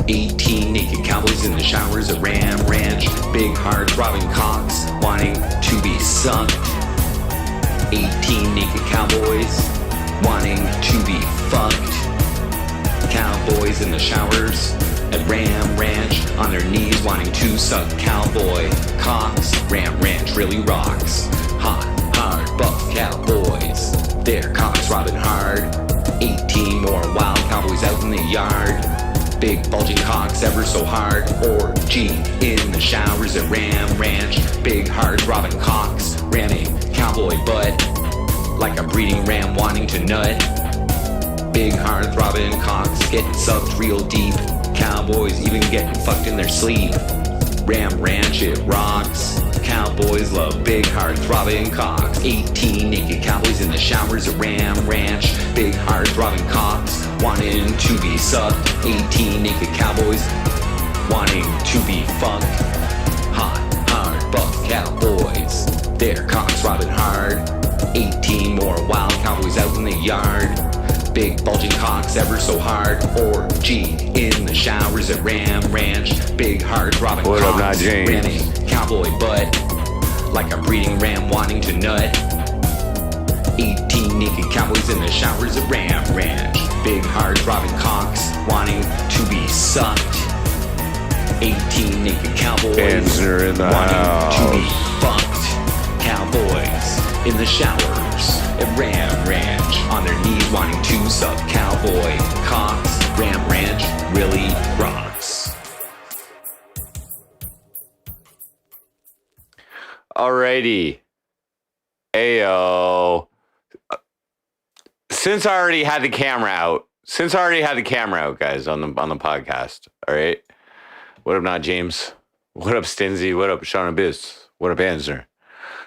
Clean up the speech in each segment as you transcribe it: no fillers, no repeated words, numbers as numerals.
18 naked cowboys in the showers at Ram Ranch. Big hard throbbing cocks wanting to be sucked. 18 naked cowboys wanting to be fucked. Cowboys in the showers at Ram Ranch on their knees wanting to suck cowboy cocks. Ram Ranch really rocks. Hot, hard, buff cowboys. Their cocks robbing hard. 18 more wild cowboys out in the yard. Big bulging cocks ever so hard. Orgy in the showers at Ram Ranch. Big hard throbbing cocks ramming cowboy butt like a breeding ram wanting to nut. Big hard throbbing cocks getting sucked real deep. Cowboys even getting fucked in their sleep. Ram Ranch, it rocks. Cowboys love big hard throbbing cocks. 18 naked cowboys in the showers at Ram Ranch. Big hard throbbing cocks wanting to be sucked. 18 naked cowboys wanting to be fucked. Hot, hard, buff cowboys. Their cocks throbbing hard. 18 more wild cowboys out in the yard. Big bulging cocks ever so hard. Orgy in the showers at Ram Ranch. Big hard throbbing what cocks up, not James? ramming cowboy butt like a breeding ram wanting to nut. 18 naked cowboys in the showers at Ram Ranch. Big hard throbbing cocks wanting to be sucked. 18 naked cowboys Answer in the wanting house. to be fucked. Cowboys in the showers at Ram Ranch on their knees wanting to suck cowboy cocks. Ram Ranch really rocks. Alrighty. Ayo. Since I already had the camera out, guys, on the podcast. All right. What up, not James? What up, Stinzy? What up, Sean Abyss? What up, Answer?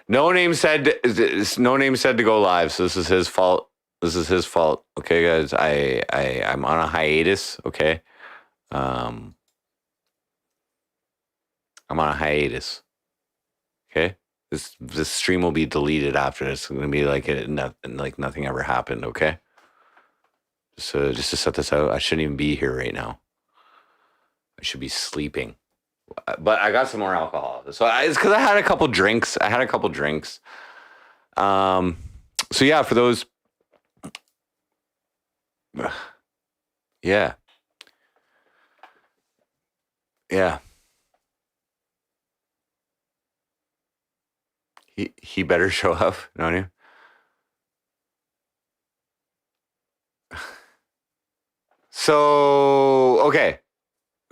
No name said to go live, so this is his fault. Okay, guys. I'm on a hiatus. Okay. I'm on a hiatus. Okay. This stream will be deleted after this. It's gonna be like nothing ever happened. Okay. Just to set this out, I shouldn't even be here right now. I should be sleeping. But I got some more alcohol. So it's because I had a couple drinks. So yeah, for those. Yeah. He better show up, don't you? So, okay.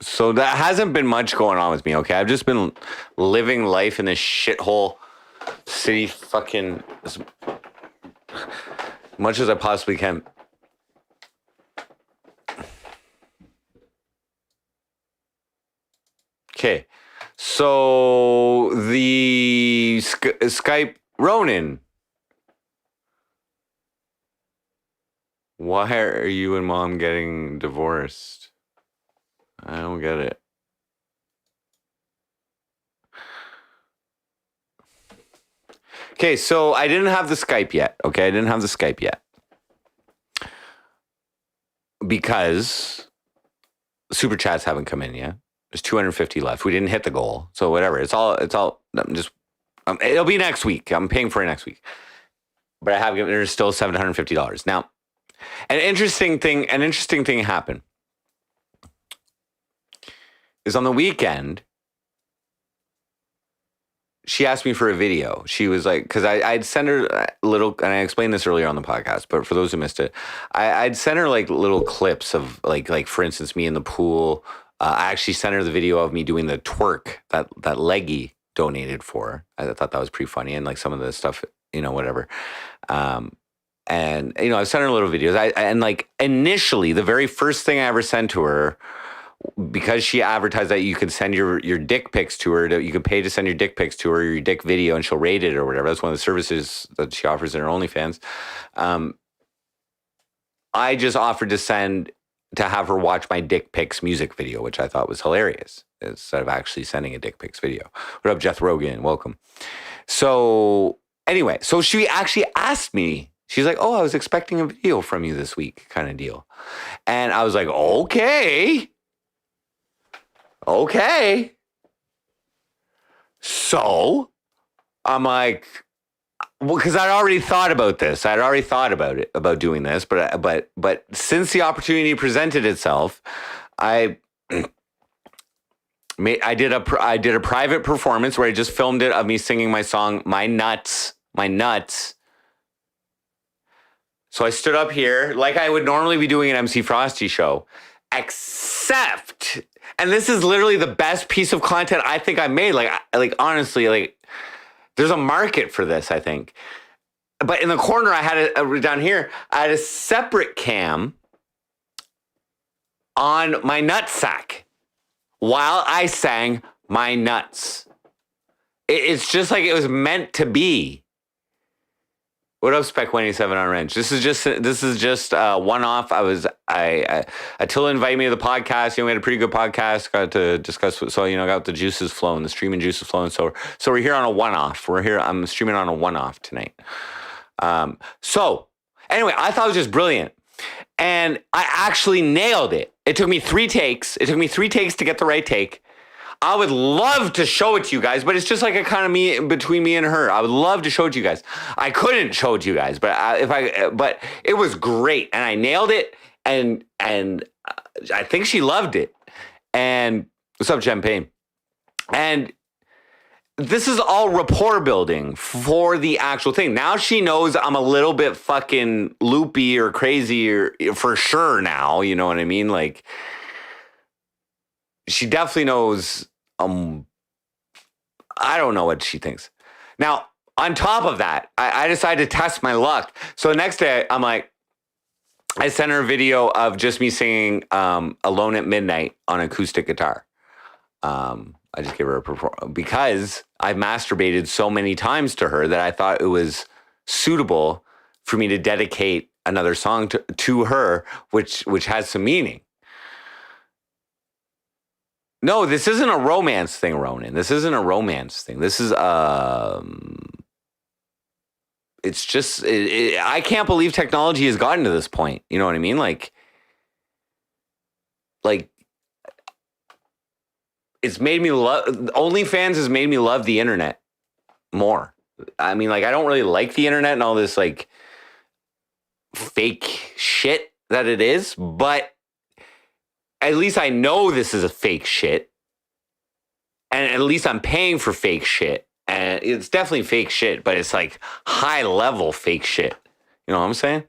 So that hasn't been much going on with me, okay? I've just been living life in this shithole city fucking as much as I possibly can. Okay. So the Skype Ronin. Why are you and Mom getting divorced? I don't get it. Okay, so I didn't have the Skype yet. Okay, I didn't have the Skype yet. Because super chats haven't come in yet. There's 250 left. We didn't hit the goal. So whatever. It's all it'll be next week. I'm paying for it next week. But there's still $750. Now, an interesting thing happened. Is on the weekend, she asked me for a video. She was like, because I'd send her a little, and I explained this earlier on the podcast, but for those who missed it, I'd send her like little clips of like for instance, me in the pool. I actually sent her the video of me doing the twerk that Leggy donated for. I thought that was pretty funny, and like some of the stuff, whatever. And I sent her little videos. And like initially, the very first thing I ever sent to her, because she advertised that you could send your dick pics to her, you could pay to send your dick pics to her, your dick video, and she'll rate it or whatever. That's one of the services that she offers in her OnlyFans. I just offered to have her watch my dick pics music video, which I thought was hilarious, instead of actually sending a dick pics video. What up, Jeff Rogan? Welcome. So anyway, so she actually asked me, she's like, oh, I was expecting a video from you this week, kind of deal. And I was like, okay. okay. So I'm like, well, because I'd already thought about this. I'd already thought about it, about doing this. But since the opportunity presented itself, I I did a private performance where I just filmed it of me singing my song, My Nuts, My Nuts. So I stood up here like I would normally be doing an MC Frosty show, except, and this is literally the best piece of content I think I made. Like honestly, like there's a market for this, I think. But in the corner, I had down here, I had a separate cam on my nutsack while I sang My Nuts. It's just like it was meant to be. What up, Spec 187 on Wrench? This is just one off. Attila invited me to the podcast. We had a pretty good podcast. Got to discuss, so got the juices flowing, the streaming juices flowing. So we're here on a one off. I'm streaming on a one off tonight. So anyway, I thought it was just brilliant, and I actually nailed it. It took me 3 takes. It took me 3 takes to get the right take. I would love to show it to you guys, but it's just like a kind of between me and her. I would love to show it to you guys. I couldn't show it to you guys, but but it was great, and I nailed it, and I think she loved it. And what's up, Champagne? And this is all rapport building for the actual thing. Now she knows I'm a little bit fucking loopy or crazy or for sure now. You know what I mean? Like, she definitely knows, I don't know what she thinks. Now, on top of that, I decided to test my luck. So the next day, I'm like, I sent her a video of just me singing Alone at Midnight on acoustic guitar. I just gave her a performance because I've masturbated so many times to her that I thought it was suitable for me to dedicate another song to her, which has some meaning. No, this isn't a romance thing, Ronan. This isn't a romance thing. This is, it's just, I can't believe technology has gotten to this point. You know what I mean? Like, it's made me love, OnlyFans has made me love the internet more. I mean, like, I don't really like the internet and all this, like, fake shit that it is, but at least I know this is a fake shit. And at least I'm paying for fake shit. And it's definitely fake shit, but it's like high level fake shit. You know what I'm saying?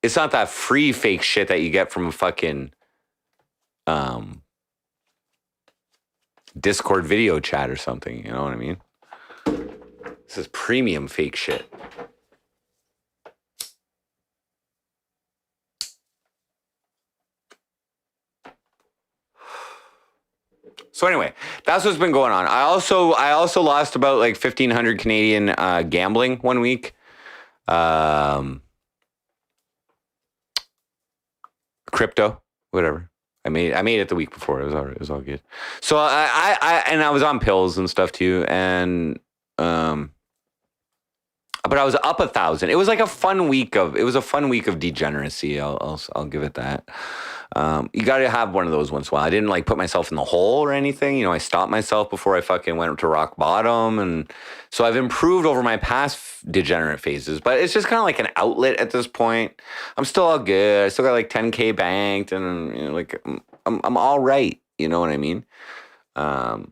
It's not that free fake shit that you get from a fucking Discord video chat or something. You know what I mean? This is premium fake shit. So anyway, that's what's been going on. I also lost about like 1,500 Canadian gambling one week. Crypto, whatever. I made it the week before. It was all good. So I was on pills and stuff too, and but I was up 1,000. It was like a fun week of degeneracy. I'll give it that. You got to have one of those once in a while. I didn't like put myself in the hole or anything. I stopped myself before I fucking went to rock bottom. And so I've improved over my past degenerate phases, but it's just kind of like an outlet at this point. I'm still all good. I still got like 10K banked and like I'm all right. You know what I mean? I'm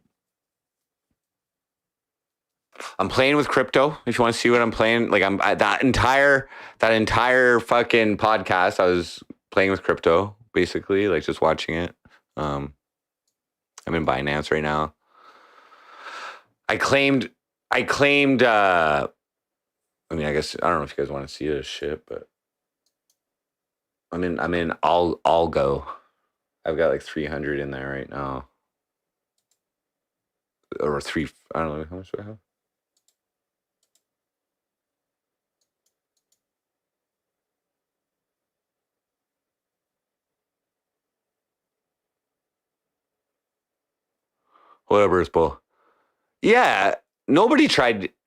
playing with crypto. If you want to see what I'm playing, like that entire fucking podcast, I was playing with crypto, basically, like just watching it. I'm in Binance right now. I claimed. I guess I don't know if you guys want to see this shit, but I'm in Algo. I've got like 300 in there right now, or three. I don't know how much do I have. Whatever is bull. Yeah, nobody tried.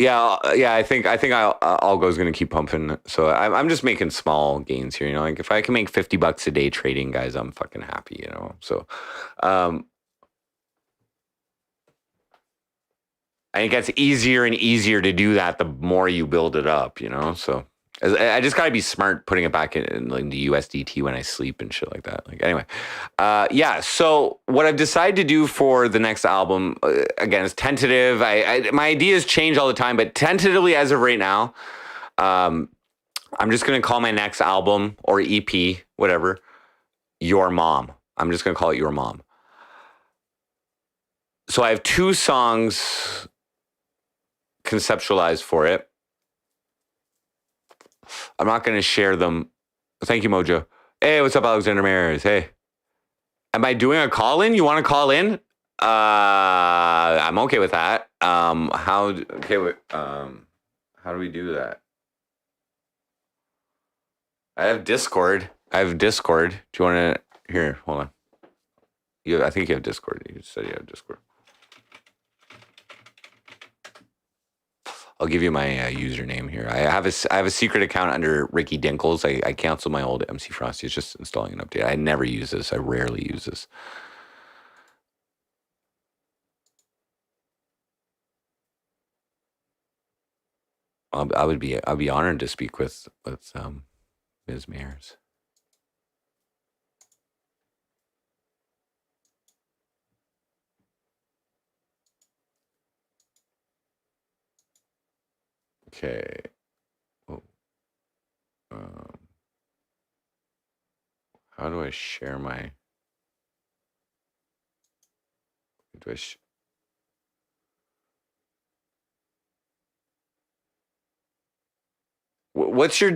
Yeah. I think Algo's gonna keep pumping. So I'm just making small gains here. You know, like if I can make $50 a day trading, guys, I'm fucking happy. You know, so um, and it gets easier and easier to do that the more you build it up. You know, so I just gotta be smart putting it back in like the USDT when I sleep and shit like that. Like anyway, yeah. So what I've decided to do for the next album, again, is tentative. My ideas change all the time, but tentatively as of right now, um, I'm just gonna call my next album or EP, whatever, Your Mom. I'm just gonna call it Your Mom. So I have 2 songs conceptualized for it. I'm not gonna share them. Thank you, Mojo. Hey, what's up, Alexander Mares? Hey. Am I doing a call in? You want to call in? I'm okay with that. How do we do that? I have Discord. Do you want to here? Hold on. I think you have Discord. You said you have Discord. I'll give you my username here. I have a secret account under Ricky Dinkles. I canceled my old MC Frosty. It's just installing an update. I never use this. I rarely use this. I'd be honored to speak with Ms. Mayers. Okay. Oh. How do I share my? Do I? What's your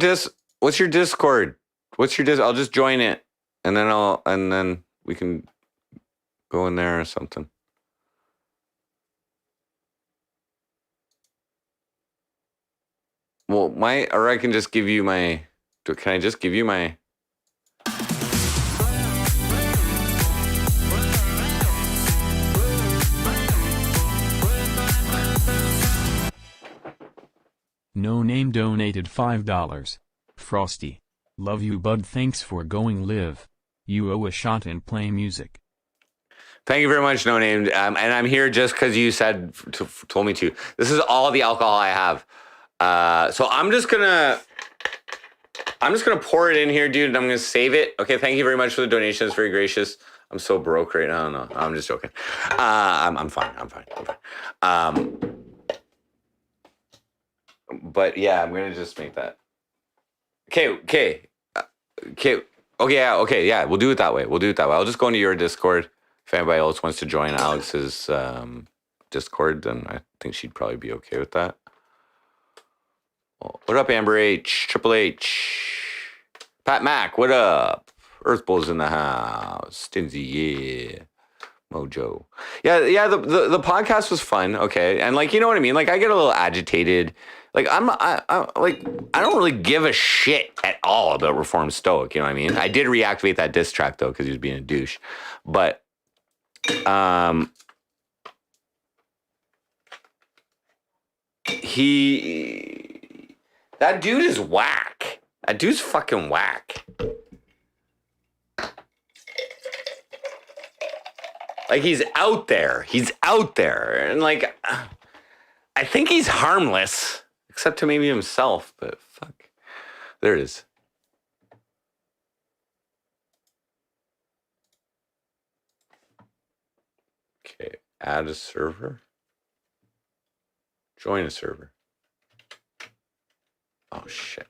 What's your Discord? What's your I'll just join it, and then we can go in there or something. Well, or I can just give you my. Can I just give you my? No Name donated $5. Frosty. Love you, bud. Thanks for going live. You owe a shot and play music. Thank you very much, No Name. And I'm here just because you told me to. This is all the alcohol I have. So I'm just gonna pour it in here, dude, and I'm gonna save it. Okay, thank you very much for the donation. It's very gracious. I'm so broke right now. No, I'm just joking. I'm fine. But yeah, I'm gonna just make that. Okay. Yeah. We'll do it that way. I'll just go into your Discord. If anybody else wants to join Alex's Discord, then I think she'd probably be okay with that. What up, Amber H? Triple H? Pat Mac, what up? Earth Bull's in the house. Stinzy, yeah. Mojo. Yeah, the podcast was fun, okay? And like, you know what I mean? Like I get a little agitated. Like I don't really give a shit at all about Reform Stoic, you know what I mean? I did reactivate that diss track though, because he was being a douche. But that dude is whack. That dude's fucking whack. Like he's out there. And like I think he's harmless, except to maybe himself, but fuck. There it is. Okay, add a server. Join a server. Oh shit.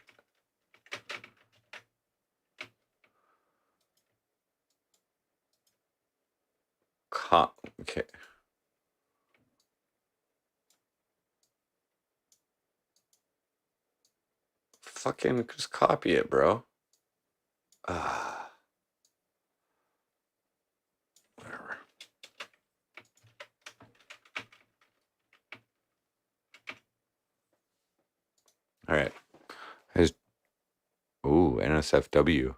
Okay. Fucking just copy it, bro. Whatever. All right. Ooh, NSFW.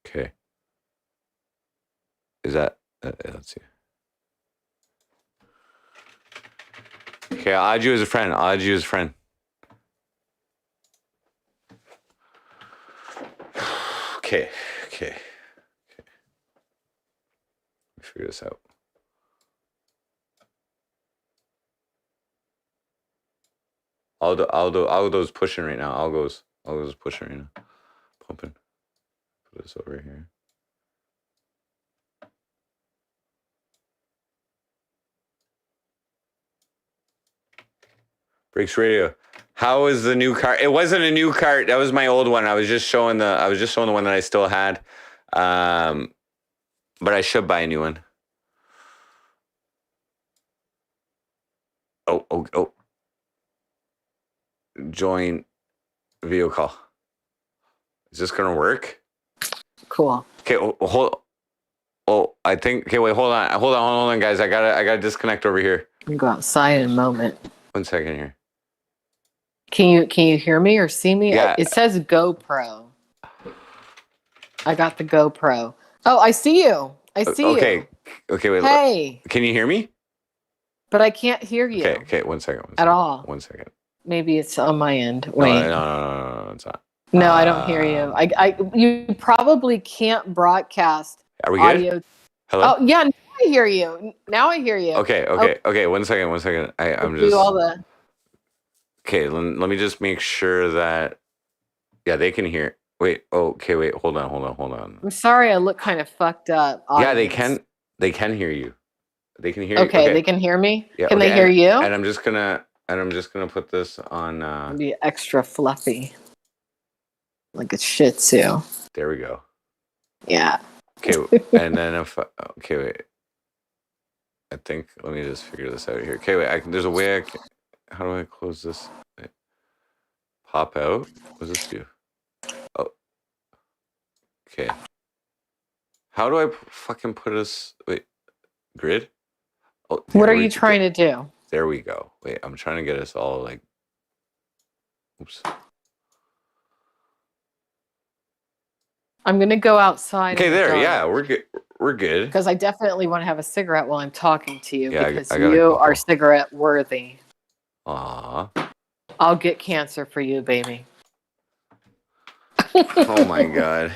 Okay. Is that? Let's see. Okay, I'll add you as a friend. I'll add you as a friend. Okay. Figure this out. Aldo's pushing right now. Aldo's pushing right now. Pumping. Put this over here. Breaks Radio. How is the new cart? It wasn't a new cart. That was my old one. I was just showing the one that I still had. But I should buy a new one. Oh. Join video call. Is this gonna work? Cool. Okay, hold. Oh, I think. Okay, wait. Hold on, guys. I gotta disconnect over here. I'm gonna go outside in a moment. 1 second here. Can you hear me or see me? Yeah. It says GoPro. I got the GoPro. Oh, I see you. I see you. Okay, wait. Hey. Can you hear me? But I can't hear you. Okay, 1 second. At all. 1 second. Maybe it's on my end. Wait. No, it's not. No, I don't hear you. You probably can't broadcast Are we audio. good? Hello? Oh, yeah, now I hear you. Okay. 1 second. I'm just do all the. Okay, let me just make sure that they can hear. Wait, hold on. I'm sorry I look kind of fucked up. Yeah, audience. they can hear you. They can hear Okay, you. they can hear me? Yeah, can they hear you? And I'm just gonna put this on Be extra fluffy. Like a Shih Tzu. there we go. Yeah. Okay, and then wait. I think let me just figure this out here. Okay, wait, there's a way how do I close this? Wait. Pop out? What does this do? Oh. Okay. How do I fucking put us grid? Oh, What are you trying to do? There we go. Wait, I'm trying to get us all like oops. I'm going to go outside. Okay, there. Yeah, we're good. We're good. Because I definitely want to have a cigarette while I'm talking to you. Yeah, because I got you are cigarette worthy. Aw. I'll get cancer for you, baby. Oh my god.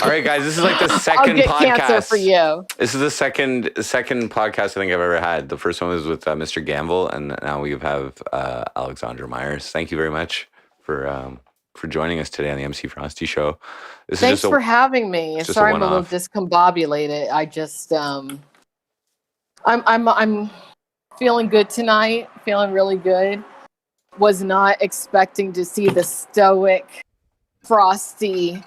All right, guys, this is like the second I'll get podcast. Cancer for you. This is the second podcast I think I've ever had. The first one was with Mr. Gamble, and now we have Alexandra Myers. Thank you very much for joining us today on the MC Frosty Show. Thanks for having me. Sorry, I'm a little one-off. discombobulated. I just I'm feeling good tonight. Feeling really good. Was not expecting to see the stoic Frosty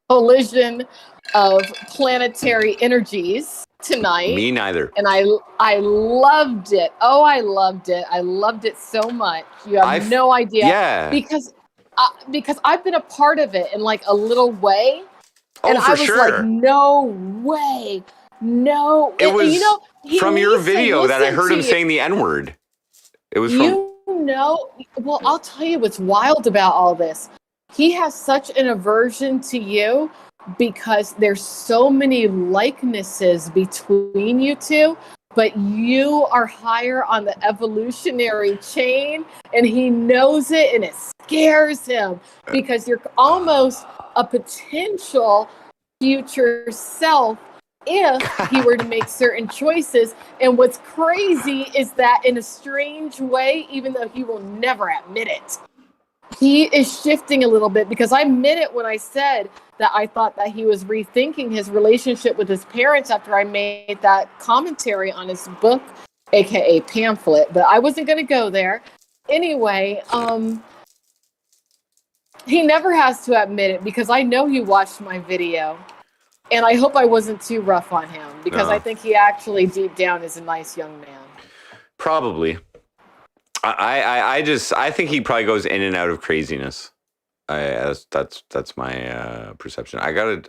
collision of planetary energies tonight. Me neither. And I loved it. Oh, I loved it. I loved it so much. You have no idea. Yeah. Because I've been a part of it in like a little way. Oh, and for I was sure. like, no way. No. It was from your needs to video that I listen heard to him you. saying the N-word. It was Well, I'll tell you what's wild about all this. He has such an aversion to you because there's so many likenesses between you two, but you are higher on the evolutionary chain, and he knows it, and it scares him because you're almost a potential future self if he were to make certain choices. And what's crazy is that in a strange way, even though he will never admit it, he is shifting a little bit, because I meant it when I said that I thought that he was rethinking his relationship with his parents after I made that commentary on his book, aka pamphlet, but I wasn't going to go there. Anyway, he never has to admit it because I know he watched my video. And I hope I wasn't too rough on him, because I think he actually deep down is a nice young man. Probably. I think he probably goes in and out of craziness. That's my perception. I gotta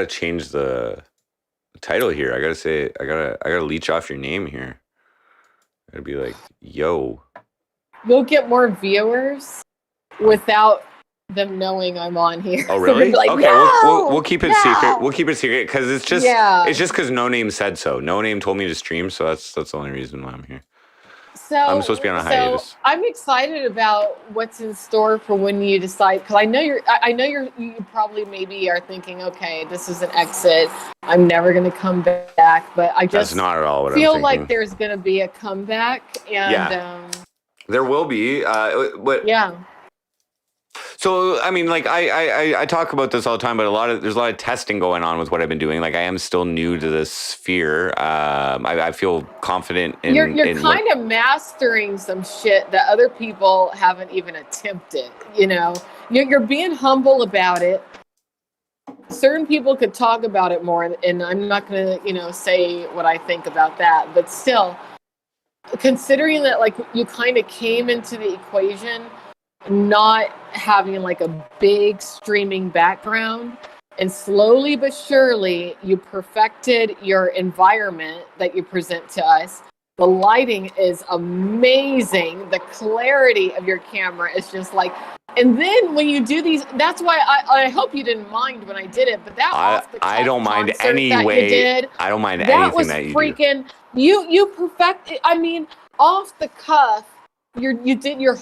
change the title here. I gotta leech off your name here. I gotta be like, yo. You'll get more viewers without them knowing I'm on here. Oh, They're gonna really? be like, Okay, no, we'll keep it no. secret. We'll keep it secret because it's just Yeah. because No Name said so. No Name told me to stream, so that's the only reason why I'm here. So I'm supposed to be on a hiatus. I'm excited about what's in store for when you decide, because I know you probably maybe are thinking, okay, this is an exit. I'm never going to come back, but I That's just not at all what I'm feel thinking. like there's going to be a comeback, and There will be. yeah. So I mean, like I talk about this all the time, but there's a lot of testing going on with what I've been doing. Like I am still new to this sphere. I feel confident in. You're kind of mastering some shit that other people haven't even attempted. You know, you're being humble about it. Certain people could talk about it more, and I'm not going to say what I think about that. But still, considering that, like, you kind of came into the equation not having like a big streaming background, and slowly but surely you perfected your environment that you present to us. The lighting is amazing. The clarity of your camera is just like, and then when you do these, that's why I hope you didn't mind when I did it, but that off the cuff I don't mind concert any that way. you did, I don't mind that anything was that you freaking do. you perfect. I mean, off the cuff, you did your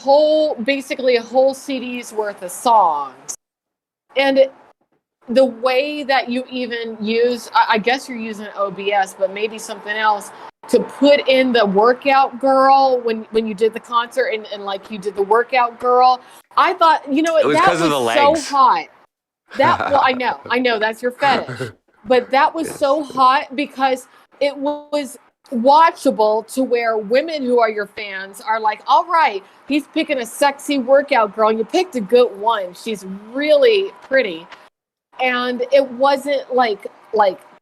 basically a whole CD's worth of songs, and the way that you even use, I guess you're using OBS, but maybe something else to put in the workout girl when you did the concert, and like you did the workout girl. I thought, It was because of the legs. So hot. Well, I know that's your fetish, but that was so hot because it was watchable to where women who are your fans are like, all right, he's picking a sexy workout girl, and you picked a good one. She's really pretty. And it wasn't like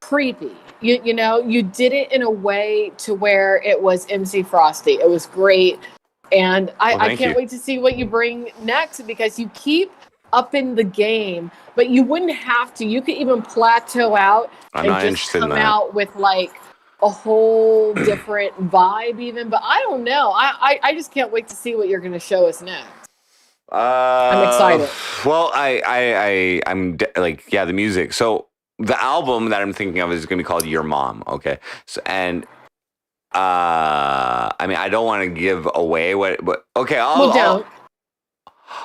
creepy. You did it in a way to where it was MC Frosty. It was great. And I can't wait to see what you bring next, because you keep up in the game, but you wouldn't have to. You could even plateau out and just come out with like a whole different vibe even. But I don't know. I just can't wait to see what you're going to show us next. I'm excited. Well, I'm the music. So the album that I'm thinking of is going to be called Your Mom. Okay. So, and I mean, I don't want to give away what, but okay.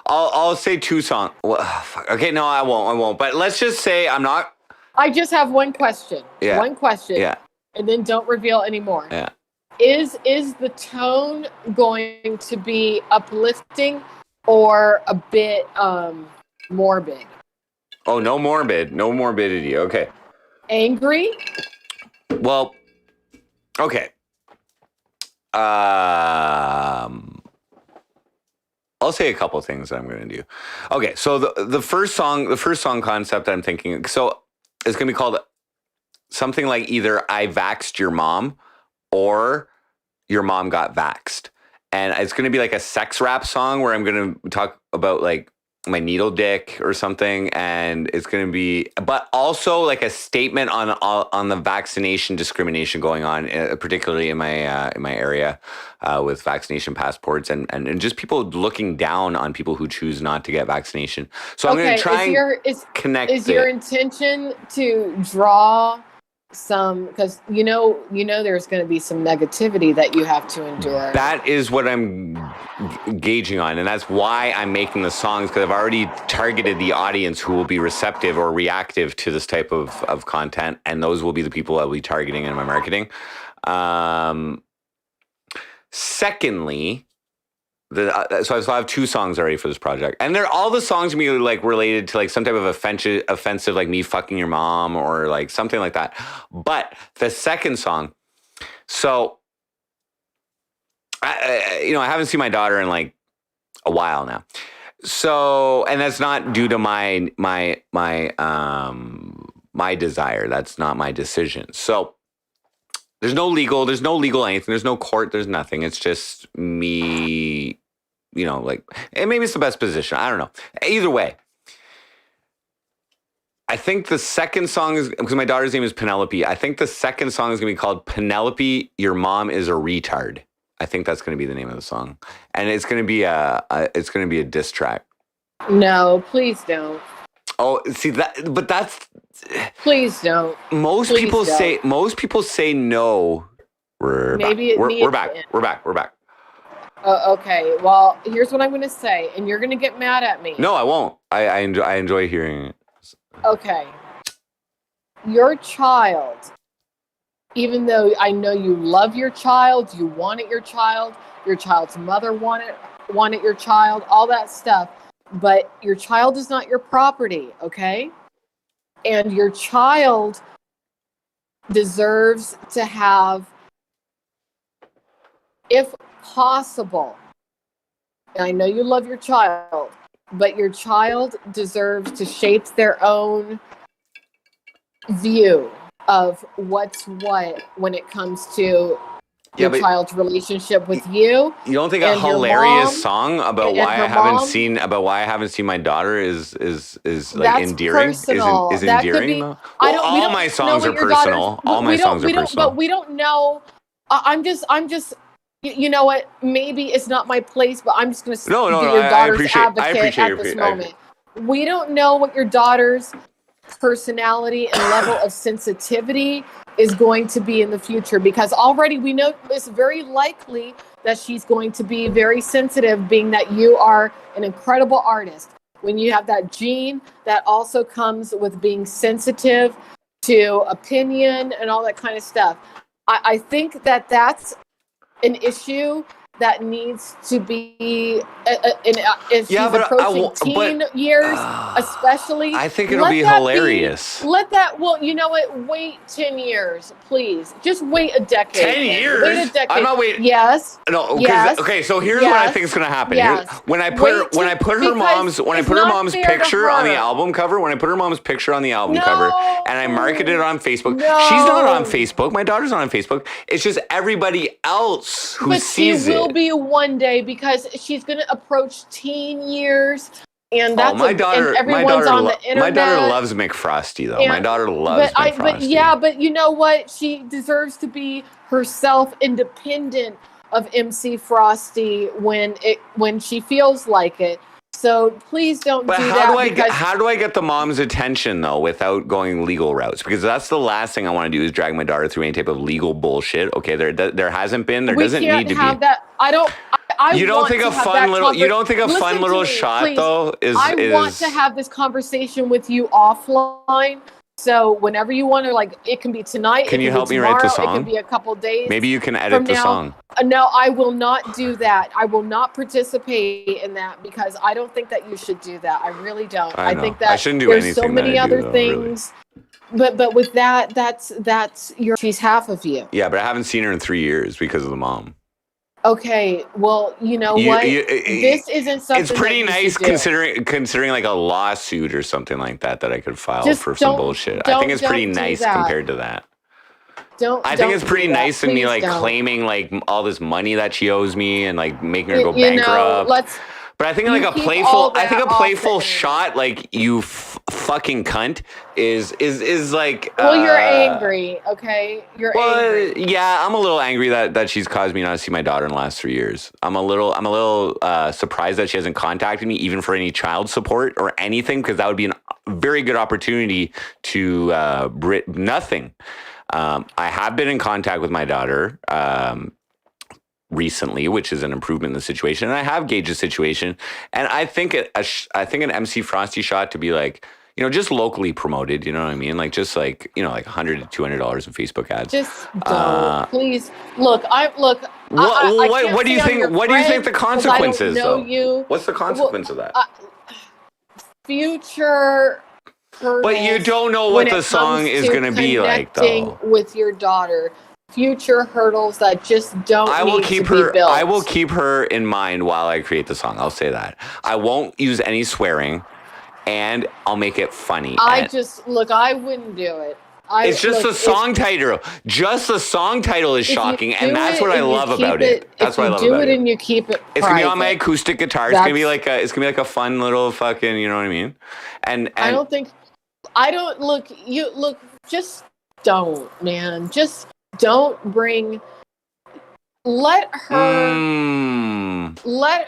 I'll say two songs. Well, okay. No, I won't. But let's just say I'm not. I just have one question. Yeah. One question. Yeah. And then don't reveal anymore. Yeah. Is the tone going to be uplifting or a bit morbid? Oh, no morbidity. Okay. Angry? Well, okay. I'll say a couple of things that I'm going to do. Okay, so the first song concept that I'm thinking, so it's going to be called something like either I Vaxxed Your Mom or Your Mom Got Vaxxed. And it's going to be like a sex rap song where I'm going to talk about like my needle dick or something, and it's going to be, but also like a statement on the vaccination discrimination going on, particularly in my area with vaccination passports and just people looking down on people who choose not to get vaccination. So I'm going to try and connect. Is your intention to draw some, because you know there's going to be some negativity that you have to endure? That is what I'm gauging on, and that's why I'm making the songs, because I've already targeted the audience who will be receptive or reactive to this type of content, and those will be the people I'll be targeting in my marketing. Secondly, so I have two songs already for this project, and all the songs gonna be like related to like some type of offensive, like me fucking your mom or like something like that. But the second song, so I haven't seen my daughter in like a while now. So, and that's not due to my desire. That's not my decision. So there's no legal anything. There's no court. There's nothing. It's just me, like, and maybe it's the best position. I don't know. Either way, I think the second song is, because my daughter's name is Penelope, I think the second song is going to be called Penelope, Your Mom is a Retard. I think that's going to be the name of the song. And it's going to be a diss track. No, please don't. Oh, see that, but that's Please don't. most Please people don't. say. Most people say no. We're Maybe back. it We're needs. back. We're back. We're back. Okay. Well, here's what I'm going to say, and you're going to get mad at me. No, I won't. I enjoy hearing it. Okay. Your child, even though I know you love your child, you wanted your child's mother wanted your child, all that stuff, but your child is not your property, okay? And your child deserves to have, if possible, and I know you love your child, but your child deserves to shape their own view of what's what when it comes to your child's relationship with you. You don't think a and your hilarious mom song about and why her I haven't mom, seen my daughter is like that's endearing? personal. Is that could endearing be. though? I Well, don't. We all don't my know songs are what your daughter's. personal. All my We songs don't. are We don't. personal. But we don't know. I'm just. You know what? Maybe it's not my place, but I'm just going to No, be no. your I daughter's appreciate. I advocate appreciate at your. this moment. We don't know what your daughter's personality and level of sensitivity is going to be in the future, because already we know it's very likely that she's going to be very sensitive, being that you are an incredible artist. When you have that gene, that also comes with being sensitive to opinion and all that kind of stuff. I think that that's an issue that needs to be if she's approaching teen years, especially. I think it'll be hilarious. Well, you know what? Wait 10 years, please. Just wait a decade. 10 years? Wait a decade. I'm not waiting. Yes. No. Yes. Okay. So here's what I think is gonna happen. Yes. When I put her mom's picture on the album cover, and I market it on Facebook, she's not on Facebook. My daughter's not on Facebook. It's just everybody else who sees it. She will be one day, because she's going to approach teen years, and that's my daughter. and everyone's on the internet. My daughter loves McFrosty, though. My daughter loves McFrosty. But you know what? She deserves to be herself, independent of MC Frosty when she feels like it. So please don't do that. How do I get the mom's attention though without going legal routes? Because that's the last thing I want to do is drag my daughter through any type of legal bullshit. Okay, there hasn't been. There doesn't need to be. That. I don't. You don't think a fun little shot please. though is? I want to have this conversation with you offline. So whenever you want to, like, it can be tonight. Can you help me write the song? It can be a couple days. Maybe you can edit the song. No, I will not do that. I will not participate in that, because I don't think that you should do that. I really don't. I think that I shouldn't do there's anything so many other really. things. But with that, she's half of you. Yeah, but I haven't seen her in 3 years because of the mom. Okay, well, you know what? This isn't something. It's pretty nice considering like a lawsuit or something like that I could file for some bullshit. I think it's pretty nice compared to that. I think it's pretty nice in me like claiming like all this money that she owes me and like making her go bankrupt. But I think like a playful shot, like you fucking cunt, is like. Well, you're angry, okay? You're angry. Yeah, I'm a little angry that she's caused me not to see my daughter in the last 3 years. I'm a little surprised that she hasn't contacted me even for any child support or anything, because that would be a very good opportunity to nothing. I have been in contact with my daughter. Recently, which is an improvement in the situation, and I have gauged the situation, and I think an MC Frosty shot to be like, you know, just locally promoted, you know what I mean, like just like, you know, like $100 to $200 in Facebook ads. Just don't, please. Look. What do you think? What do you think the consequence is, though? What's the consequence of that? Future. But you don't know what the song is going to be like, though. With your daughter. Future hurdles that just don't need to be built. I will keep her in mind while I create the song. I'll say that. I won't use any swearing, and I'll make it funny. I wouldn't do it. It's just the song title. Just the song title is shocking, and that's what I love about it. That's what I love about it. If you do it and you keep it private. It's gonna be on my acoustic guitar. It's gonna be like a fun little fucking, you know what I mean? And just don't, man. Just don't bring. Let her.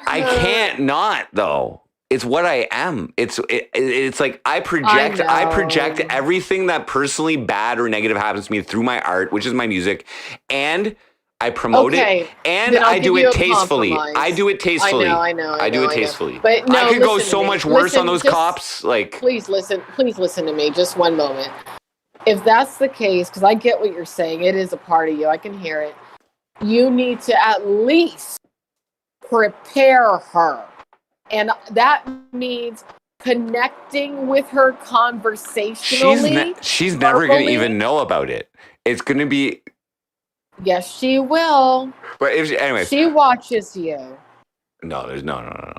I can't not though. It's what I am. It's like I project know. everything that personally bad or negative happens to me through my art, which is my music, and I promote it, and then I'll I give do you it a tastefully. compromise. I do it tastefully. I know. I do it tastefully. But no, I could go listen to so me. much worse on Listen, those just cops. Like, please listen to me just one moment. If that's the case, because I get what you're saying, it is a part of you. I can hear it. You need to at least prepare her. And that means connecting with her conversationally. she's never going to verbally. even know about it. It's going to be. Yes, she will. But anyway, She watches you. no, there's no.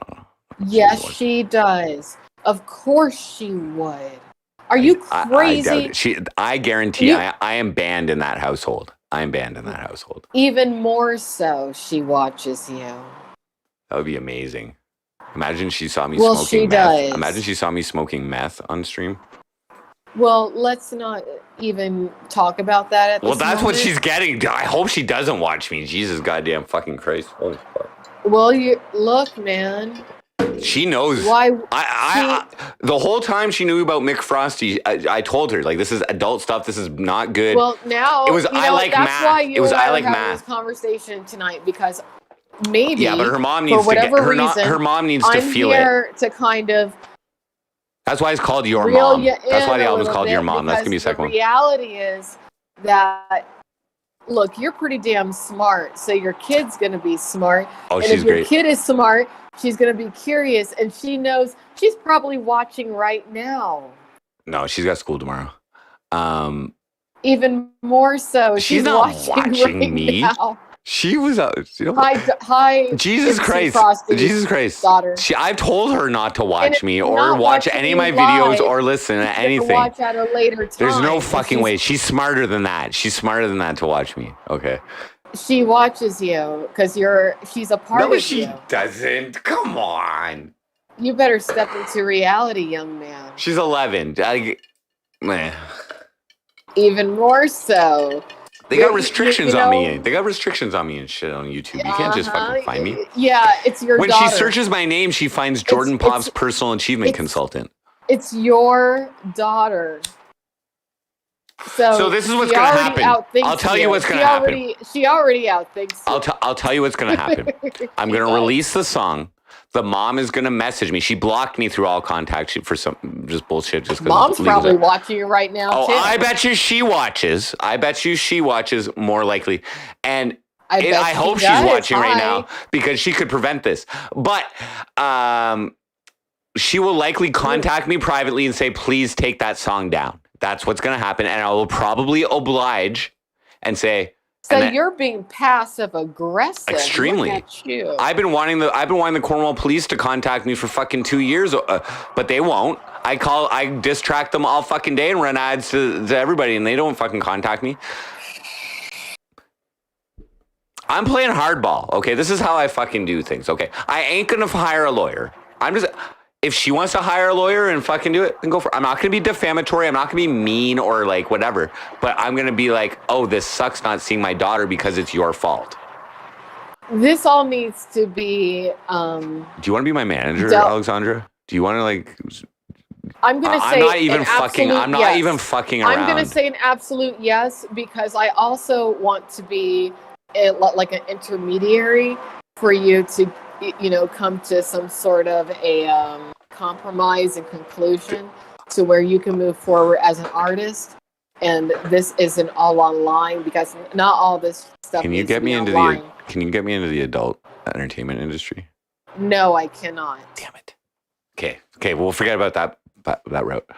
Yes, she does. Of course she would. Are you crazy? I doubt it. I guarantee I am banned in that household. I am banned in that household. Even more so, she watches you. That would be amazing. Imagine she saw me Well, smoking she meth. does. Imagine she saw me smoking meth on stream. Well, let's not even talk about that at this Well, that's what moment. she's getting. I hope she doesn't watch me. Jesus goddamn fucking Christ. Holy fuck. Well, you look, man. She knows. Why? The whole time she knew about Mick Frosty, I told her, like, this is adult stuff. This is not good. Well, now it was I like that's math. why you it was and I are like having math. this conversation tonight, because maybe Yeah, but her mom for needs whatever to get reason, her mom needs to I'm feel it. here to kind of That's why it's called Your reel Mom. you That's why in the a album's little called Your bit, Mom. That's gonna be a because second one. the reality is that, look, you're pretty damn smart, so your kid's gonna be smart. Oh, and she's if your great. kid is smart, she's gonna be curious, and she knows she's probably watching right now. No, she's got school tomorrow. Even more so, She's not watching right me. now. She was out. Hi, Jesus Christ. Frosty, Jesus Christ. daughter. I've told her not to watch me or not watch watching any of my you videos live. or listen to She's gonna anything. watch at a later time. There's no fucking way. She's smarter than that. She's smarter than that to watch me. Okay. She watches you because she's a part of you. No, she doesn't. Come on. You better step into reality, young man. She's 11. Meh. Even more so. They got restrictions on me. They got restrictions on me and shit on YouTube. You can't just fucking find me. Yeah, it's your when daughter. She searches my name, she finds Jordan Pop's personal achievement consultant. It's your daughter. So this is what's going to happen. I'll tell you what's going to happen. She already outthinks you. I'll tell you what's going to happen. I'm going to release the song. The mom is going to message me. She blocked me through all contact for some just bullshit. Just Mom's probably watching you right now, too. I bet you she watches. More likely. And I hope she's watching right now because she could prevent this. But she will likely contact me privately and say, please take that song down. That's what's going to happen. And I will probably oblige and say, so you're being passive aggressive. Extremely. Look at you. I've been wanting the Cornwall police to contact me for fucking 2 years, but they won't. I diss track them all fucking day and run ads to everybody, and they don't fucking contact me. I'm playing hardball. Okay, this is how I fucking do things. Okay, I ain't gonna hire a lawyer. If she wants to hire a lawyer and fucking do it, then go for it. I'm not going to be defamatory. I'm not going to be mean or like whatever. But I'm going to be like, oh, this sucks not seeing my daughter because it's your fault. This all needs to be... do you want to be my manager, Alexandra? Do you want to like... I'm going to say I'm not even fucking around. I'm going to say an absolute yes, because I also want to be like an intermediary for you to, come to some sort of a compromise and conclusion to where you can move forward as an artist. And this isn't all online, because not all this stuff. Can you get me into the adult entertainment industry? No, I cannot. Damn it. Okay. We'll forget about that route.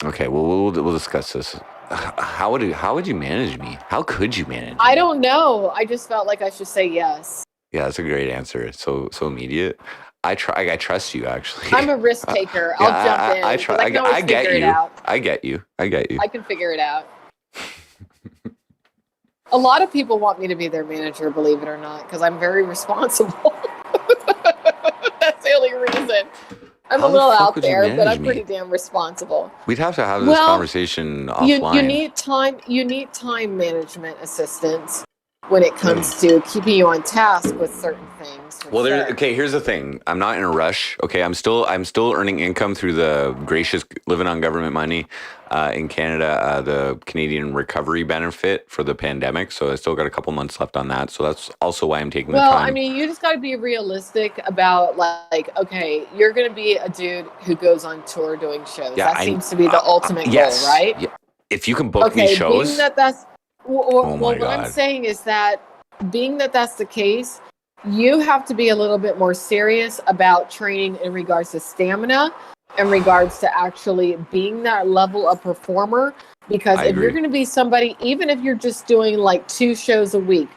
Okay. We'll discuss this. How would you manage me? How could you manage me? I don't know. I just felt like I should say yes. Yeah, that's a great answer. It's so immediate. I trust you, actually. I'm a risk taker. I'll jump in. I get you. I get you. I can figure it out. A lot of people want me to be their manager, believe it or not, because I'm very responsible. That's the only reason. I'm a little out there, but I'm pretty damn responsible. We'd have to have this conversation offline. You need time management assistance. when it comes to keeping you on task with certain things. For Well, sure. okay. Here's the thing. I'm not in a rush. Okay, I'm still earning income through the gracious living on government money in Canada, the Canadian recovery benefit for the pandemic. So I still got a couple months left on that. So that's also why I'm taking the Well, time. I mean, you just got to be realistic about like, okay, you're going to be a dude who goes on tour doing shows. Yeah, that seems to be the ultimate yes, goal, right? Yeah. If you can book me Okay, shows, being that that's Oh my what I'm God. saying is that being that that's the case, you have to be a little bit more serious about training in regards to stamina, in regards to actually being that level of performer. Because I if you're agree. going to be somebody, even if you're just doing like 2 shows a week,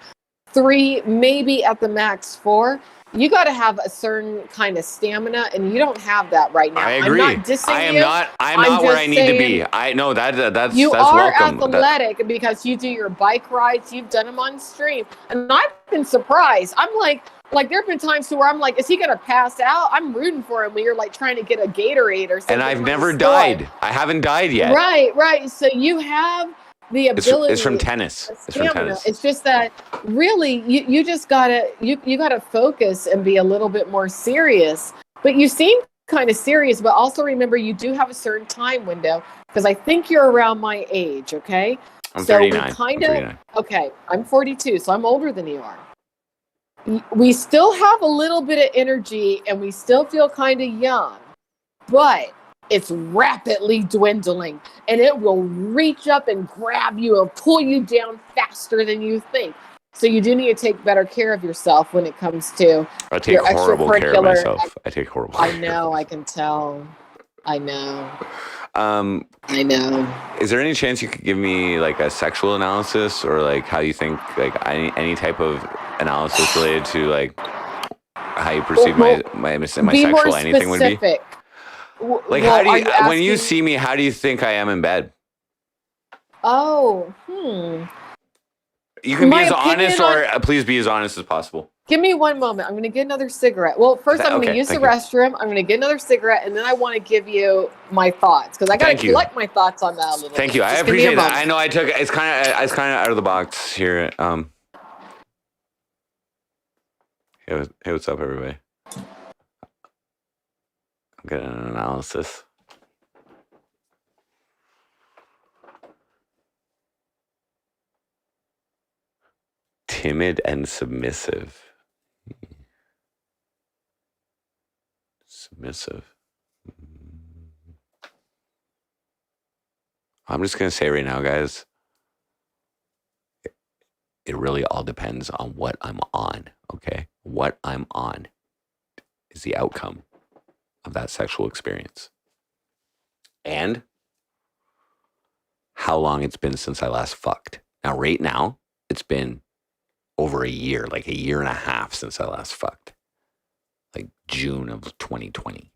3, maybe at the max 4, you got to have a certain kind of stamina, and you don't have that right now. I agree. I'm not dissing I am you. not. I'm not where just I need to saying be. I know that's you that's are welcome. athletic because you do your bike rides. You've done them on stream, and I've been surprised. I'm like there have been times where I'm like, is he gonna pass out? I'm rooting for him when you're like trying to get a Gatorade or something. And I've from the never store. died. I haven't died yet. Right. So you have the ability. It's from tennis. It's from tennis. It's just that really you just gotta you gotta focus and be a little bit more serious. But you seem kind of serious, but also remember you do have a certain time window, because I think you're around my age, okay? I'm so 39. we kind I'm of 39. Okay, I'm 42, so I'm older than you are. We still have a little bit of energy and we still feel kind of young, but it's rapidly dwindling, and it will reach up and grab you and pull you down faster than you think. So you do need to take better care of yourself when it comes to I take your horrible care of extracurricular. myself. I take horrible care. I know, I can tell. I know. Um, I know. is there any chance you could give me like a sexual analysis, or like how you think, like any type of analysis related to like how you perceive my Be sexual more anything would be? specific. Like, Well, how do are you, you when you asking- see me, how do you think I am in bed? Oh, You can be My as honest, opinion or please be as honest as possible. Give me one moment. I'm going to get another cigarette. Well, first I'm going to Okay, use the thank you. restroom. I'm going to get another cigarette, and then I want to give you my thoughts, because I got to Thank you. collect my thoughts on that a little bit. Thank you. I Just give me a appreciate that. moment. I know I took it's kind of out of the box here. Hey, what's up, everybody? I'm getting an analysis. Timid and submissive. Submissive. I'm just gonna say right now, guys, it really all depends on what I'm on. Okay, what I'm on is the outcome of that sexual experience, and how long it's been since I last fucked. Now, right now, it's been over a year, like a year and a half since I last fucked. Like June of 2020. It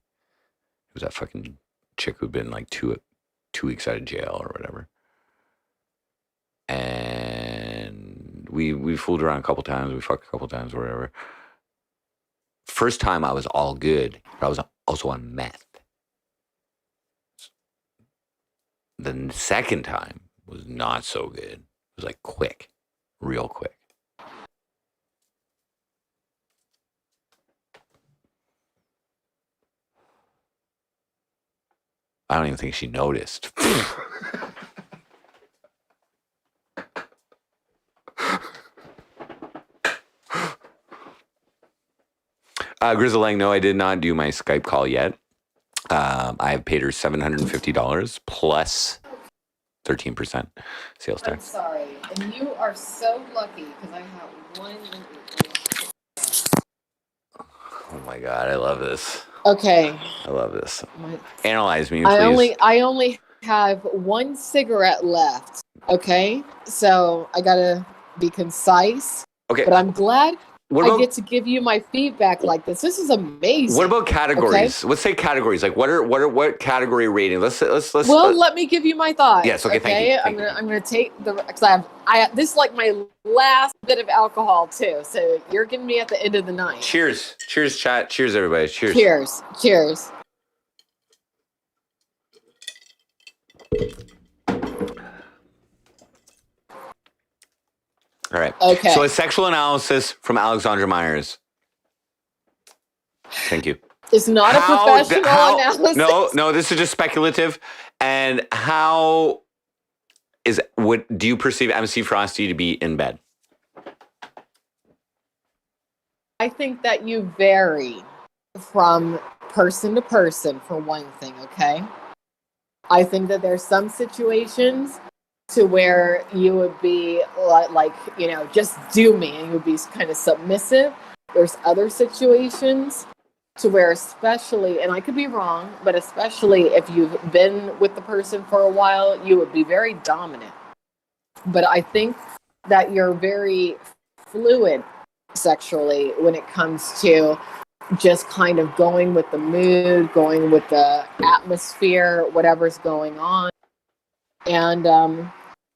was that fucking chick who'd been like two weeks out of jail or whatever. And we fooled around a couple times. We fucked a couple times or whatever. First time I was all good, but I was also on meth. The second time was not so good. It was like quick, real quick. I don't even think she noticed. Grizzling, no, I did not do my Skype call yet. I have paid her $750 plus 13% sales I'm tax. sorry. And you are so lucky, because I have one. Oh my God, I love this. Okay. I love this. Analyze me, please. I only have one cigarette left. Okay, so I gotta be concise. Okay. But I'm glad What I about, get to give you my feedback like this. This is amazing. what about categories? Okay? Let's say categories. Like what category rating? Let's Well, let me give you my thoughts. Yes, okay, thank you. I'm gonna take the, because I this is like my last bit of alcohol too. So you're giving me at the end of the night. Cheers, chat. Cheers, everybody. Cheers. Cheers. All right. Okay. So a sexual analysis from Alexandra Myers. Thank you. It's not a professional analysis. No, this is just speculative. And how do you perceive MC Frosty to be in bed? I think that you vary from person to person, for one thing, okay? I think that there's some situations to where you would be like, you know, just do me, and you would be kind of submissive. There's other situations to where, especially, and I could be wrong, but especially if you've been with the person for a while, you would be very dominant. But I think that you're very fluid sexually when it comes to just kind of going with the mood, going with the atmosphere, whatever's going on. And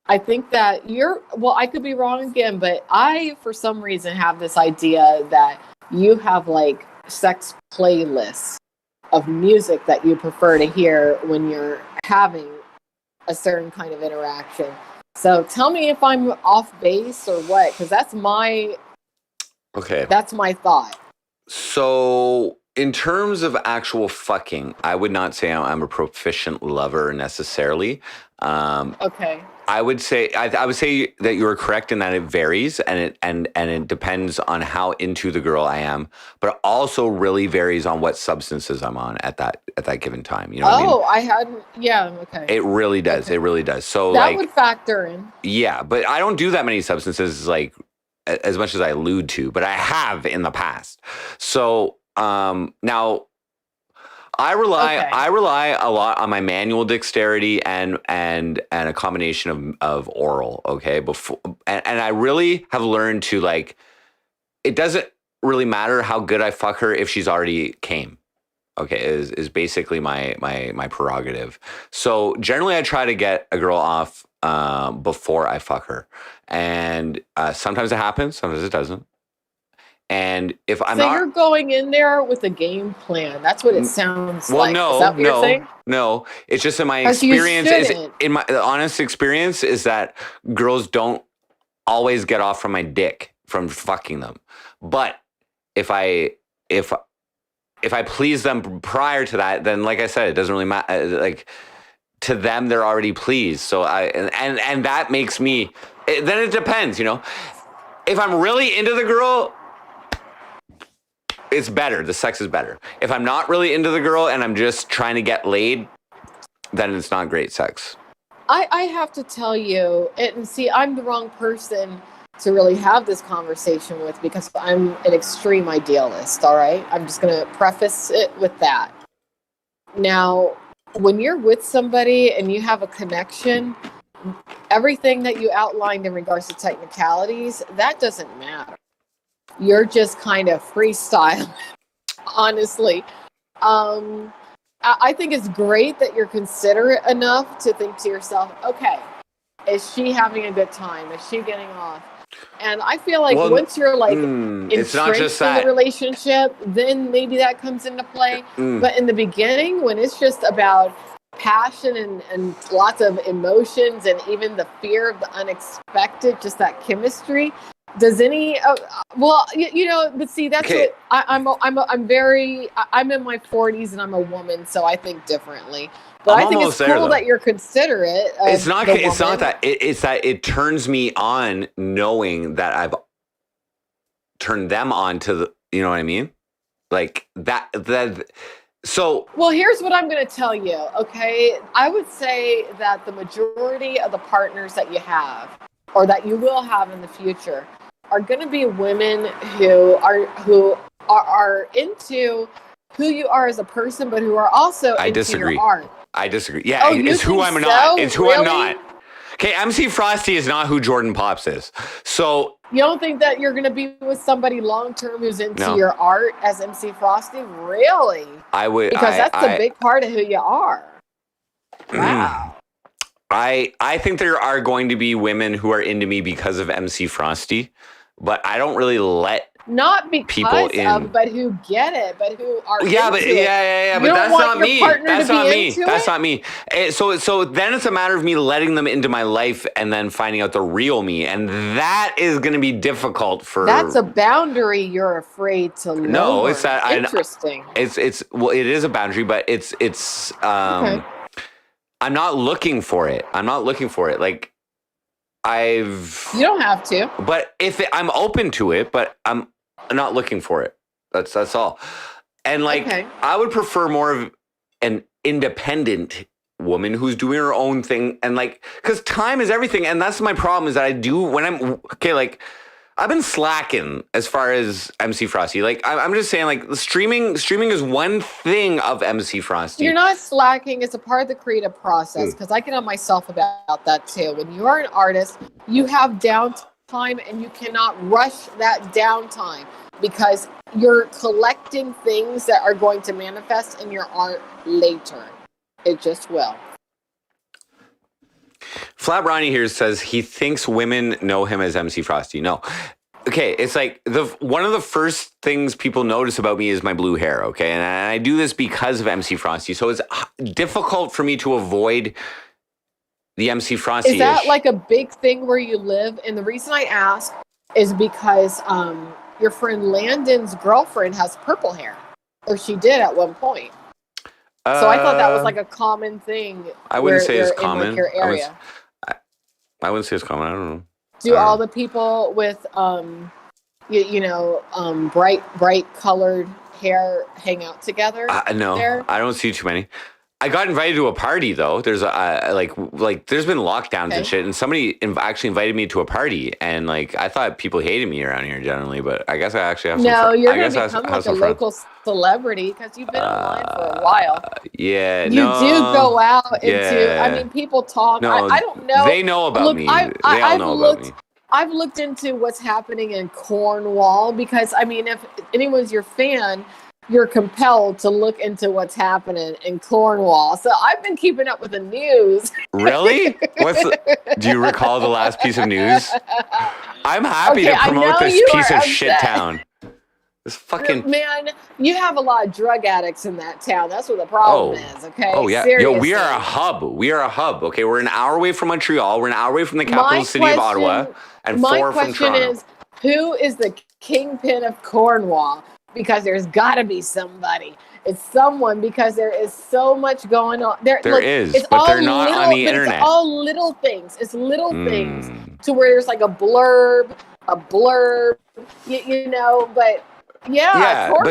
I think that I could be wrong again, but I, for some reason, have this idea that you have like sex playlists of music that you prefer to hear when you're having a certain kind of interaction. So tell me if I'm off base or what, because that's my thought. So in terms of actual fucking, I would not say I'm a proficient lover necessarily. Okay. I would say that you are correct in that it varies and it depends on how into the girl I am, but it also really varies on what substances I'm on at that given time. You know what I mean? I hadn't. Yeah. Okay. It really does. Okay. It really does. So that would factor in. Yeah, but I don't do that many substances like as much as I allude to, but I have in the past. So now I rely a lot on my manual dexterity and a combination of oral. Okay, and I really have learned to like. It doesn't really matter how good I fuck her if she's already came. Okay, is basically my prerogative. So generally, I try to get a girl off before I fuck her, and sometimes it happens, sometimes it doesn't. And if I'm you're going in there with a game plan. That's what it sounds like. No, is that what you're saying? No. It's just in my experience. The honest experience is that girls don't always get off from my dick from fucking them. But if I please them prior to that, then like I said, it doesn't really matter. Like to them, they're already pleased. So and that makes me. Then it depends, you know. If I'm really into the girl, it's better. The sex is better. If I'm not really into the girl and I'm just trying to get laid, then it's not great sex. I have to tell you, and see, I'm the wrong person to really have this conversation with because I'm an extreme idealist, all right? I'm just going to preface it with that. Now, when you're with somebody and you have a connection, everything that you outlined in regards to technicalities, that doesn't matter. You're just kind of freestyle, honestly. I think it's great that you're considerate enough to think to yourself, okay, is she having a good time? Is she getting off? And I feel like once you're like it's not just in the relationship, then maybe that comes into play. But in the beginning, when it's just about passion and lots of emotions and even the fear of the unexpected, just that chemistry, does any you know, but see, that's what I'm in my 40s and I'm a woman, so I think differently. But I think it's cool that you're considerate. It's not that. It's that it turns me on knowing that I've turned them on to the. You know what I mean? Like that. So. Well, here's what I'm going to tell you. Okay, I would say that the majority of the partners that you have, or that you will have in the future, are going to be women who are into who you are as a person, but who are also into your art. I disagree. Yeah, it's who I'm not. It's who I'm not. Okay, MC Frosty is not who Jordan Pops is. So you don't think that you're going to be with somebody long term who's into your art as MC Frosty? Really? I would, because that's a big part of who you are. Wow. I think there are going to be women who are into me because of MC Frosty, but I don't really let Not people because in. of, but who get it, but who are Yeah, into but it. yeah, You but don't that's want not your me. partner That's to be not me. into That's it? not me. So then it's a matter of me letting them into my life and then finding out the real me, and that is going to be difficult for. That's a boundary you're afraid to No, lower. it's that Interesting. It's well, it is a boundary, but it's Okay. I'm not looking for it. I'm not looking for it. Like You don't have to. but I'm open to it, but I'm not looking for it. That's all. And like, Okay. I would prefer more of an independent woman who's doing her own thing, and like, because time is everything, and that's my problem is that I do when I'm okay. Like, I've been slacking as far as MC Frosty. Like, I'm just saying, like, streaming is one thing of MC Frosty. You're not slacking. It's a part of the creative process because I get on myself about that too. When you are an artist, you have downtime and you cannot rush that downtime because you're collecting things that are going to manifest in your art later. It just will. Flat Ronnie here says he thinks women know him as MC Frosty. No. Okay, it's like one of the first things people notice about me is my blue hair, okay? And I do this because of MC Frosty. So it's difficult for me to avoid the MC Frosty. Is that like a big thing where you live? And the reason I ask is because your friend Landon's girlfriend has purple hair, or she did at one point. So I thought that was like a common thing. I wouldn't say it's common. In, like, your area. I wouldn't say it's common. I don't know. Do all the people with bright colored hair hang out together? No, there? I don't see too many. I got invited to a party though. There's like there's been lockdowns and shit, and somebody actually invited me to a party, and like I thought people hated me around here generally, but I guess I actually have. No, you're gonna become like a local celebrity because you've been online for a while. Yeah, you do go out into. Yeah. I mean, people talk. No, I don't know. They know about me. They all know about me. I've looked into what's happening in Cornwall because I mean, if anyone's your fan, you're compelled to look into what's happening in Cornwall. So I've been keeping up with the news. Really? Do you recall the last piece of news? I'm happy to promote this piece of shit town. This fucking man, you have a lot of drug addicts in that town. That's what the problem is. Okay. Oh yeah. Seriously. Yo, we are a hub. We are a hub. Okay, we're an hour away from Montreal. We're an hour away from the capital city of Ottawa, and 4 from Toronto. My question is, who is the kingpin of Cornwall? Because there's got to be somebody. It's someone because there is so much going on. There is, but they're not on the internet. It's all little things. It's little things to where there's like a blurb, you know, but yeah, but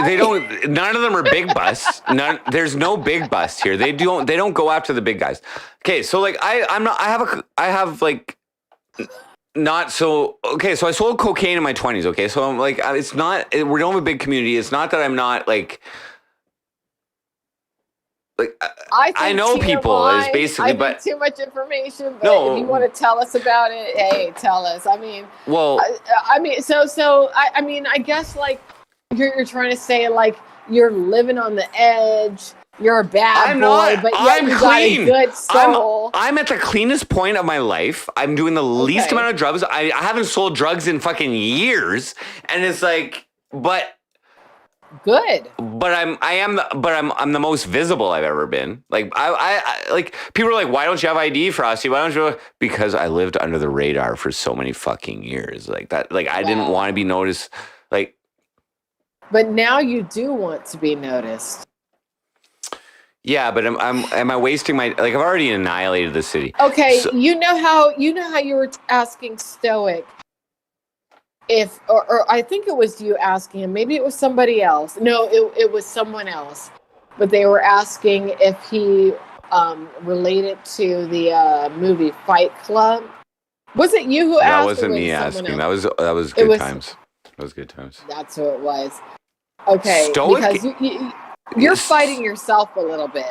they don't. None of them are big busts. There's no big bust here. They don't go after the big guys. Okay, so like I have like not so okay. So I sold cocaine in my 20s. Okay, so I'm like it's not. We don't have a big community. It's not that I'm not like. I know people is basically, but too much information. But no, if you want to tell us about it, hey, tell us. I mean, I guess like you're trying to say like you're living on the edge. You're a bad boy, but yet you got a good soul. I'm at the cleanest point of my life. I'm doing the least amount of drugs. I haven't sold drugs in fucking years, and it's like, but. Good. But I'm the most visible I've ever been. Like I like people are like, why don't you have ID, Frosty? Why don't you? Because I lived under the radar for so many fucking years. Like that. Like I didn't want to be noticed. Like. But now you do want to be noticed. Yeah, but am I wasting my like? I've already annihilated the city. Okay, so, you know how you were asking Stoic. If or I think it was you asking him, maybe it was somebody else. No, it was someone else. But they were asking if he related to the movie Fight Club. Was it you who asked? That wasn't me asking. Else? That was good times. That was good times. That's who it was. Okay, Stoic? because you're fighting yourself a little bit.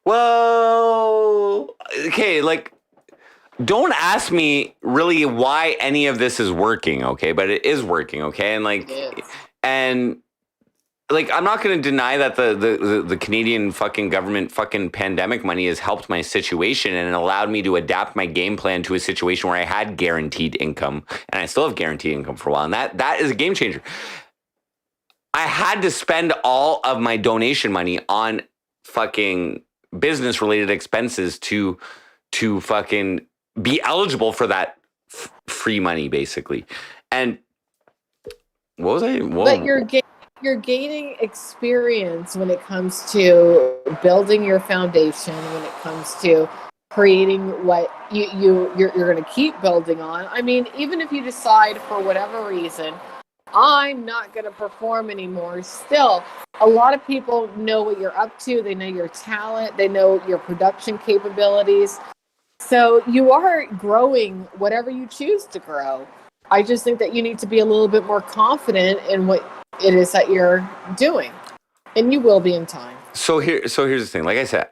Well, okay, like. Don't ask me really why any of this is working, okay? But it is working, okay? And like, and like, I'm not going to deny that the Canadian fucking government fucking pandemic money has helped my situation and allowed me to adapt my game plan to a situation where I had guaranteed income, and I still have guaranteed income for a while. And that is a game changer. I had to spend all of my donation money on fucking business related expenses to fucking be eligible for that free money, basically. And what was I? Whoa. But you're gaining experience when it comes to building your foundation, when it comes to creating what you're going to keep building on. I mean, even if you decide for whatever reason, I'm not going to perform anymore, still, a lot of people know what you're up to. They know your talent. They know your production capabilities. So you are growing whatever you choose to grow. I just think that you need to be a little bit more confident in what it is that you're doing, and you will be in time. So here's the thing. Like I said,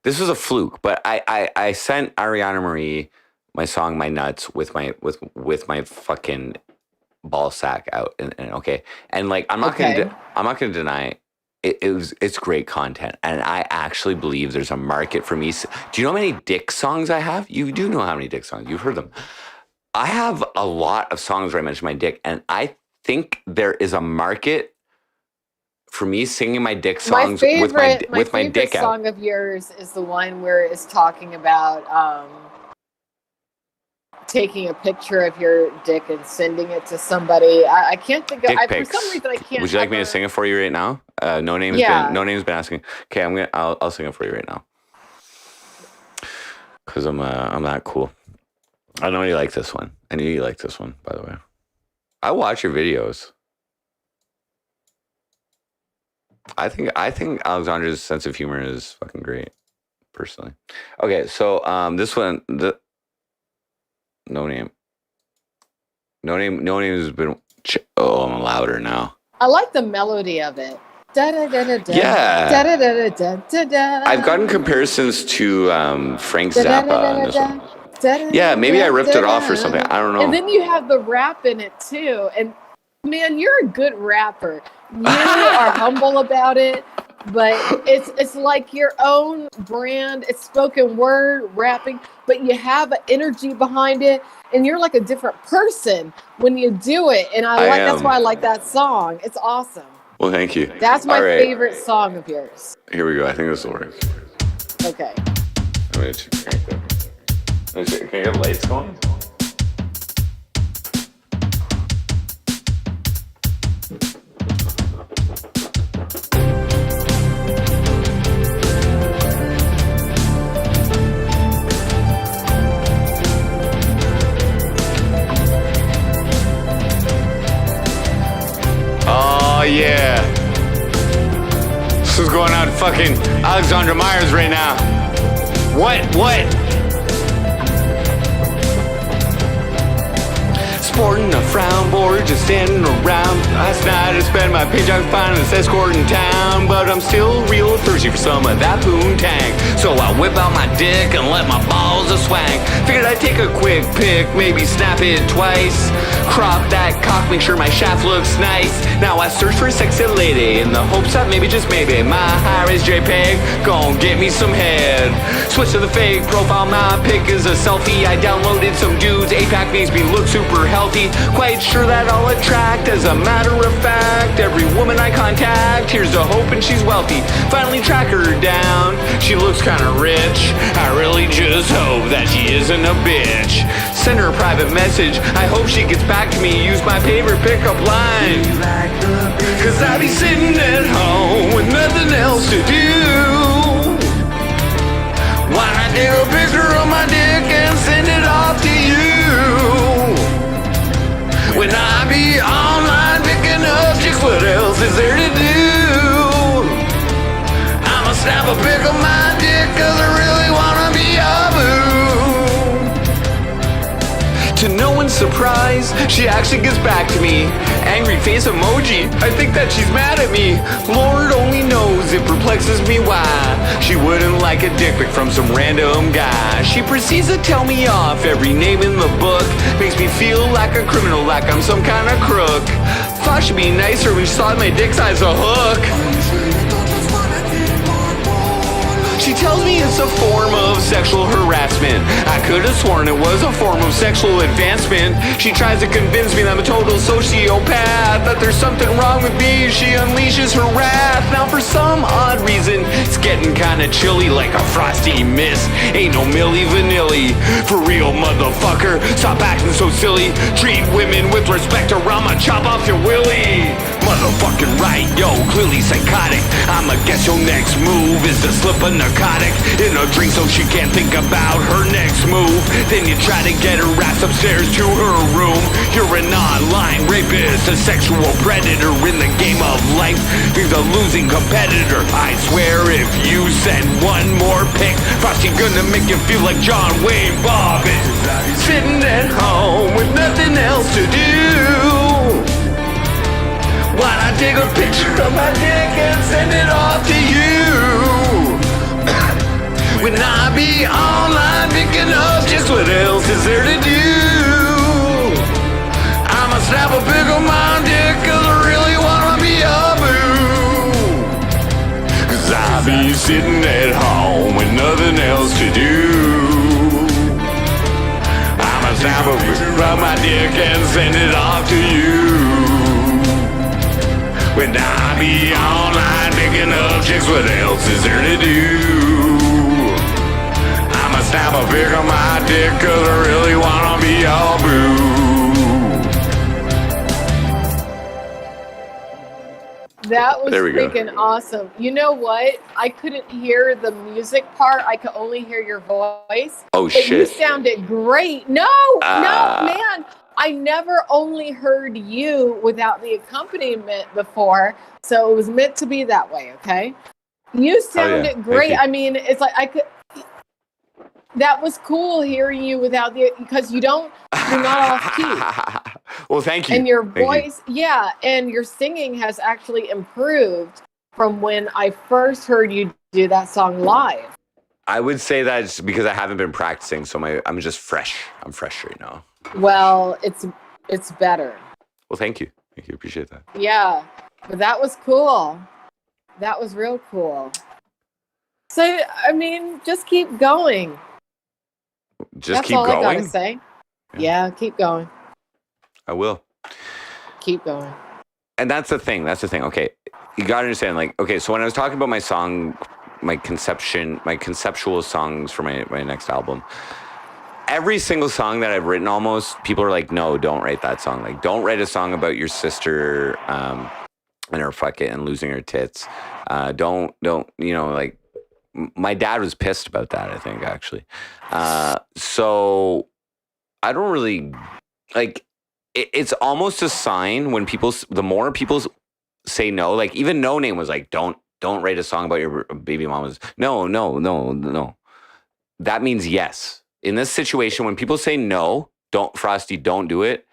this was a fluke, but I sent Ariana Marie my song "My Nuts" with my fucking ball sack out, and okay, and like I'm not gonna deny it's great content, and I actually believe there's a market for me. Do you know how many dick songs I have? You do know how many dick songs. You've heard them. I have a lot of songs where I mention my dick, and I think there is a market for me singing my dick songs with my dick out. My favorite song of yours is the one where it's talking about taking a picture of your dick and sending it to somebody. I can't think of dick for some reason I can't. Would you like me to sing it for you right now? No name's been asking. Okay, I'll sing it for you right now. Cause I'm that cool. I know you like this one. I knew you liked this one, by the way. I watch your videos. I think Alexandra's sense of humor is fucking great, personally. Okay, so this one, No Name has been. Oh, I'm louder now. I like the melody of it. Yeah. I've gotten comparisons to Frank Zappa in this one. Yeah, maybe I ripped it off or something. I don't know. And then you have the rap in it too. And man, you're a good rapper. You are humble about it, but it's like your own brand. It's spoken word rapping, but you have an energy behind it, and you're like a different person when you do it. And that's why I like that song. It's awesome. Well, thank you. That's my favorite song of yours. Here we go. I think this will work. Okay. Can I get lights going? Oh yeah. This is going out to fucking Alexandra Myers right now. What? Sporting a frown board, just standing around. Last night I spent my paycheck finding this escort in town, but I'm still real thirsty for some of that poontang. So I whip out my dick and let my balls a swang. Figured I'd take a quick pic, maybe snap it twice. Crop that cock, make sure my shaft looks nice. Now I search for a sexy lady in the hopes that maybe, just maybe, my high-res JPEG gon' get me some head. Switch to the fake profile, my pic is a selfie. I downloaded some dudes, 8-pack makes me look super healthy. Quite sure that I'll attract. As a matter of fact, every woman I contact, here's to hoping she's wealthy. Finally track her down, she looks kinda rich. I really just hope that she isn't a bitch. Send her a private message, I hope she gets back to me. Use my favorite pickup line, cause I be sitting at home with nothing else to do. Why not take a picture of my dick and send it off to you? When I be online picking up chicks, what else is there to do? I'ma snap a pic of my dick cause I really wanna be a boo. To no one's surprise, she actually gets back to me. Angry face emoji, I think that she's mad at me. Lord only knows, it perplexes me why she wouldn't like a dick pic from some random guy. She proceeds to tell me off every name in the book. Makes me feel like a criminal, like I'm some kind of crook. thought she'd be nicer when she saw my dick size a hook. She tells me it's a form of sexual harassment. I could have sworn it was a form of sexual advancement. She tries to convince me that I'm a total sociopath, that there's something wrong with me. She unleashes her wrath. Now for some odd reason, it's getting kinda chilly like a frosty mist. Ain't no Milli Vanilli. For real, motherfucker, stop acting so silly. Treat women with respect or I'ma chop off your willy. Motherfucking right, yo, clearly psychotic. I'ma guess your next move is to slip a narcotic in a drink so she can't think about her next move. Then you try to get her ass upstairs to her room. You're an online rapist, a sexual predator in the game of life. You're the losing competitor. I swear if you send one more pic, Frosty gonna make you feel like John Wayne Bobbitt. Sitting at home with nothing else to do. Why not take a picture of my dick and send it off to you? When I be online picking up, just what else is there to do? I'ma snap a pic of my dick cause I really wanna be a boo. Cause I be sitting at home with nothing else to do. I'ma snap a picture of my dick and send it off to you. When I be online picking up chicks, what else is there to do? I'ma snap a pic of my dick cause I really wanna be all boo. That was There we go. freaking awesome. You know what? I couldn't hear the music part. I could only hear your voice. Oh, but shit. You sounded great. No, man. I never only heard you without the accompaniment before, so it was meant to be that way, okay? You sounded great. You. I mean, it's like I could. That was cool hearing you without because you're not off key. Well, thank you. And your voice, and your singing has actually improved from when I first heard you do that song live. I would say that's because I haven't been practicing, so I'm just fresh. I'm fresh right now. Well, it's better. Well, thank you. Thank you. Appreciate that. Yeah, but that was cool. That was real cool. So, I mean, just keep going. Just That's keep all going? I gotta say. Yeah, keep going. I will. Keep going. And that's the thing. Okay, you gotta understand. Like, okay, so when I was talking about my song, my conceptual songs for my next album, every single song that I've written, almost people are like, no, don't write that song. Like, don't write a song about your sister and her fucking and losing her tits. Don't like. My dad was pissed about that, I think, actually. So I don't really like. It's almost a sign when the more people say no, like even No Name was like, don't write a song about your baby mama's. No. That means yes. In this situation, when people say no, Frosty, don't do it.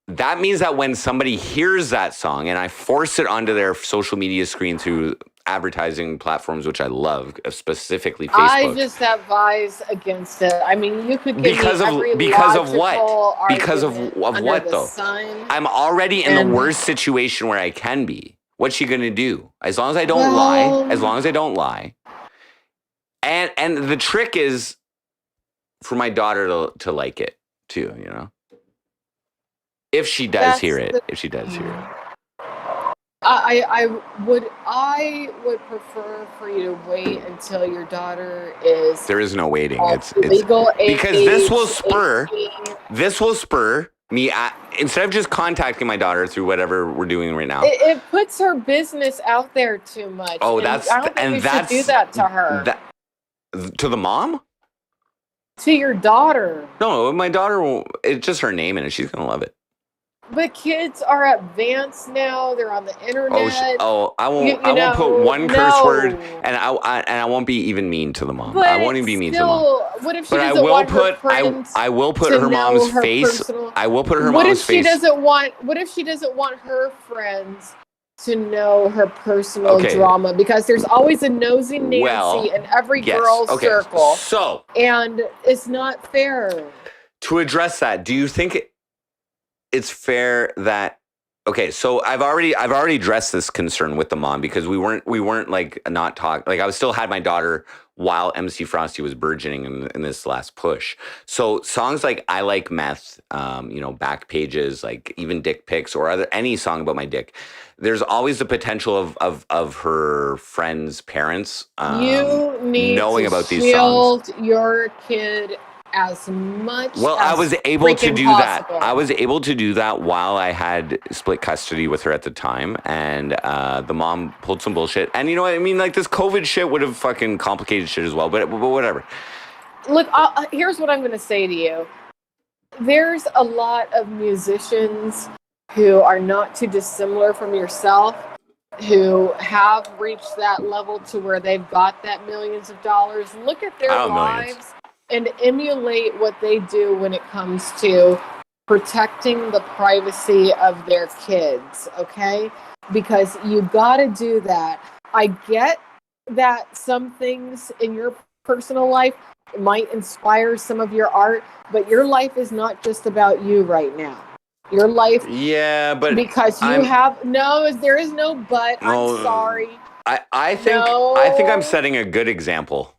That means that when somebody hears that song and I force it onto their social media screen through advertising platforms, which I love, specifically Facebook. I just advise against it. I mean, you could give because me of every because of logical what? Because of argument what under the though? sun. I'm already in the worst situation where I can be. What's she gonna do? As long as I don't lie. And the trick is for my daughter to like it too, you know. If she does hear it. I would prefer for you to wait until your daughter is. There is no waiting. It's legal age, because this will spur me instead of just contacting my daughter through whatever we're doing right now. It puts her business out there too much. Oh, I don't think you should do that to her. To the mom? To your daughter. No, my daughter won't. It's just her name in it. She's gonna love it. But kids are advanced now. They're on the internet. I won't. I won't put one curse word, and I won't be even mean to the mom. But I won't even be mean to the mom. What if she doesn't want her friends I will put to her mom's know her face. personal- I will put her What mom's if she face. doesn't want? What if she doesn't want her friends to know her personal drama? Because there's always a nosy Nancy in every girl's circle. So, and it's not fair. To address that, do you think it's fair that Okay, so I've already addressed this concern with the mom because we weren't like not talk like I was still had my daughter while MC Frosty was burgeoning in this last push. So songs like I Like Meth, Back Pages, like even Dick Pics or any song about my dick. There's always the potential of her friends' parents You need knowing to about these songs. shield your kid as much Well, as I was able to freaking do that. possible. I was able to do that while I had split custody with her at the time, and the mom pulled some bullshit. And you know what I mean? Like this COVID shit would have fucking complicated shit as well. But whatever. Look, here's what I'm going to say to you. There's a lot of musicians who are not too dissimilar from yourself who have reached that level to where they've got that millions of dollars. Look at their lives and emulate what they do when it comes to protecting the privacy of their kids, okay? Because you got to do that. I get that some things in your personal life might inspire some of your art, but your life is not just about you right now. Your life, yeah, but because there is no but. I'm sorry. I think I'm setting a good example.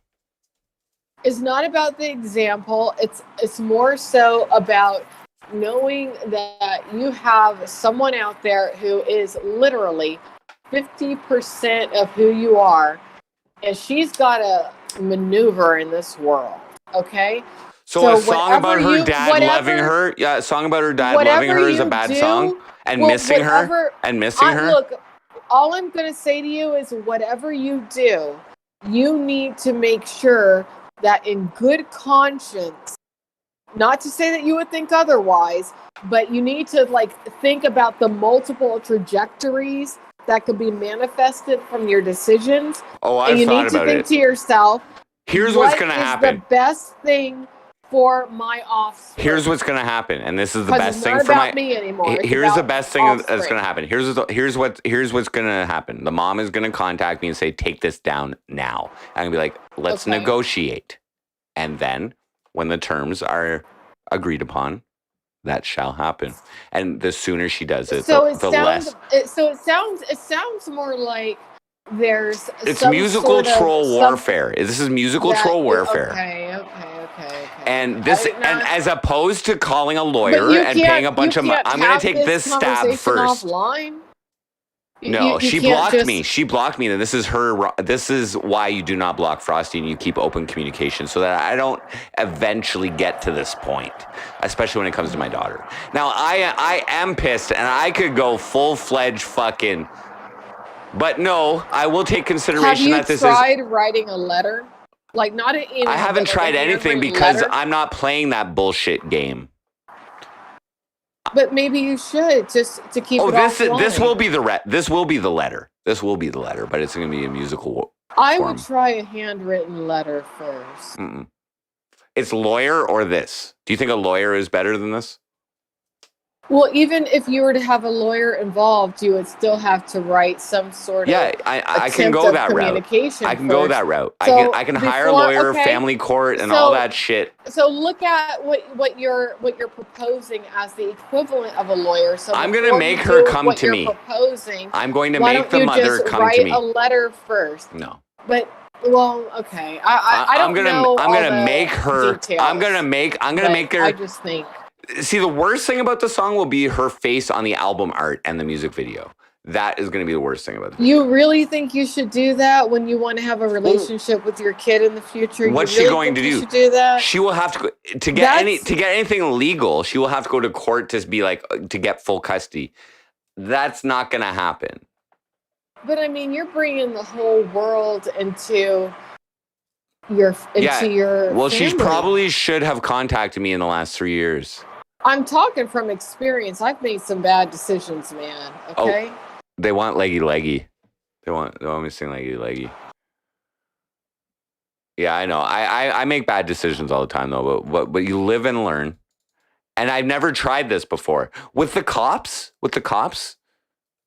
It's not about the example. It's more so about knowing that you have someone out there who is literally 50% of who you are, and she's got to maneuver in this world. Okay. So a song about her dad loving her, a song about her dad loving her is a bad song, and missing her. Look, all I'm going to say to you is whatever you do, you need to make sure that in good conscience, not to say that you would think otherwise, but you need to think about the multiple trajectories that could be manifested from your decisions. Oh, I've thought about it. And you need to think to yourself, here's what's going to happen. The best thing for my offspring. Here's what's going to happen, and this is the best thing for me anymore. Here's the best thing that's going to happen. Here's what's going to happen. The mom is going to contact me and say, "Take this down now." I'm going to be like, "Let's negotiate," and then when the terms are agreed upon, that shall happen. And the sooner she does it, the less. It sounds more like it's musical troll warfare. This is musical troll warfare. Okay. And this, and as opposed to calling a lawyer and paying a bunch of money, I'm going to take this stab first. Offline. No, she blocked me. She blocked me. And this is her. This is why you do not block Frosty and you keep open communication so that I don't eventually get to this point, especially when it comes to my daughter. Now, I am pissed and I could go full-fledged fucking. But no, I will take consideration that this is. Have you tried writing a letter? Not an email. I haven't tried anything because I'm not playing that bullshit game. But maybe you should just to keep. This will be the This will be the letter. This will be the letter, but it's going to be a musical. I would try a handwritten letter first. Mm-mm. It's lawyer or this. Do you think a lawyer is better than this? Well, even if you were to have a lawyer involved, you would still have to write some sort of I can go that route. I can go that route. I can hire a lawyer, family court, and all that shit. So look at what you're proposing as the equivalent of a lawyer. So I'm going to make her come to me. I'm going to make the mother come to me. Write a letter first. No. But okay. I don't know. I'm gonna make her. Details, I'm gonna make her. I just think. See, the worst thing about the song will be her face on the album art and the music video. That is going to be the worst thing about it. You really think you should do that when you want to have a relationship with your kid in the future? What's she going to do? You should do that? She will have to get anything legal. She will have to go to court to be to get full custody. That's not going to happen. But I mean, you're bringing the whole world into your Well, family. she probably should have contacted me in the last 3 years. I'm talking from experience. I've made some bad decisions, man. Okay. Oh, they want leggy. They want me to sing leggy. Yeah, I know. I make bad decisions all the time though, but you live and learn. And I've never tried this before. With the cops,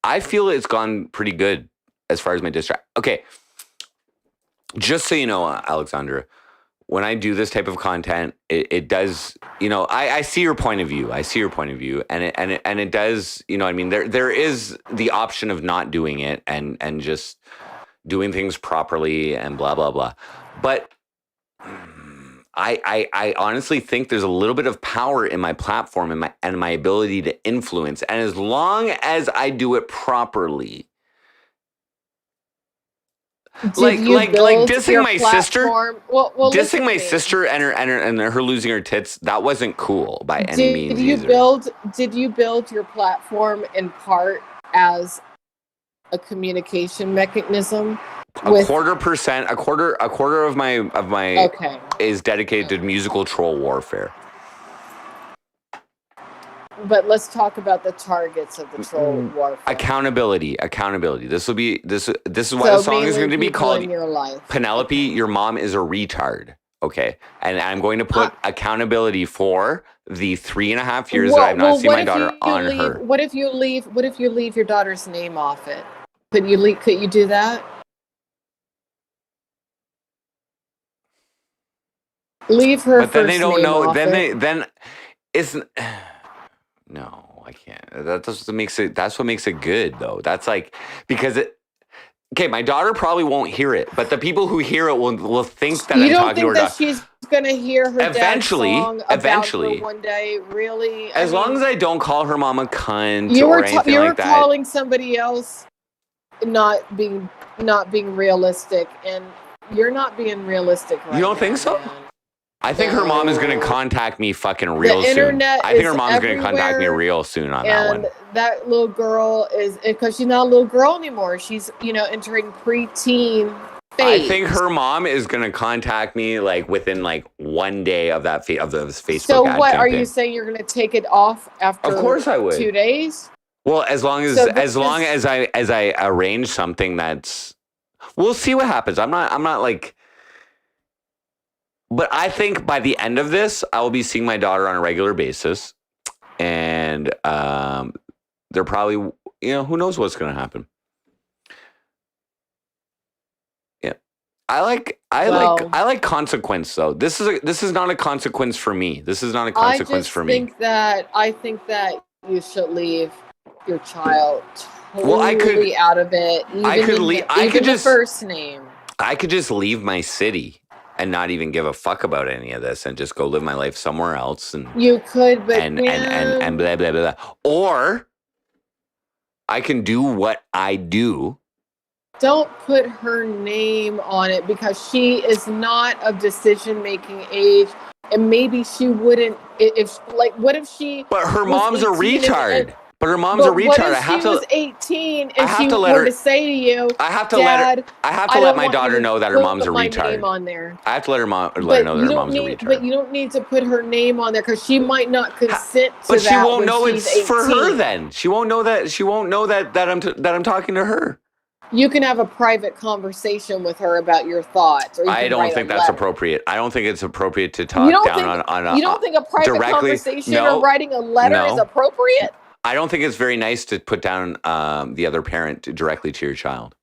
I feel it's gone pretty good as far as my distract. Okay. Just so you know, Alexandra, when I do this type of content, it does, I see your point of view. And it does, I mean, there is the option of not doing it and just doing things properly and blah, blah, blah. But I honestly think there's a little bit of power in my platform and my ability to influence. And as long as I do it properly, like dissing my sister, dissing my sister and her losing her tits, that wasn't cool by any means. Did you build your platform in part as a communication mechanism? A quarter of my is dedicated to musical troll warfare. But let's talk about the targets of the troll warfare. Accountability. This will be this is why the song is going to be called Penelope, Your Mom is a Retard. Okay. And I'm going to put accountability for the 3.5 years that I've not seen my daughter on her. What if you leave your daughter's name off it? Could you do that? Leave her. But then they don't know. Then it's. No, I can't. That's what makes it good, though. That's like, because okay, my daughter probably won't hear it, but the people who hear it will think that I'm talking to her. You don't think that she's going to hear her dad's song about her one day? Really? As long as I don't call her mom a cunt or anything like that. You were calling somebody else not being realistic, and you're not being realistic right now. You don't think so? Man. I think her mom is going to contact me fucking real soon. I think her mom's going to contact me real soon on that one. And that little girl is, because she's not a little girl anymore. She's, entering preteen phase. I think her mom is going to contact me like within like 1 day of that of this Facebook. So what are you saying? You're going to take it off after? Of course I would. 2 days. Well, as long as I arrange something that's, we'll see what happens. I'm not like. But I think by the end of this, I will be seeing my daughter on a regular basis. And they're probably, who knows what's going to happen. Yeah. I like consequence, though. This is not a consequence for me. This is not a consequence for me. I think that you should leave your child totally out of it. Even the first name. I could just leave my city and not even give a fuck about any of this and just go live my life somewhere else. And you could, but and blah, blah, blah, blah. Or I can do what I do. Don't put her name on it, because she is not of decision-making age. And maybe she wouldn't, what if she... But her mom's a retard. But her mom's a retard. What if she was 18 and she were to say to you, I have to let my daughter know that her mom's a retard. I have to let her know that her mom's a retard. But you don't need to put her name on there, because she might not consent to that. But she won't know it's 18. for her then. She won't know that I'm talking to her. You can have a private conversation with her about your thoughts. Or I don't think that's appropriate. I don't think it's appropriate to talk on you don't think a private conversation or writing a letter is appropriate? I don't think it's very nice to put down the other parent directly to your child.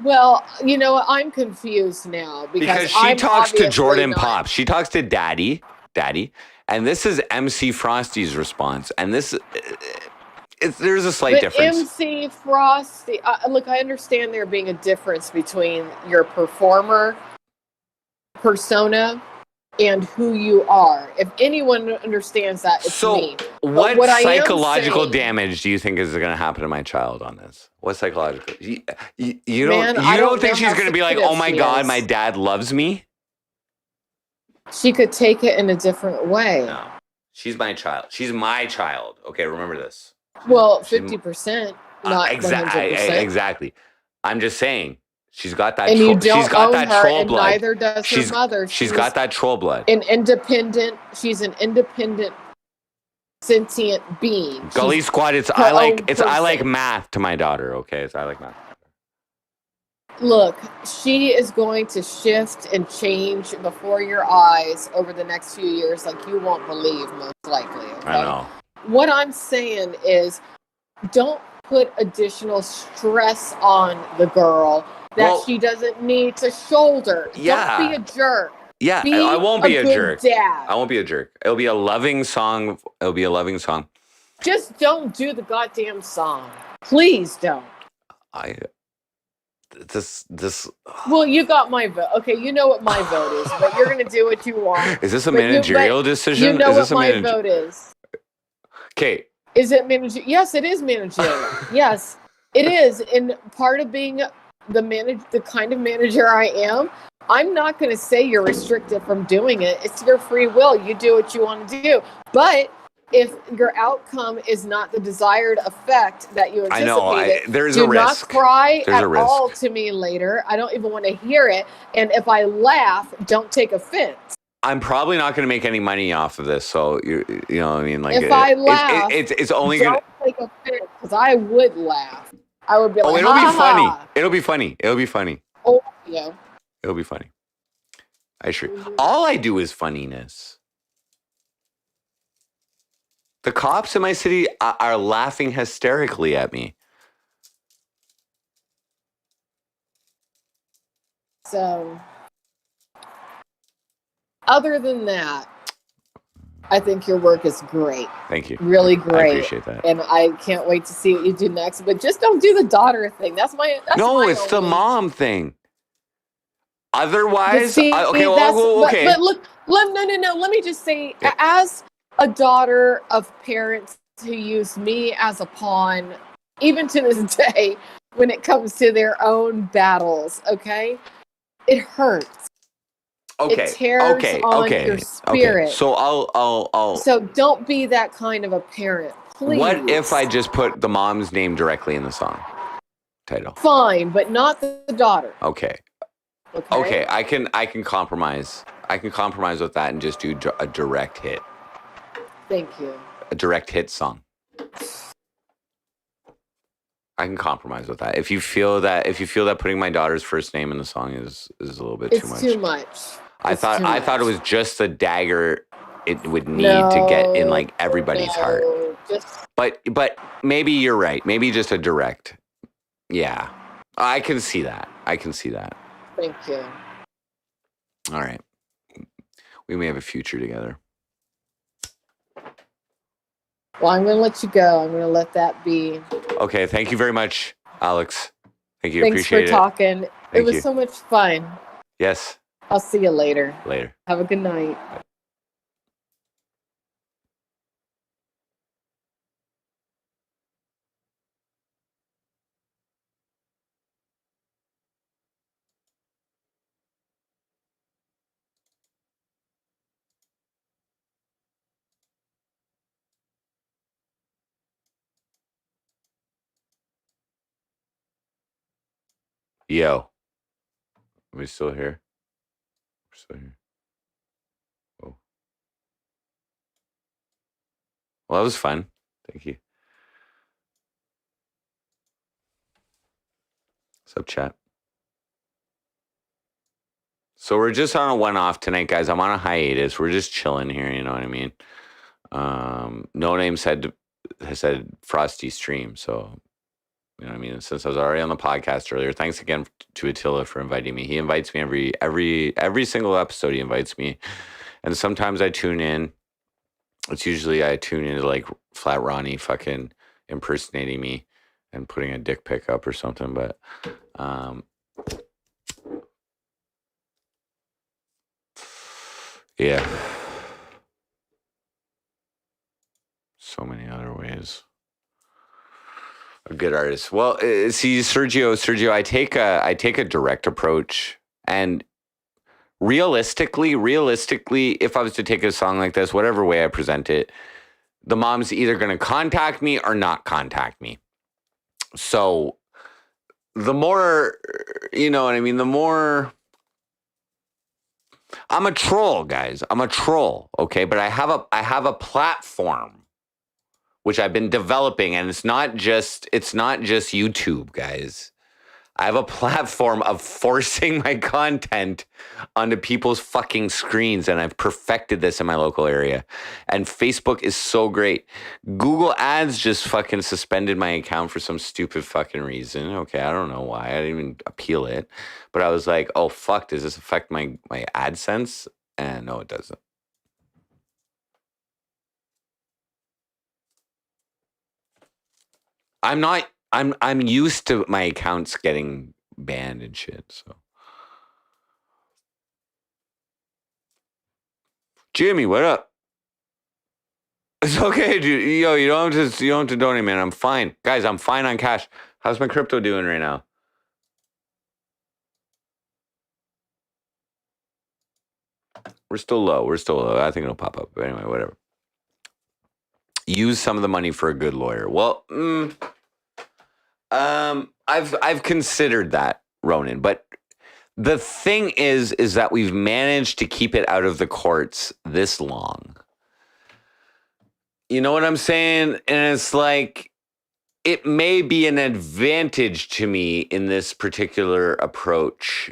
Well, I'm confused now because she talks to Jordan Pops. She talks to Daddy, and this is MC Frosty's response. And this, there's a slight difference. MC Frosty, look, I understand there being a difference between your performer persona and who you are. If anyone understands that, it's me. What psychological damage do you think is going to happen to my child on this? What psychological? You don't think she's going to be like, oh my God, my dad loves me? She could take it in a different way. No. She's my child. She's my child. Okay, remember this. Well, 50%, not 100%. Exactly. I'm just saying. She's got that. She's got that troll blood. Neither does her mother. She's got that troll blood. She's an independent, sentient being. Gully Squad. I like math to my daughter. Okay, so I like math. Look, she is going to shift and change before your eyes over the next few years, like you won't believe, most likely. Okay? I know. What I'm saying is, don't put additional stress on the girl, that Well, she doesn't need to shoulder. Yeah. Don't be a jerk. Yeah, Be I won't be a good jerk. dad. I won't be a jerk. It'll be a loving song. It'll be a loving song. Just don't do the goddamn song. Please don't. This. Well, you got my vote. Okay, you know what my vote is, but you're going to do what you want. Is this a But managerial decision? You know is what this my vote is. Okay. Is it manager? Yes, it is managerial. Yes, it is. And part of being the kind of manager I am, I'm not going to say you're restricted from doing it. It's your free will. You do what you want to do. But if your outcome is not the desired effect that you anticipated, there's do a risk. not cry There's at a risk. all to me later. I don't even want to hear it. And if I laugh, don't take offense. I'm probably not going to make any money off of this, so you know what I mean. Like, if I laugh, it's only don't going to take offense because I would laugh. I would be like, it'll be ha, funny. ha. It'll be funny. It'll be funny. Oh, yeah. It'll be funny. I sure. All I do is funniness. The cops in my city are laughing hysterically at me. So, other than that, I think your work is great. Thank you. Really I great. appreciate that. And I can't wait to see what you do next. But just don't do the daughter thing. That's No, my it's the only- mom thing. Otherwise, See, okay, okay. But look, no. Let me just say, as a daughter of parents who use me as a pawn, even to this day, when it comes to their own battles, okay, it hurts. Okay. It tears on your spirit. Okay. So I'll. So don't be that kind of a parent, please. What if I just put the mom's name directly in the song title? Fine, but not the daughter. Okay. Okay. I can compromise. I can compromise with that and just do a direct hit. Thank you. A direct hit song. I can compromise with that. If you feel that putting my daughter's first name in the song is a little bit too much. It's too much. I thought it was just the dagger it would need to get in like everybody's heart. But maybe you're right. Maybe just a direct. Yeah. I can see that. Thank you. All right. We may have a future together. Well, I'm going to let you go. I'm going to let that be. Okay. Thank you very much, Alex. Thank you. Thanks Appreciate for talking. Thank It was you. so much fun. Yes. I'll see you later. Later. Have a good night. Yo. Are we still here? We're still here. Oh. Well, that was fun. Thank you. What's up, chat? So we're just on a one-off tonight, guys. I'm on a hiatus. We're just chilling here, you know what I mean? No Name has said Frosty stream, so you know what I mean? Since I was already on the podcast earlier, thanks again to Attila for inviting me. He invites me every single episode. He invites me, and sometimes I tune in. It's usually I tune into like Flat Ronnie fucking impersonating me and putting a dick pic up or something. But yeah, so many other ways. A good artist. Well, see, Sergio, I take a direct approach, and realistically, if I was to take a song like this, whatever way I present it, the mom's either going to contact me or not contact me. So the more, you know what I mean, the more. I'm a troll, guys. I'm a troll, okay? But I have a platform which I've been developing, and it's not just YouTube, guys. I have a platform of forcing my content onto people's fucking screens, and I've perfected this in my local area. And Facebook is so great. Google Ads just fucking suspended my account for some stupid fucking reason. Okay, I don't know why. I didn't even appeal it. But I was like, oh, fuck, does this affect my AdSense? And no, it doesn't. I'm used to my accounts getting banned and shit, so. Jimmy, what up? It's okay, dude. Yo, you don't have to donate, man. I'm fine. Guys, I'm fine on cash. How's my crypto doing right now? We're still low. I think it'll pop up. But anyway, whatever. Use some of the money for a good lawyer. Well, I've considered that, Ronan, but the thing is that we've managed to keep it out of the courts this long. You know what I'm saying? And it's like, it may be an advantage to me in this particular approach,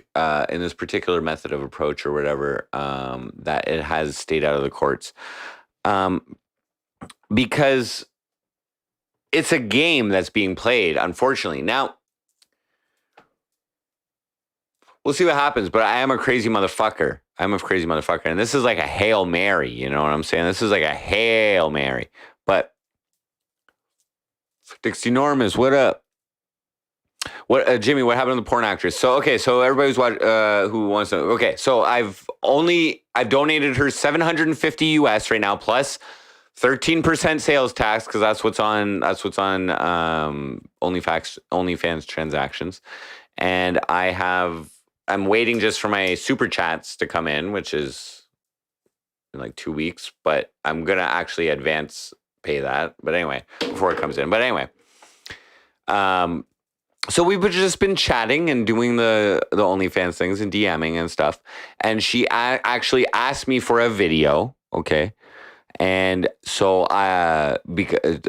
in this particular method of approach or whatever, that it has stayed out of the courts. Because it's a game that's being played, unfortunately. Now, we'll see what happens, but I am a crazy motherfucker. And this is like a Hail Mary, you know what I'm saying? This is like a Hail Mary. But Dixie Normus, what up? What Jimmy, what happened to the porn actress? So everybody's who wants to. Okay, so I've donated her $750 US right now, plus 13% sales tax, because that's what's on OnlyFans transactions. And I'm waiting just for my super chats to come in, which is in like 2 weeks, but I'm gonna actually advance pay that. But anyway, before it comes in. But anyway. So we've just been chatting and doing the OnlyFans things and DMing and stuff. And she actually asked me for a video, okay? And so because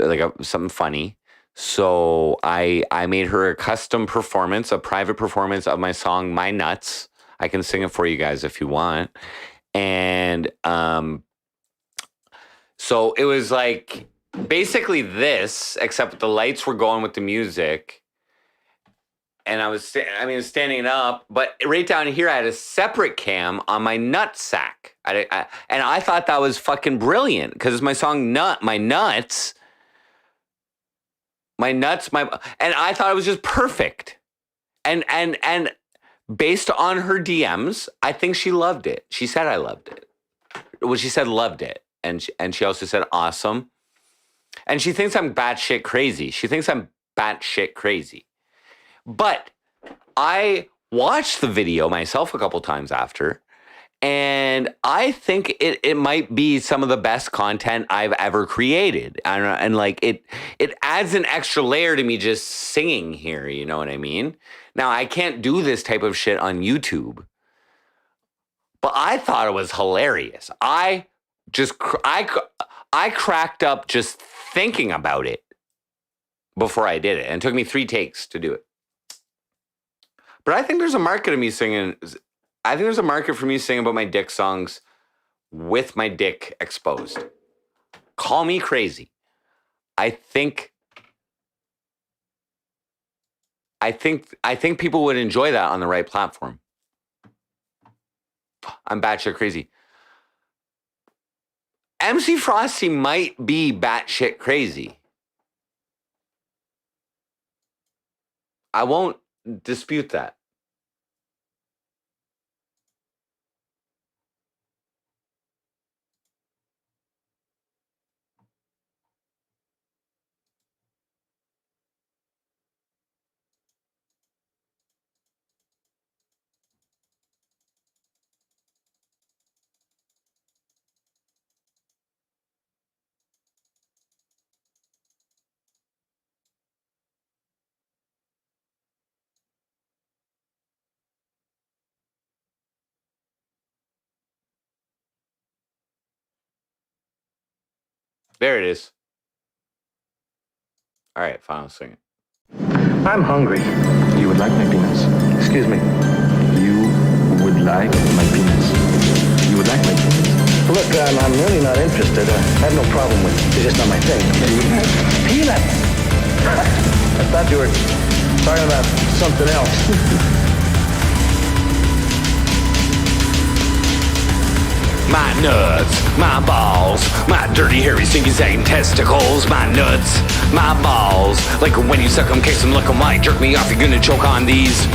something funny. So I made her a custom performance, a private performance of my song My Nuts. I can sing it for you guys if you want. And so it was like basically this, except the lights were going with the music. And I was standing up, but right down here, I had a separate cam on my nut sack. And I thought that was fucking brilliant because it's my song My Nuts. And I thought it was just perfect. And based on her DMs, I think she loved it. She said I loved it. Well, she said loved it. And she also said awesome. And she thinks I'm batshit crazy. But I watched the video myself a couple times after, and I think it might be some of the best content I've ever created. And like it adds an extra layer to me just singing here, you know what I mean? Now, I can't do this type of shit on YouTube, but I thought it was hilarious. I cracked up just thinking about it before I did it, and it took me 3 takes to do it. But I think there's a market of me singing. I think there's a market for me singing about my dick songs with my dick exposed. Call me crazy. I think people would enjoy that on the right platform. I'm batshit crazy. MC Frosty might be batshit crazy. I won't dispute that. There it is. All right, fine, I'll sing it. I'm hungry. You You would like my penis? Excuse me. You would like my penis? You would like my penis? Look, I'm really not interested. I have no problem with it. It's just not my thing. Peanut! I thought you were talking about something else. My nuts, my balls, my dirty, hairy, stinky, sagging testicles, my nuts, my balls. Like when you suck them, kiss them, lick them, white, jerk me off, you're gonna choke on these.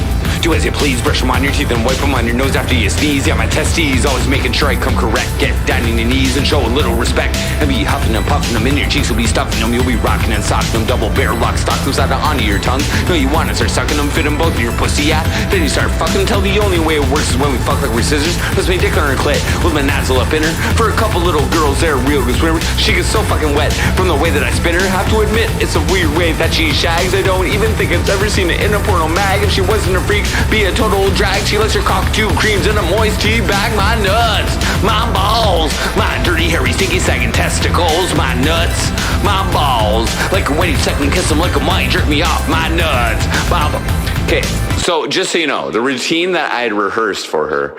Do as you please, brush them on your teeth and wipe them on your nose after you sneeze. Yeah, my testes, always making sure I come correct. Get down on your knees and show a little respect. And be huffing and puffing them in your cheeks, you'll be stuffing them. You'll be rocking and socking them, double bear lock, stock them side onto your tongue. No, you wanna start sucking them, fit them both in your pussy, yeah. Then you start fucking till the only way it works is when we fuck like we're scissors. Puts my dick on her clit with my nozzle up in her. For a couple little girls, they're real good swimmers. She gets so fucking wet from the way that I spin her. Have to admit, it's a weird way that she shags. I don't even think I've ever seen it in a porno mag. If she wasn't a freak, be a total drag. She lets her cockatoo creams in a moist tea bag. My nuts, my balls, my dirty, hairy, stinky, sagging testicles. My nuts, my balls. Like when you suck and kiss them, like a might jerk me off. My nuts, my Okay, so just so you know, the routine that I had rehearsed for her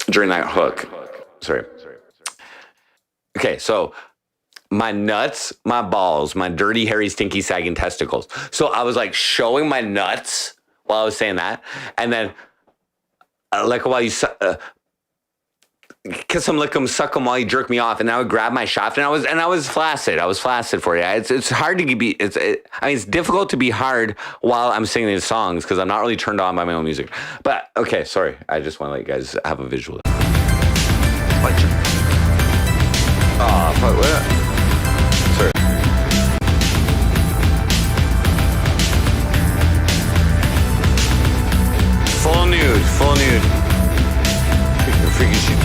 during that hook. Sorry. Okay, so my nuts, my balls, my dirty, hairy, stinky, sagging testicles. So I was like showing my nuts while I was saying that, and then like while you kiss them, lick them, suck them while you jerk me off, and I would grab my shaft, and I was flaccid. I was flaccid for you. It's hard to be. It's difficult to be hard while I'm singing these songs because I'm not really turned on by my own music. But okay, sorry. I just want to let you guys have a visual. Oh, fuck, what? Sorry. Full nude. Freaky shit.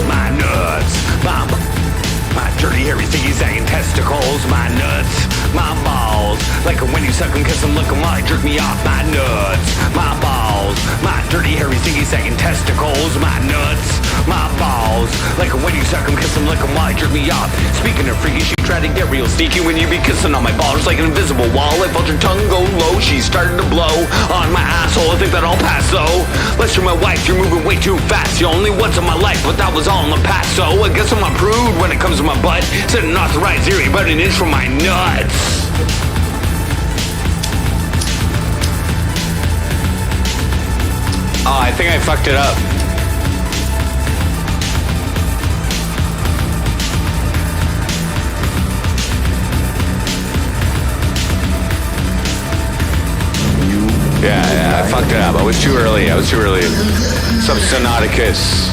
My nuts, my dirty, hairy, sticky, sagging testicles. My nuts, my balls. Like when you suck them, kiss them, lick them, while you jerk me off. My nuts, my balls. My dirty, hairy, sticky, sagging testicles. My nuts, my balls. Like when you suck them, kiss them, lick them, while you jerk me off. Speaking of freaky, she tried to get real sneaky when you be kissing on my balls like an invisible wall. I felt her tongue go low. She started to blow on my asshole. I think that I'll pass though. Unless you're my wife, you're moving way too fast. You're only once in my life, but that was all in the past. So I guess I'm a prude when it comes to my butt. Said an authorized area about an inch from my nuts. Oh, I think I fucked it up. Yeah, I fucked it up. I was too early. Subsonaticus.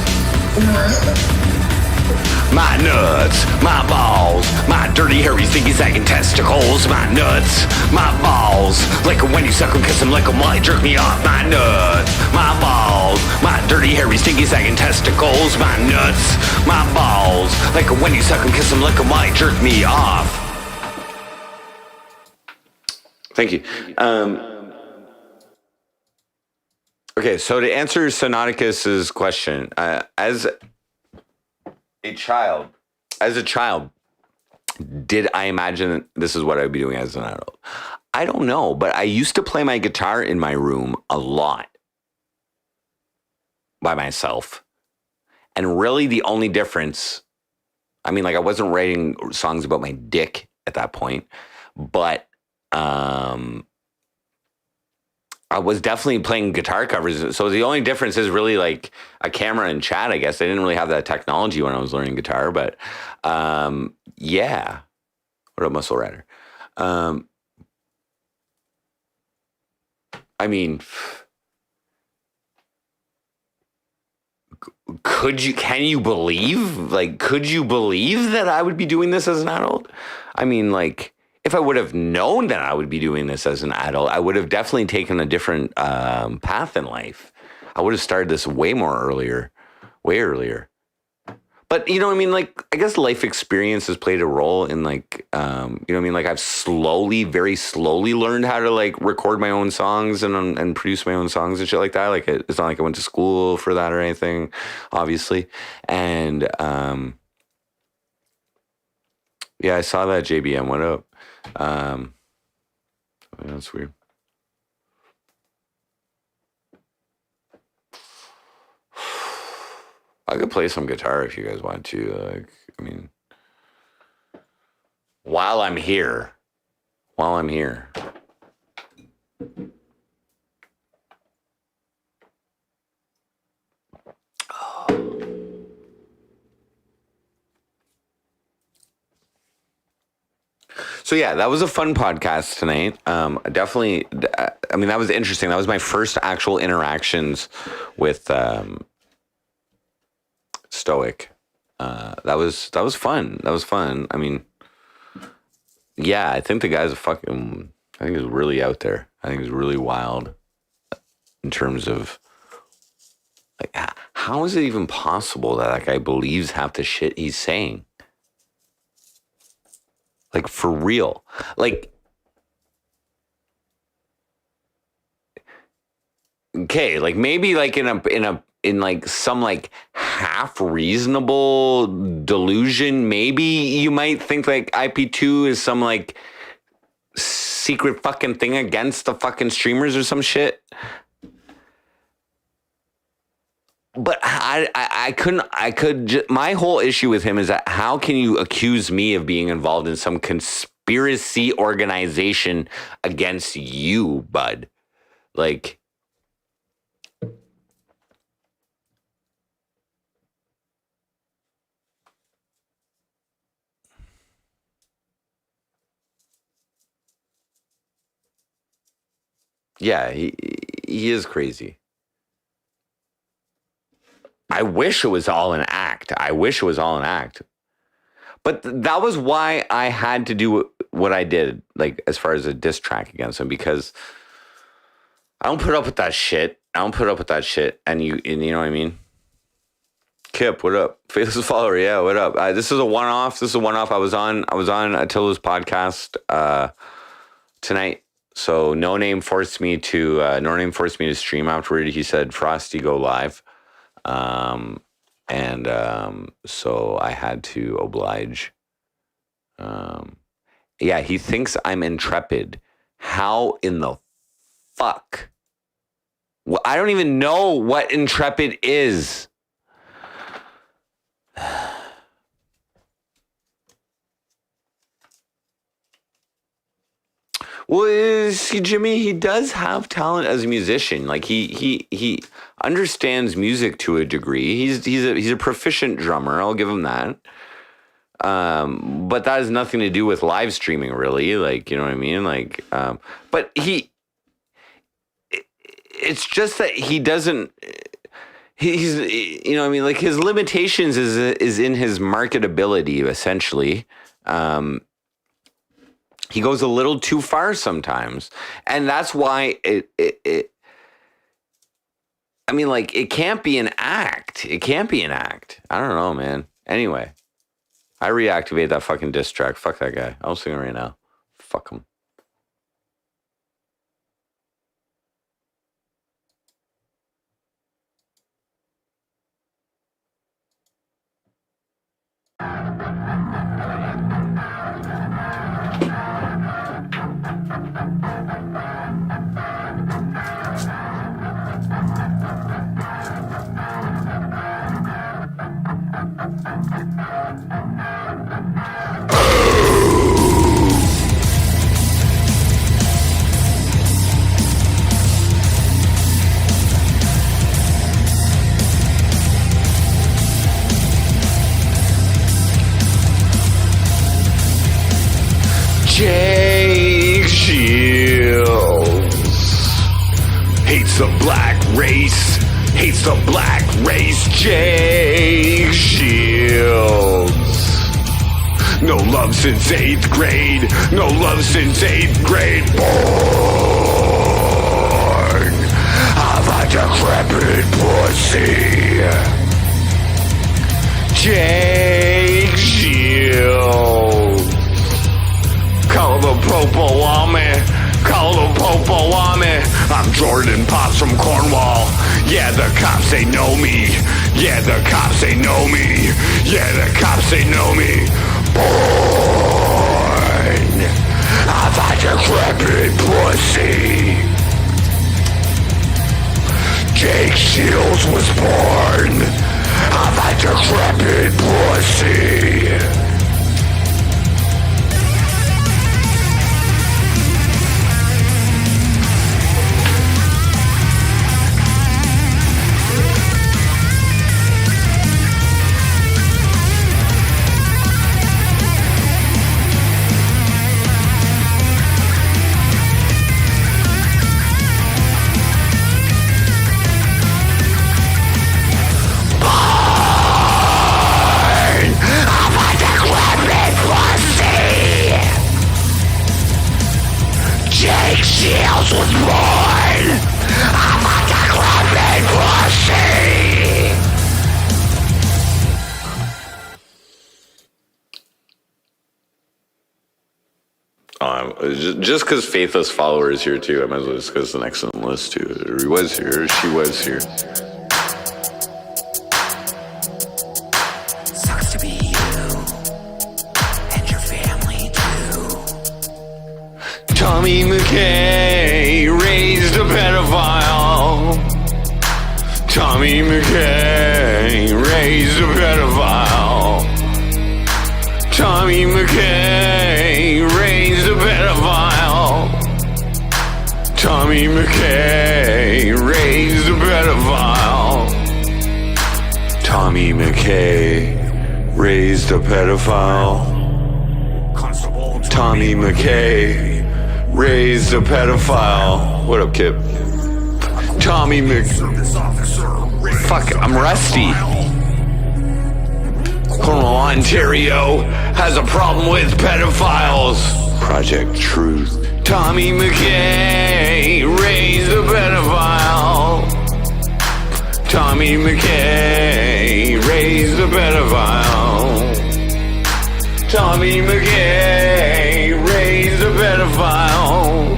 My nuts, my balls, my dirty, hairy, stinky, sagging testicles. My nuts, my balls. Like when you suck them, kiss them, lick them, while you jerk me off. My nuts, my balls, my dirty, hairy, stinky, sagging testicles. My nuts, my balls. Like when you suck them, kiss them, lick them, while you jerk me off. Thank you. Okay, so to answer Sonaticus's question, as a child, did I imagine this is what I'd be doing as an adult? I don't know, but I used to play my guitar in my room a lot by myself. And really the only difference, I mean, like I wasn't writing songs about my dick at that point, but I was definitely playing guitar covers. So the only difference is really like a camera and chat, I guess. I didn't really have that technology when I was learning guitar, but yeah. What a muscle rider. I mean, can you believe that I would be doing this as an adult? I mean, like, if I would have known that I would be doing this as an adult, I would have definitely taken a different path in life. I would have started this way earlier. But, you know what I mean? Like, I guess life experience has played a role in, like, you know what I mean? Like, I've very slowly learned how to, like, record my own songs and produce my own songs and shit like that. Like, it's not like I went to school for that or anything, obviously. And, Yeah, I saw that, JBM. What up? That's weird. I could play some guitar if you guys want to. Like, I mean, while I'm here. So yeah, that was a fun podcast tonight. Definitely, I mean, that was interesting. That was my first actual interactions with Stoic. That was fun. That was fun. I mean, yeah, I think the guy's I think he's really out there. I think he's really wild in terms of like, how is it even possible that guy believes half the shit he's saying? Like, for real. Like, okay, like maybe like in like some like half reasonable delusion, maybe you might think like IP2 is some like secret fucking thing against the fucking streamers or some shit. But my whole issue with him is that how can you accuse me of being involved in some conspiracy organization against you, bud? Like, yeah, he is crazy. I wish it was all an act. But that was why I had to do what I did, like, as far as a diss track against him, because I don't put up with that shit. And you know what I mean? Kip, what up? Faceless follower, yeah, what up? This is a one-off. I was on Attila's podcast tonight. So No Name forced me to stream afterward. He said, Frosty, go live. So I had to oblige. Yeah, he thinks I'm intrepid. How in the fuck? Well, I don't even know what intrepid is. Well, see, Jimmy, he does have talent as a musician. Like he understands music to a degree. He's a proficient drummer. I'll give him that. But that has nothing to do with live streaming, really. Like, you know what I mean? Like, but it's just that he doesn't. He's, you know what I mean? Like, his limitations is in his marketability, essentially. He goes a little too far sometimes. And that's why I mean, like, it can't be an act. I don't know, man. Anyway, I reactivate that fucking diss track. Fuck that guy. I'll sing it right now. Fuck him. Jake Shields hates the black race. Jake Shields. No love since 8th grade. Born of a decrepit pussy. Jake Shields. Call the popo on me. I'm Jordan Pops from Cornwall. Yeah, the cops, they know me. Born Just because Faithless Follower is here too, I might as well just go to the next on the list too. He was here, she was here. Sucks to be you and your family too. Tommy McKay raised a pedophile. Tommy McKay raised a pedophile. Tommy McKay raised a pedophile. Tommy McKay raised a pedophile. Tommy McKay raised a pedophile. Tommy McKay raised a pedophile. What up, Kip? Tommy Fuck, I'm rusty. Cornwall, Ontario has a problem with pedophiles. Project Truth. Tommy McKay raised a pedophile. Tommy McKay raised a pedophile. Tommy McKay raised a pedophile.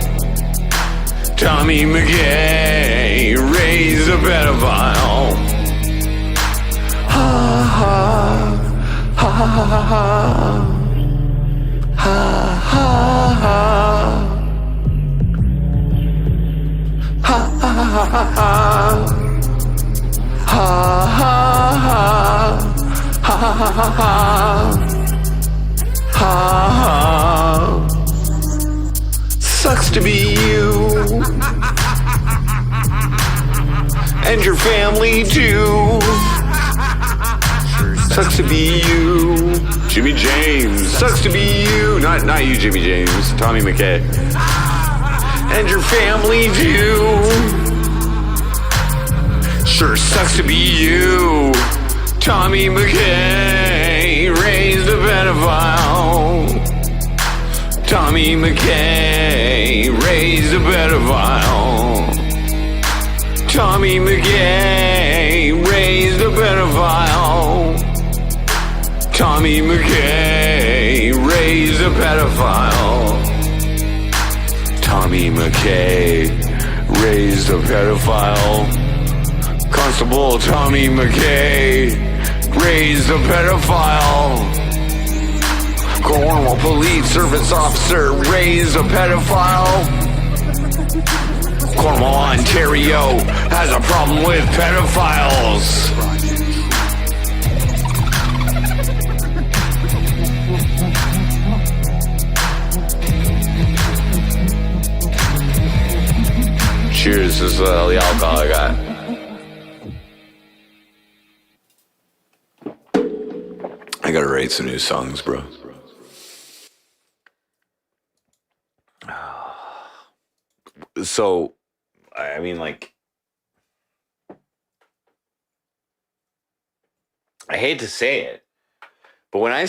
Tommy McKay raised a pedophile. Ha ha ha ha ha ha ha ha ha ha ha ha ha ha. Sucks to be you and your family too. Sucks to be you, Jimmy James. Sucks to be you, not you, Jimmy James. Tommy McKay and your family too. Sure sucks to be you. Tommy McKay raised a pedophile. Tommy McKay raised a pedophile. Tommy McKay raised a pedophile. Tommy McKay raised a pedophile. Tommy McKay raised a pedophile. Constable Tommy McKay raised a pedophile. Cornwall Police Service Officer raised a pedophile. Cornwall, Ontario has a problem with pedophiles. Cheers, this is all the alcohol I got. I gotta write some new songs, bro. So, I mean, like, I hate to say it, but when I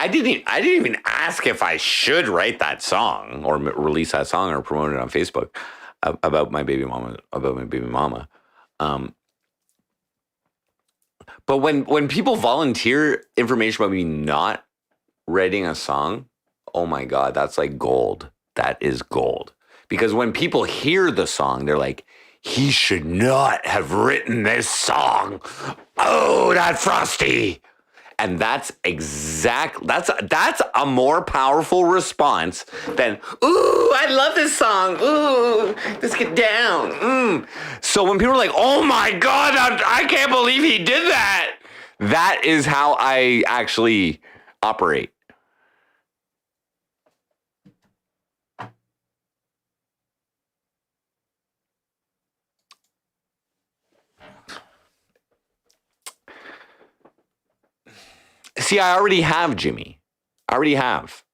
didn't even ask if I should write that song or release that song or promote it on Facebook about my baby mama. But when people volunteer information about me not writing a song, oh my God, that's like gold. That is gold. Because when people hear the song, they're like, he should not have written this song. Oh, that Frosty. And that's a more powerful response than, ooh, I love this song. Ooh, let's get down. So when people are like, oh my God, I can't believe he did that. That is how I actually operate. See, I already have, Jimmy. I already have.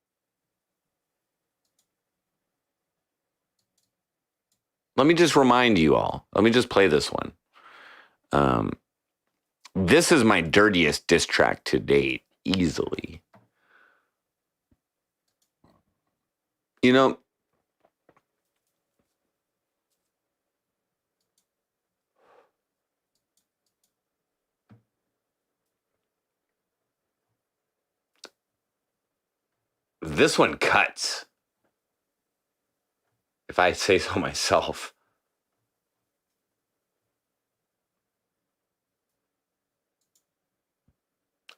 Let me just remind you all. Let me just play this one. This is my dirtiest diss track to date, easily. You know, This one cuts. If I say so myself.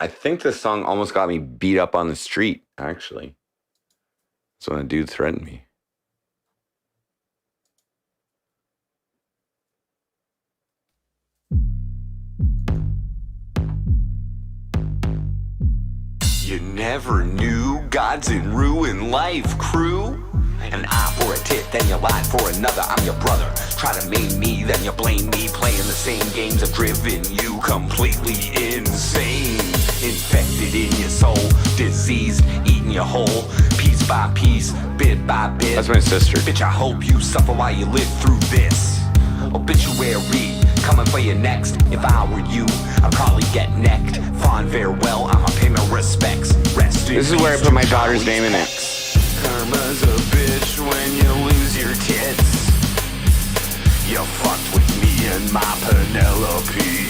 I think this song almost got me beat up on the street, actually. So when a dude threatened me. You never knew God's in ruin life, crew. An eye for a tit, then you lie for another. I'm your brother. Try to maim me, then you blame me. Playing the same games have driven you completely insane. Infected in your soul, diseased, eating you whole. Piece by piece, bit by bit. That's my sister. Bitch, I hope you suffer while you live through this. Obituary, coming for you next. If I were you, I'd probably get necked. Fond farewell, I'ma pay my respects. Rest in This is where I put my daughter's name in it. Karma's a bitch when you lose your tits. You fucked with me and my Penelope.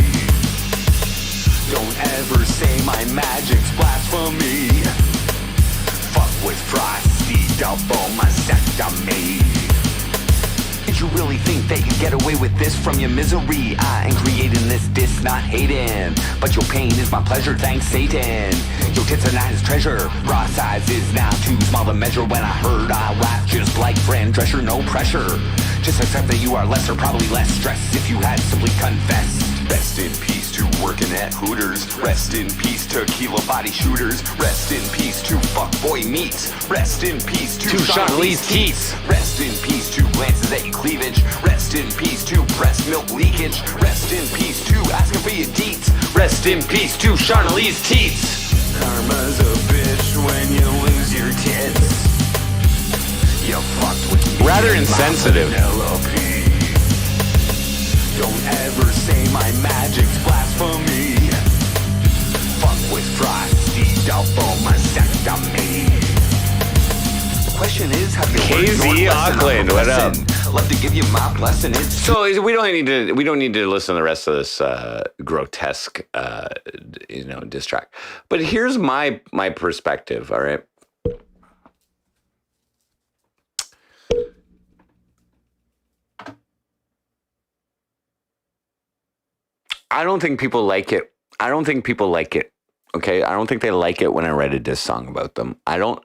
Don't ever say my magic's blasphemy. Fuck with Frosty, double mastectomy. Did you really think that you'd get away with this from your misery? I ain't creating this diss, not hating. But your pain is my pleasure, thanks Satan. Your tits are not his treasure. Raw size is now too small to measure. When I heard I laughed just like Fran Drescher, no pressure. Just accept that you are lesser, probably less stressed if you had simply confessed. Rest in peace to working at Hooters. Rest in peace to tequila body shooters. Rest in peace to fuckboy meats. Rest in peace to Sean Lee's teeth. Rest in peace to glances at your cleavage. Rest in peace to breast milk leakage. Rest in peace to asking for your deets. Rest in peace to Sean Lee's teeth. Karma's a bitch when you lose your tits. You fucked with me. Rather insensitive. Don't ever say my magic's blasphemy. Fuck with Frosty, double mastectomy. The question is, have you learned KZ your lesson? Auckland, what up? Love to give you my blessing. It's So we don't need to listen to the rest of this grotesque diss track. But here's my perspective, all right? I don't think people like it. Okay? I don't think they like it when I write a diss song about them. I don't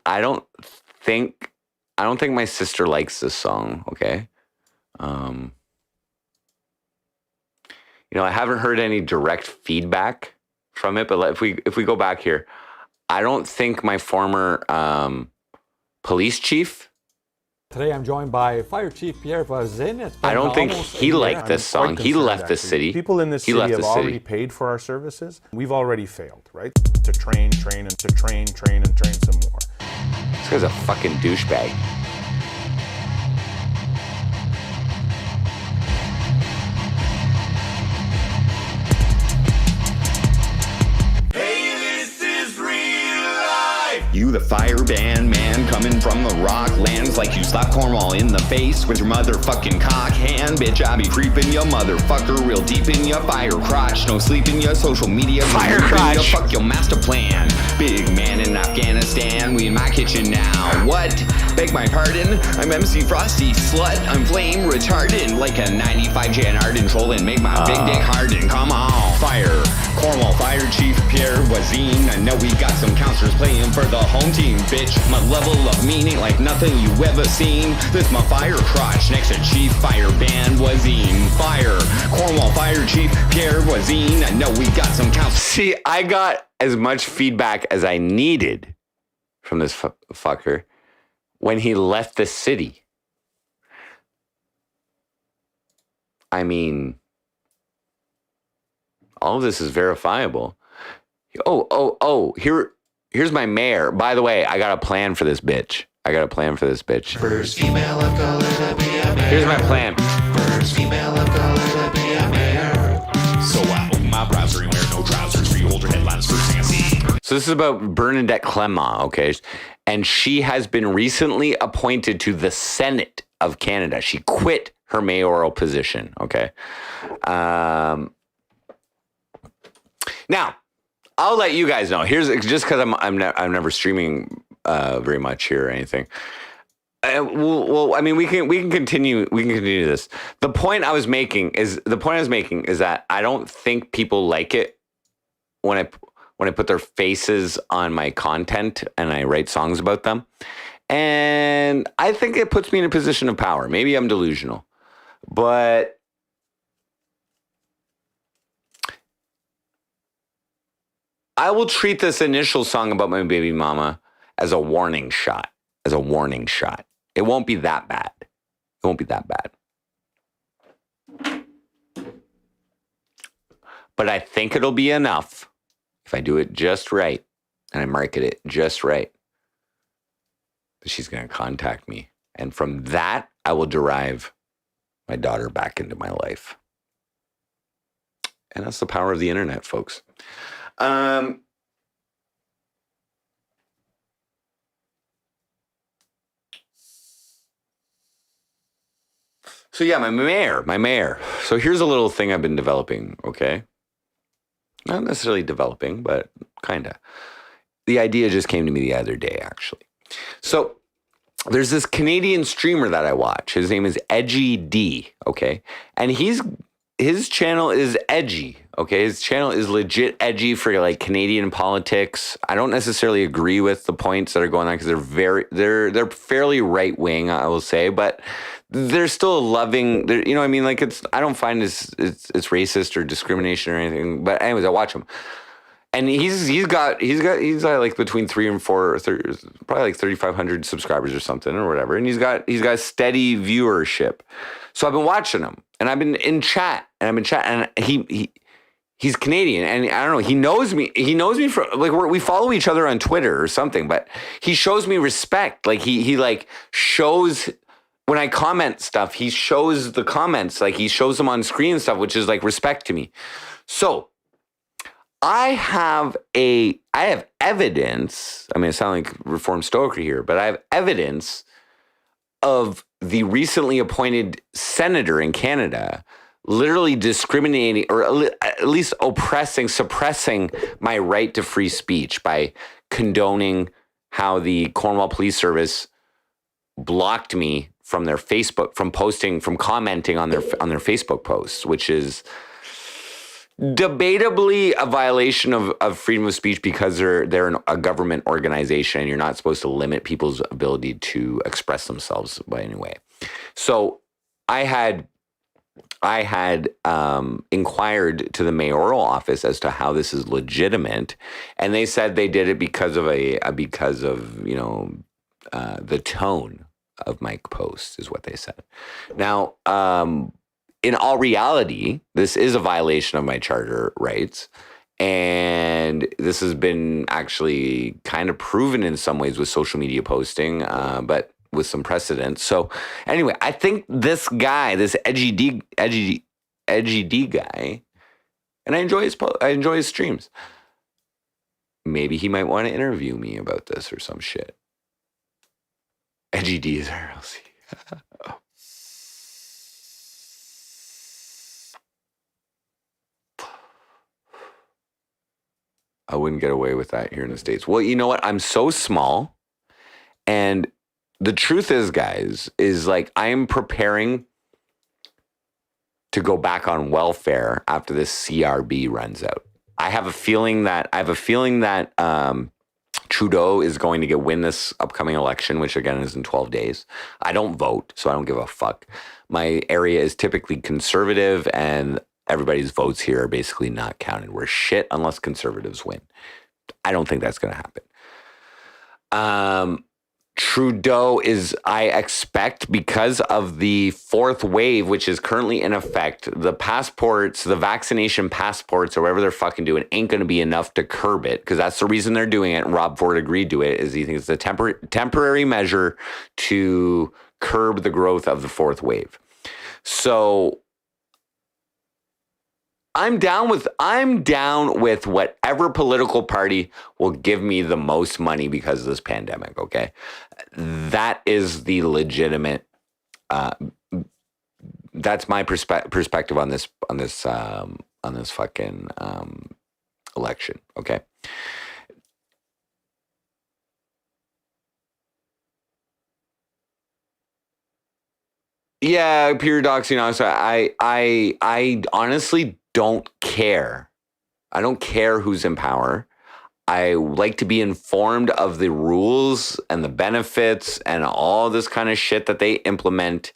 think my sister likes this song, okay? I haven't heard any direct feedback from it, but if we go back here, I don't think my former police chief. Today I'm joined by Fire Chief Pierre Voisin. I don't think he liked this song. He left the city. People in this city have already paid for our services. We've already failed, right? To train some more. This guy's a fucking douchebag. You the fire band man coming from the rock lands like you slapped Cornwall in the face with your motherfucking cock hand. Bitch, I be creeping your motherfucker real deep in your fire crotch. No sleep in your social media. Fire crotch. Fuck your master plan. Big man in Afghanistan. We in my kitchen now. What? Beg my pardon? I'm MC Frosty slut. I'm flame retardant like a 95 Jan Arden trolling. Make my big dick harden. Come on. Fire. Cornwall Fire Chief Pierre Voisin. I know we got some counselors playing for the home team, bitch. My level of meaning like nothing you ever seen. This my fire crotch next to Chief Fire Band Voisin. Fire. Cornwall Fire Chief Pierre Voisin. I know we got some counselors. See, I got as much feedback as I needed from this fucker when he left the city. I mean, all of this is verifiable. Here's my mayor. By the way, I got a plan for this bitch. First female of color to be a mayor. Here's my plan. First female of color to be a mayor. So I open my browser and wear no trousers. Read older headlines first thing I see. So this is about Bernadette Clement, okay? And she has been recently appointed to the Senate of Canada. She quit her mayoral position, okay? Now, I'll let you guys know. Here's just because I'm never streaming very much here or anything. Well, I mean, we can continue this. The point I was making is that I don't think people like it when I put their faces on my content and I write songs about them. And I think it puts me in a position of power. Maybe I'm delusional, but I will treat this initial song about my baby mama as a warning shot. It won't be that bad. But I think it'll be enough if I do it just right and I market it just right. She's going to contact me. And from that, I will derive my daughter back into my life. And that's the power of the internet, folks. So yeah, my mayor. So here's a little thing I've been developing, okay? Not necessarily developing, but kind of. The idea just came to me the other day, actually. So there's this Canadian streamer that I watch. His name is Edgy D, okay? And his channel is edgy, okay? His channel is legit edgy for like Canadian politics. I don't necessarily agree with the points that are going on because they're fairly right wing, I will say, but they're still loving. You know what I mean? Like I don't find it's racist or discrimination or anything. But anyways, I watch him. And he's got like between 3 and 4, probably like 3,500 subscribers or something or whatever. And he's got steady viewership. So I've been watching him and I've been in chat and he's Canadian and I don't know. He knows me. He knows me from like we follow each other on Twitter or something. But he shows me respect. Like he like shows. When I comment stuff, he shows the comments. Like he shows them on screen and stuff, which is like respect to me. So I have evidence. I mean, I sound like Reformed Stoker here, but I have evidence of the recently appointed senator in Canada literally discriminating or at least suppressing my right to free speech by condoning how the Cornwall Police Service blocked me from their Facebook, from commenting on their Facebook posts, which is debatably a violation of freedom of speech because they're a government organization and you're not supposed to limit people's ability to express themselves by any way. So I had inquired to the mayoral office as to how this is legitimate, and they said they did it because of the tone of my posts is what they said. Now, in all reality, this is a violation of my charter rights. And this has been actually kind of proven in some ways with social media posting, but with some precedent. So anyway, I think this guy, this edgy D guy, and I enjoy his streams. Maybe he might want to interview me about this or some shit. Edgy D is RLC. I wouldn't get away with that here in the States. Well, you know what? I'm so small. And the truth is, guys, is like I am preparing to go back on welfare after this CRB runs out. I have a feeling that Trudeau is going to win this upcoming election, which again is in 12 days. I don't vote, so I don't give a fuck. My area is typically conservative, and everybody's votes here are basically not counted. We're shit unless conservatives win. I don't think that's going to happen. Trudeau is, I expect, because of the fourth wave, which is currently in effect, the passports, the vaccination passports, or whatever they're fucking doing, ain't going to be enough to curb it, because that's the reason they're doing it. And Rob Ford agreed to it, is he thinks it's a temporary measure to curb the growth of the fourth wave. So I'm down with whatever political party will give me the most money because of this pandemic. Okay, that is the legitimate. That's my perspective on this fucking election. Okay. Yeah, pure doxing. I honestly don't care. I don't care who's in power. I like to be informed of the rules and the benefits and all this kind of shit that they implement.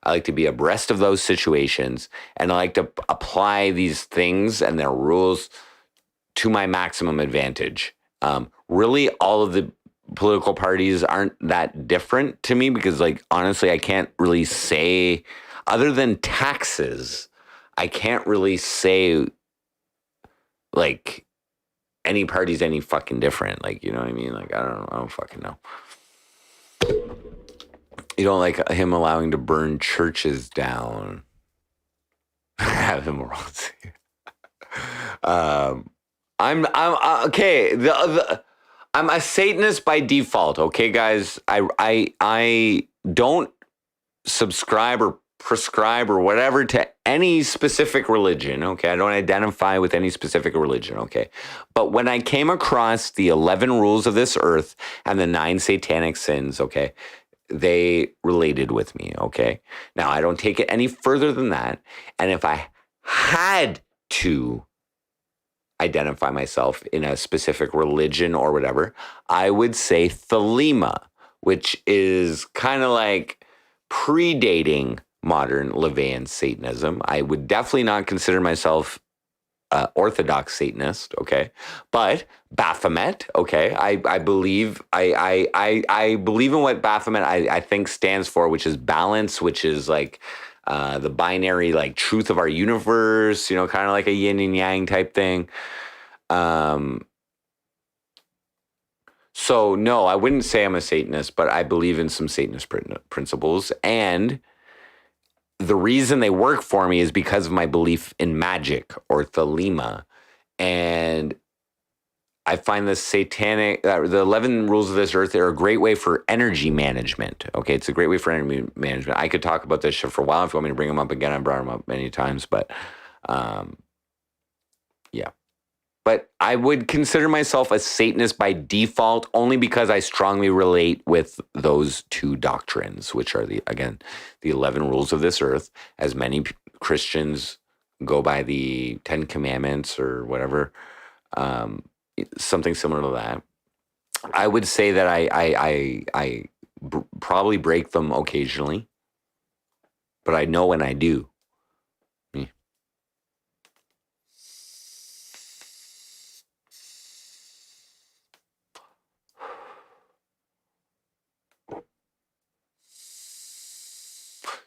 I like to be abreast of those situations, and I like to apply these things and their rules to my maximum advantage. Really, all of the political parties aren't that different to me because, like, honestly, I can't really say, other than taxes, I can't really say, like, any party's any fucking different. Like, you know what I mean? Like, I don't fucking know. You don't like him allowing to burn churches down. Have him around. I'm okay. I'm a Satanist by default. Okay, guys. I don't subscribe or prescribe or whatever to any specific religion. Okay, I don't identify with any specific religion. Okay, but when I came across the 11 rules of this earth and the 9 satanic sins, okay, they related with me. Okay, now I don't take it any further than that. And if I had to identify myself in a specific religion or whatever, I would say Thelema, which is kind of like predating modern LaVeyan Satanism. I would definitely not consider myself Orthodox Satanist, okay, but Baphomet, okay. I believe I believe in what Baphomet I think stands for, which is balance, which is like the binary like truth of our universe, you know, kind of like a yin and yang type thing. So no, I wouldn't say I'm a Satanist, but I believe in some Satanist principles, and the reason they work for me is because of my belief in magic or Thelema. And I find the satanic, the 11 rules of this earth are a great way for energy management. Okay, it's a great way for energy management. I could talk about this shit for a while. If you want me to bring them up again, I brought them up many times, but yeah. But I would consider myself a Satanist by default only because I strongly relate with those two doctrines, which are the 11 rules of this earth, as many Christians go by the 10 Commandments or whatever, something similar to that. I would say that I probably break them occasionally, but I know when I do.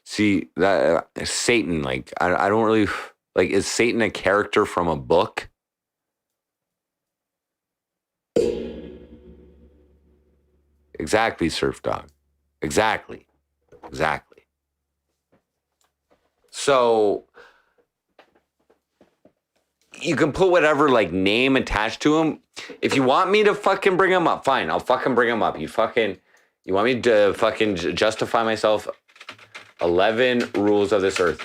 See, that Satan, like, I don't really, like, is Satan a character from a book? Exactly, Surf Dog. Exactly. So, you can put whatever, like, name attached to him. If you want me to fucking bring him up, fine, I'll fucking bring him up. You want me to fucking justify myself? 11 rules of this earth.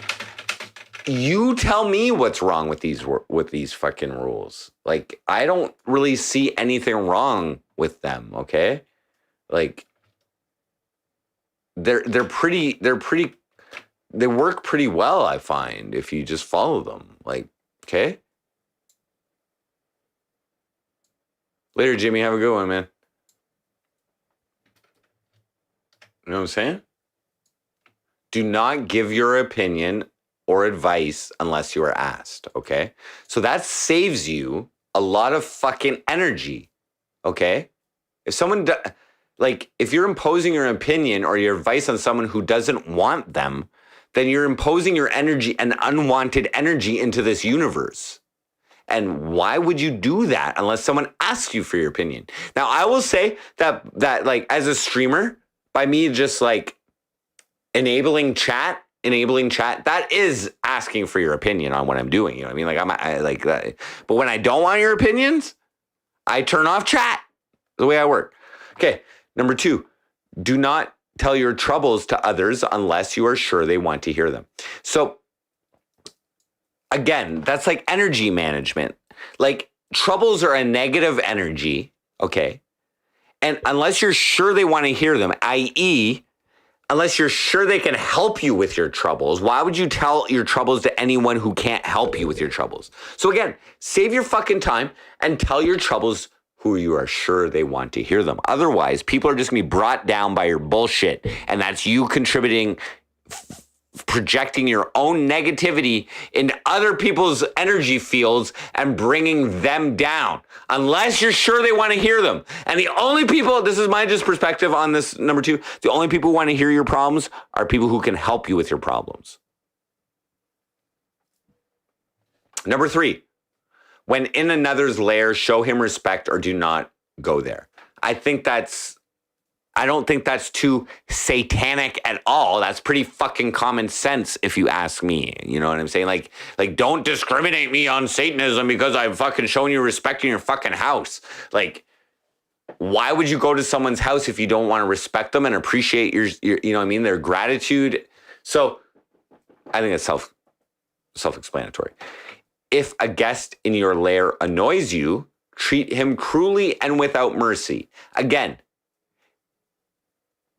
You tell me what's wrong with these fucking rules. Like, I don't really see anything wrong with them, okay? Like, they work pretty well, I find, if you just follow them. Like, okay? Later, Jimmy, have a good one, man. You know what I'm saying? Do not give your opinion or advice unless you are asked, okay? So that saves you a lot of fucking energy, okay? If someone, if you're imposing your opinion or your advice on someone who doesn't want them, then you're imposing your energy and unwanted energy into this universe. And why would you do that unless someone asks you for your opinion? Now, I will say that like, as a streamer, by me just like, enabling chat, that is asking for your opinion on what I'm doing. You know what I mean? Like, I like that. But when I don't want your opinions, I turn off chat. The way I work. Okay. Number 2, do not tell your troubles to others unless you are sure they want to hear them. So again, that's like energy management. Like, troubles are a negative energy. Okay. And unless you're sure they want to hear them, i.e., unless you're sure they can help you with your troubles. Why would you tell your troubles to anyone who can't help you with your troubles? So again, save your fucking time and tell your troubles who you are sure they want to hear them. Otherwise, people are just going to be brought down by your bullshit. And that's you contributing, projecting your own negativity into other people's energy fields and bringing them down, unless you're sure they want to hear them. And the only people, this is my just perspective on this number 2, the only people who want to hear your problems are people who can help you with your problems. Number 3, when in another's lair, show him respect or do not go there. I don't think that's too satanic at all. That's pretty fucking common sense if you ask me. You know what I'm saying? Like don't discriminate me on Satanism because I'm fucking showing you respect in your fucking house. Like, why would you go to someone's house if you don't want to respect them and appreciate your you know what I mean, their gratitude? So I think it's self-explanatory. If a guest in your lair annoys you, treat him cruelly and without mercy. Again,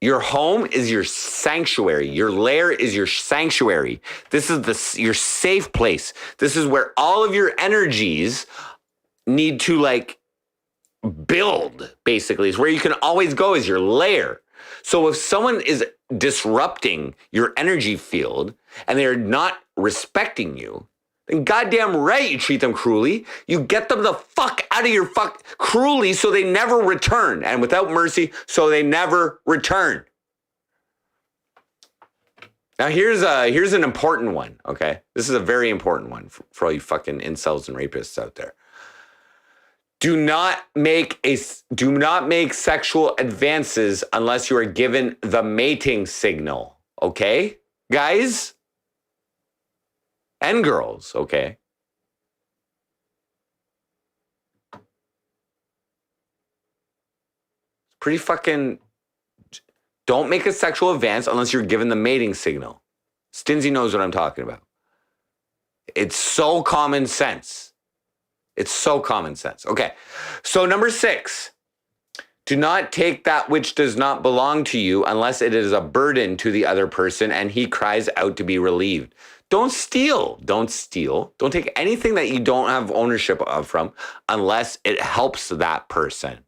your home is your sanctuary. Your lair is your sanctuary. This is your safe place. This is where all of your energies need to like build, basically. It's where you can always go, is your lair. So if someone is disrupting your energy field and they're not respecting you, then goddamn right you treat them cruelly. You get them the fuck out of your cruelly so they never return. And without mercy, so they never return. Now here's an important one, okay? This is a very important one for all you fucking incels and rapists out there. Do not make sexual advances unless you are given the mating signal, okay? Guys? And girls, okay? Pretty fucking... Don't make a sexual advance unless you're given the mating signal. Stinzy knows what I'm talking about. It's so common sense. It's so common sense. Okay, so number 6. Do not take that which does not belong to you unless it is a burden to the other person and he cries out to be relieved. Don't steal. Don't steal. Don't take anything that you don't have ownership of from unless it helps that person.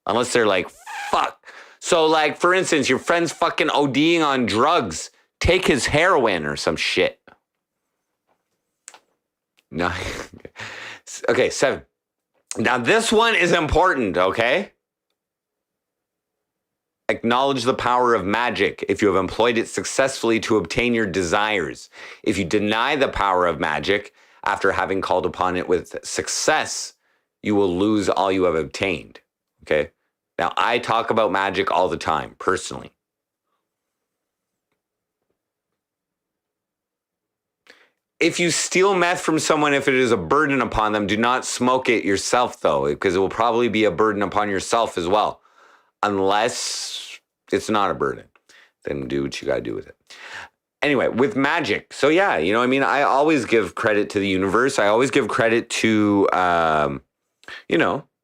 Unless they're like, fuck. So like, for instance, your friend's fucking ODing on drugs. Take his heroin or some shit. No. Okay, 7. Now this one is important, okay? Acknowledge the power of magic if you have employed it successfully to obtain your desires. If you deny the power of magic after having called upon it with success, you will lose all you have obtained. Okay? Now, I talk about magic all the time, personally. If you steal meth from someone, if it is a burden upon them, do not smoke it yourself, though, because it will probably be a burden upon yourself as well. Unless it's not a burden, then do what you gotta do with it. Anyway, with magic. So yeah, you know what I mean? I always give credit to the universe. I always give credit to,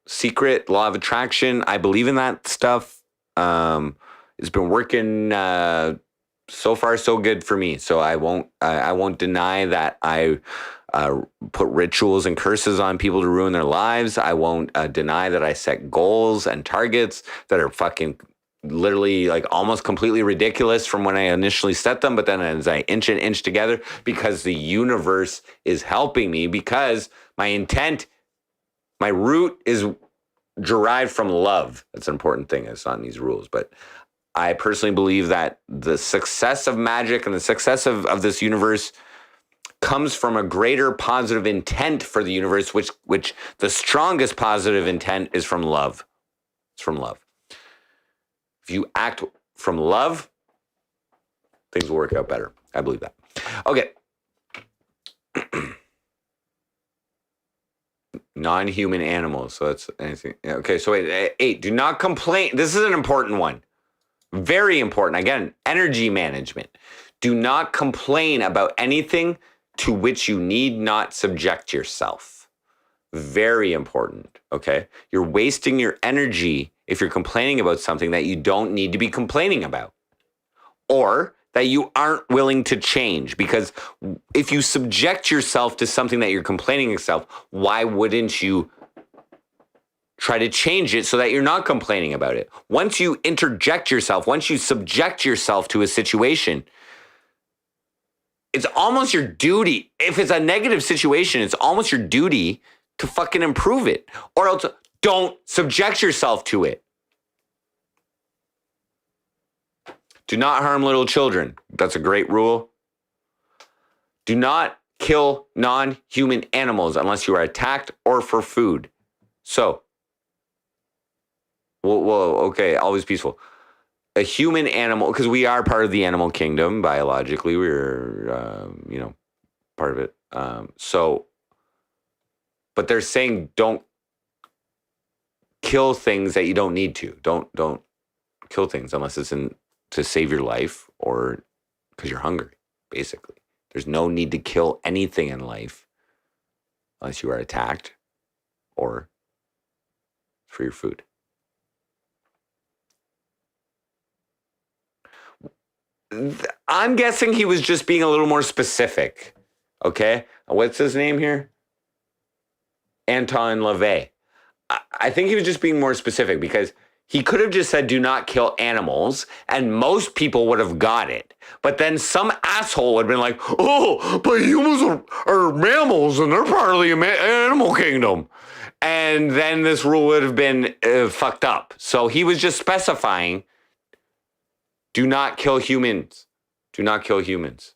secret law of attraction. I believe in that stuff. It's been working so far so good for me. So I won't deny that I put rituals and curses on people to ruin their lives. I won't deny that I set goals and targets that are fucking literally like almost completely ridiculous from when I initially set them. But then as I inch and inch together, because the universe is helping me, because my intent, my root is derived from love. That's an important thing. It's not in these rules, but I personally believe that the success of magic and the success of this universe comes from a greater positive intent for the universe, which the strongest positive intent is from love. It's from love. If you act from love, things will work out better. I believe that. Okay. Non-human animals. So that's anything. Okay, so wait, 8. Do not complain. This is an important one. Very important. Again, energy management. Do not complain about anything to which you need not subject yourself. Very important, okay? You're wasting your energy if you're complaining about something that you don't need to be complaining about. or that you aren't willing to change. Because if you subject yourself to something that you're complaining yourself, why wouldn't you try to change it so that you're not complaining about it? Once you interject yourself, once you subject yourself to a situation, it's almost your duty. If it's a negative situation, it's almost your duty to fucking improve it, or else don't subject yourself to it. Do not harm little children. That's a great rule. Do not kill non-human animals unless you are attacked or for food. So, well, okay, always peaceful. A human animal, because we are part of the animal kingdom biologically, we're part of it. But they're saying don't kill things that you don't need to. Don't kill things unless it's to save your life or because you're hungry. Basically, there's no need to kill anything in life unless you are attacked or for your food. I'm guessing he was just being a little more specific. Okay? What's his name here? Anton LaVey. I think he was just being more specific because he could have just said, do not kill animals, and most people would have got it. But then some asshole would have been like, oh, but humans are mammals, and they're part of the animal kingdom. And then this rule would have been fucked up. So he was just specifying, do not kill humans. Do not kill humans.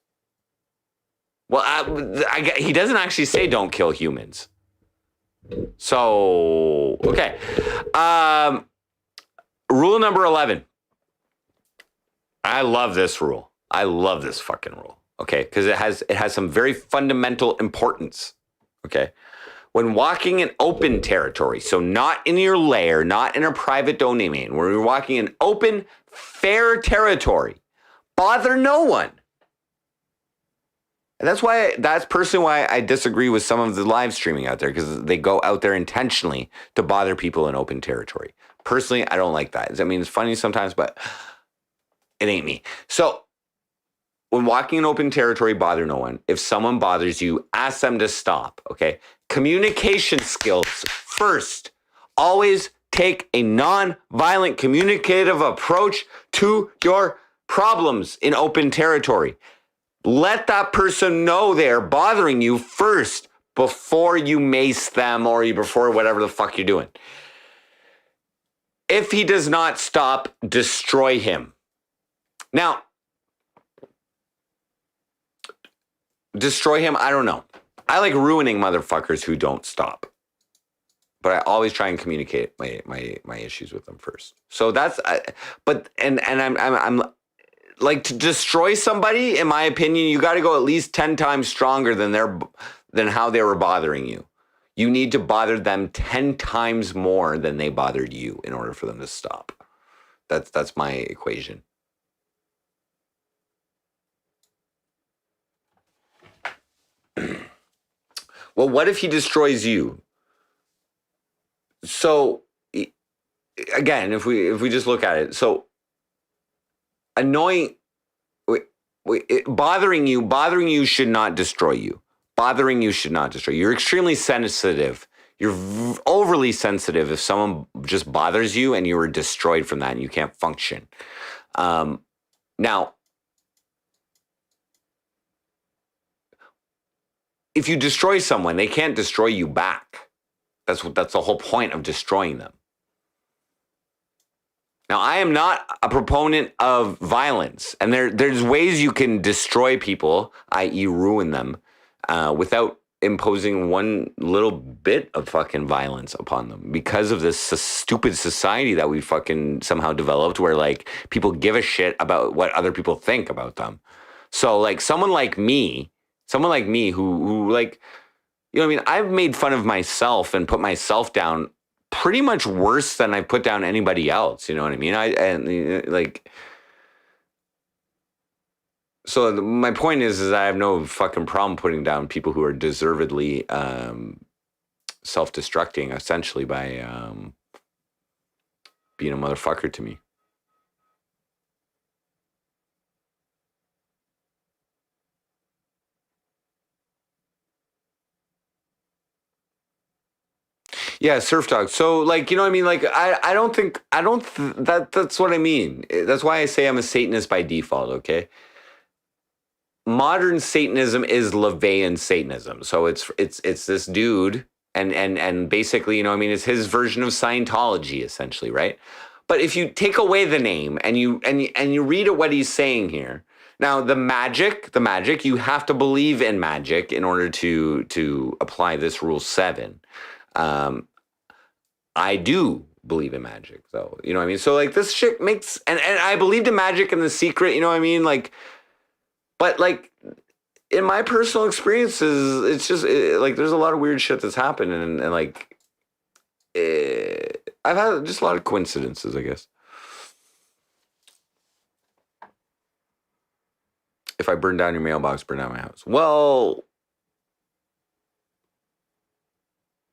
Well, he doesn't actually say don't kill humans. So, okay. Rule number 11. I love this rule. I love this fucking rule. Okay, because it has some very fundamental importance. Okay. When walking in open territory, so not in your lair, not in a private domain, where you're walking in open, fair territory, bother no one. And that's personally why I disagree with some of the live streaming out there, because they go out there intentionally to bother people in open territory. Personally, I don't like that. I mean, it's funny sometimes, but it ain't me. So when walking in open territory, bother no one. If someone bothers you, ask them to stop, okay? Communication skills first. Always take a non-violent communicative approach to your problems in open territory. Let that person know they're bothering you first before you mace them or before whatever the fuck you're doing. If he does not stop, destroy him. Now, destroy him, I don't know. I like ruining motherfuckers who don't stop. But I always try and communicate my issues with them first. So that's, I'm like, to destroy somebody, in my opinion, you got to go at least 10 times stronger than how they were bothering you. You need to bother them 10 times more than they bothered you in order for them to stop. That's my equation. Well, what if he destroys you? So, again, if we just look at it, so bothering you should not destroy you. Bothering you should not destroy you. You're extremely sensitive. You're overly sensitive if someone just bothers you and you are destroyed from that and you can't function. Now, if you destroy someone, they can't destroy you back. That's the whole point of destroying them. Now, I am not a proponent of violence, and there's ways you can destroy people, i.e. ruin them, without imposing one little bit of fucking violence upon them because of this stupid society that we fucking somehow developed where, like, people give a shit about what other people think about them. So, like, someone like me who like, you know what I mean? I've made fun of myself and put myself down pretty much worse than I put down anybody else. You know what I mean? So my point is I have no fucking problem putting down people who are deservedly self-destructing, essentially, by being a motherfucker to me. Yeah, surf dog. So like, you know what I mean? Like that's what I mean. That's why I say I'm a Satanist by default, okay? Modern Satanism is LaVeyan Satanism. So it's this dude and basically, you know what I mean, it's his version of Scientology essentially, right? But if you take away the name and you read what he's saying here. Now, the magic, you have to believe in magic in order to apply this rule 7. I do believe in magic, though. You know what I mean? So, like, this shit makes... And I believed in magic and The Secret, you know what I mean? Like, but, like, in my personal experiences, it's just, like, there's a lot of weird shit that's happened. And like, I've had just a lot of coincidences, I guess. If I burn down your mailbox, burn down my house. Well,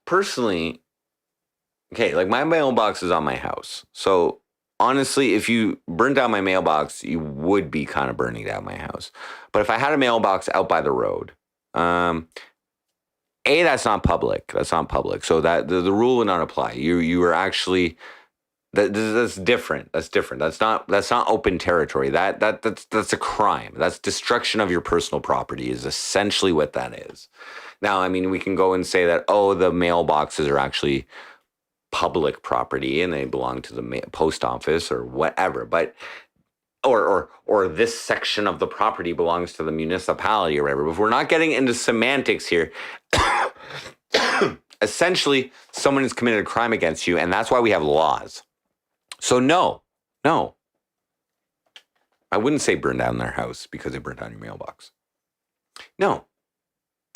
personally... Okay, like my mailbox is on my house. So honestly, if you burn down my mailbox, you would be kind of burning down my house. But if I had a mailbox out by the road, that's not public. That's not public. So that the rule would not apply. You are actually that's different. That's different. That's not open territory. That's a crime. That's destruction of your personal property is essentially what that is. Now, I mean, we can go and say that, oh, the mailboxes are actually public property and they belong to the post office or whatever, but or this section of the property belongs to the municipality or whatever. But if we're not getting into semantics here, essentially someone has committed a crime against you, and that's why we have laws. So no, I wouldn't say burn down their house because they burned down your mailbox. No.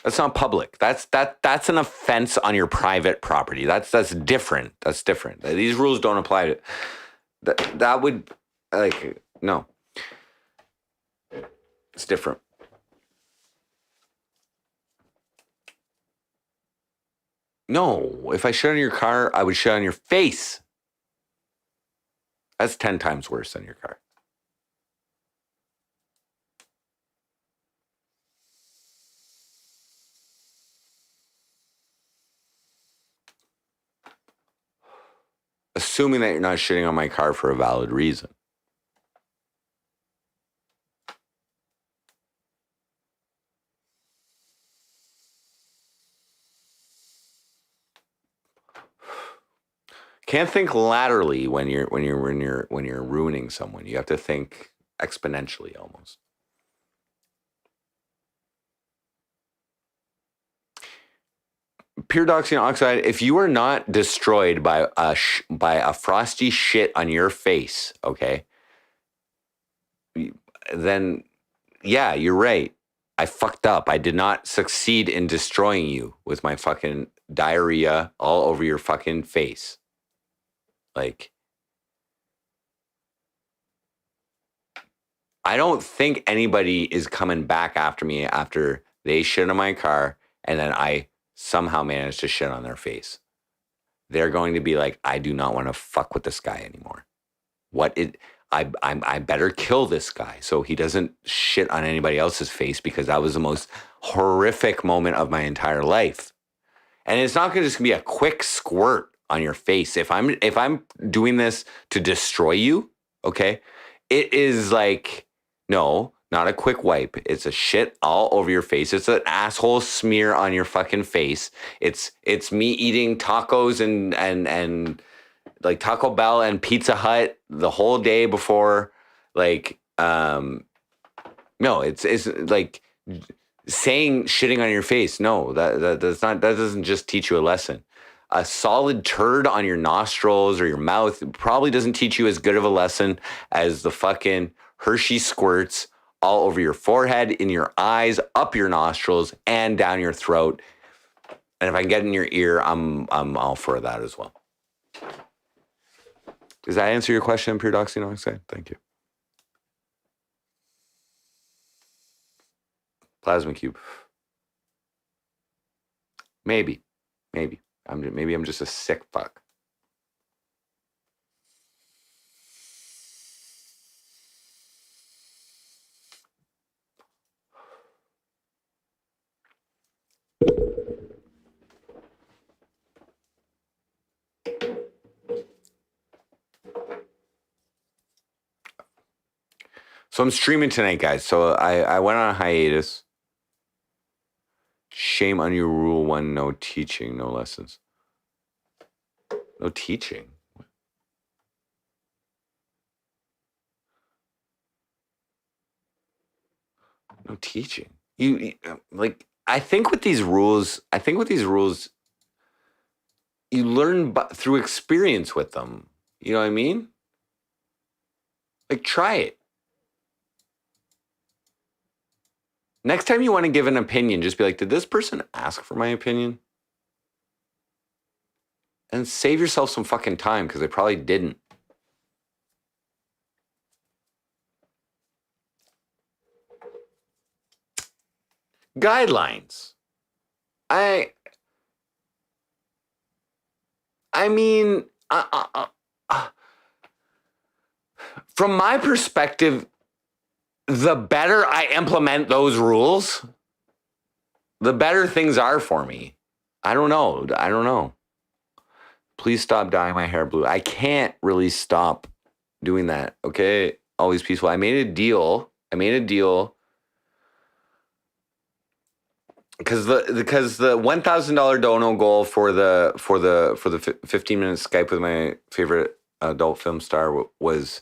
That's not public. That's an offense on your private property. That's different. That's different. These rules don't apply to that would, like, no. It's different. No, if I shit on your car, I would shit on your face. That's 10 times worse than your car. Assuming that you're not shitting on my car for a valid reason. Can't think laterally when you're ruining someone. You have to think exponentially almost. Pure dioxine oxide, if you are not destroyed by a frosty shit on your face, okay, then yeah, you're right. I fucked up. I did not succeed in destroying you with my fucking diarrhea all over your fucking face. Like, I don't think anybody is coming back after me after they shit on my car and then I somehow managed to shit on their face. They're going to be like, I do not want to fuck with this guy anymore. I better kill this guy so he doesn't shit on anybody else's face, because that was the most horrific moment of my entire life. And it's not just gonna be a quick squirt on your face. If I'm doing this to destroy you, okay, it is like, no, not a quick wipe. It's a shit all over your face. It's an asshole smear on your fucking face. It's me eating tacos and like Taco Bell and Pizza Hut the whole day before. Like, no, it's like saying shitting on your face. No, that doesn't just teach you a lesson. A solid turd on your nostrils or your mouth probably doesn't teach you as good of a lesson as the fucking Hershey squirts all over your forehead, in your eyes, up your nostrils, and down your throat. And if I can get in your ear, I'm all for that as well. Does that answer your question, Pure Dioxine Oxide? Thank you. Plasma cube. Maybe. Maybe I'm just a sick fuck. So I'm streaming tonight, guys. So I went on a hiatus. Shame on you, rule one, no teaching, no lessons. No teaching? No teaching. Like, I think with these rules, you learn through experience with them. You know what I mean? Like, try it. Next time you want to give an opinion, just be like, did this person ask for my opinion? And save yourself some fucking time because they probably didn't. Guidelines. I mean, from my perspective, the better I implement those rules, the better things are for me. I don't know. Please stop dyeing my hair blue. I can't really stop doing that. Okay. Always peaceful. I made a deal because the $1,000 dono goal for the 15-minute Skype with my favorite adult film star was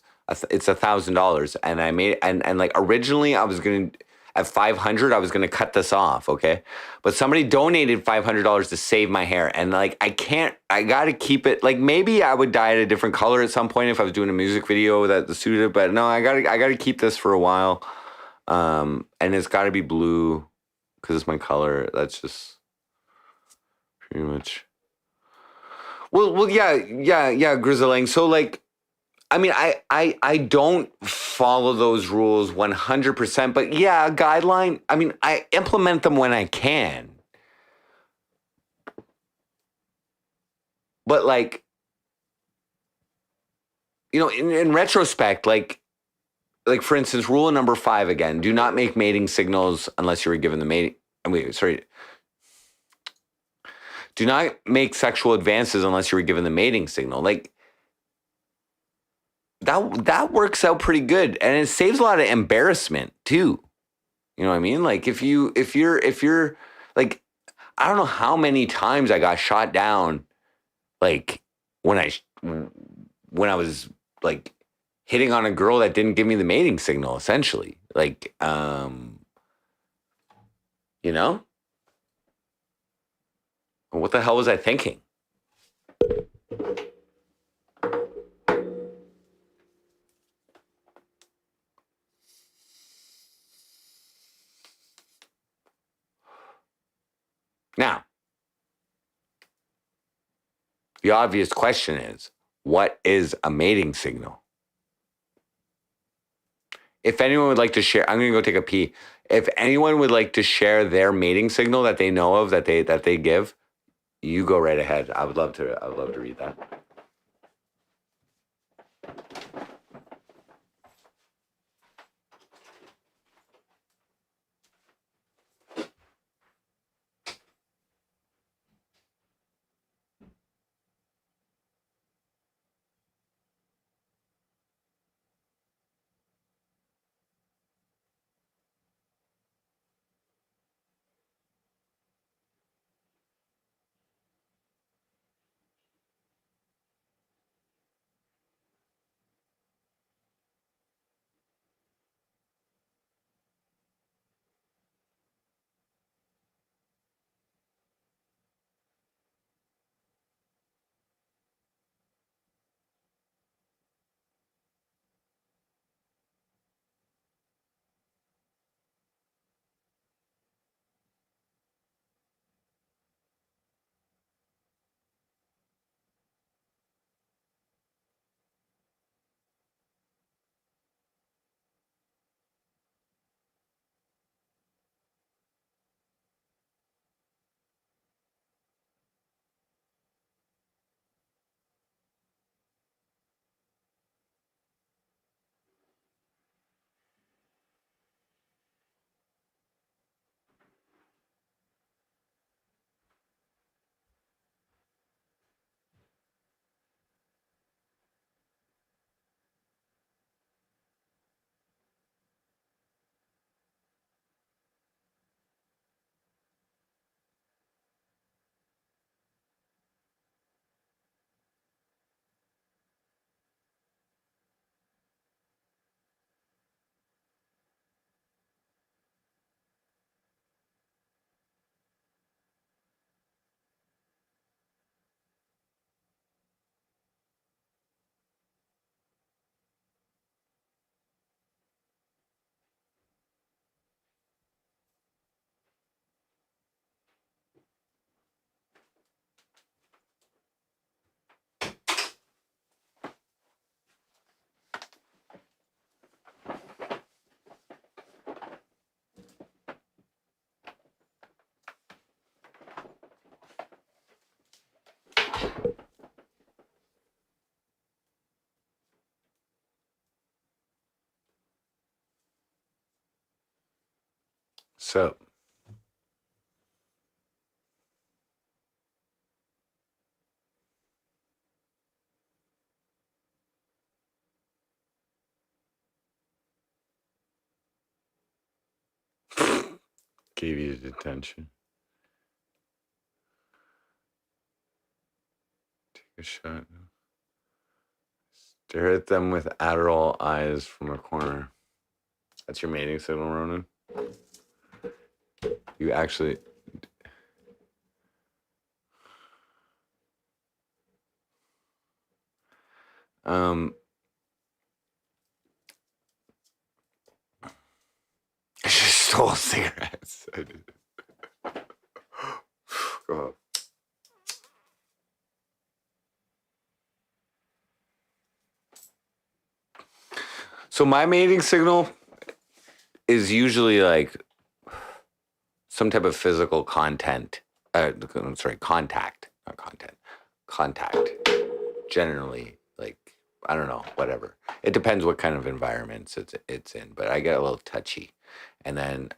it's $1,000, and I made and like originally I was gonna at 500 I was gonna cut this off, okay, but somebody donated $500 to save my hair, and like I gotta keep it. Like maybe I would dye it a different color at some point if I was doing a music video that suited, but no, I gotta keep this for a while, and it's got to be blue. Because it's my color. That's just pretty much. Well, yeah, Grizzling. So, like, I mean, I don't follow those rules 100%, but yeah, a guideline. I mean, I implement them when I can. But, like, you know, in retrospect, like, for instance, rule number 5 again: do not make mating signals unless you were given the mating. Do not make sexual advances unless you were given the mating signal. Like that works out pretty good, and it saves a lot of embarrassment too. You know what I mean? Like if you're like, I don't know how many times I got shot down, like when I was like hitting on a girl that didn't give me the mating signal, essentially. Like, you know, what the hell was I thinking? Now, the obvious question is, what is a mating signal? If anyone would like to share, I'm going to go take a pee. If anyone would like to share their mating signal that they know of, that they give, you go right ahead. I would love to read that. So. Gave you detention. Take a shot. Stare at them with Adderall eyes from a corner. That's your mating signal, Ronan? You actually... I just stole cigarettes. I did. Go. So my mating signal is usually like some type of physical contact, not content. Contact. Generally, like, I don't know, whatever. It depends what kind of environments it's in, but I get a little touchy. And then,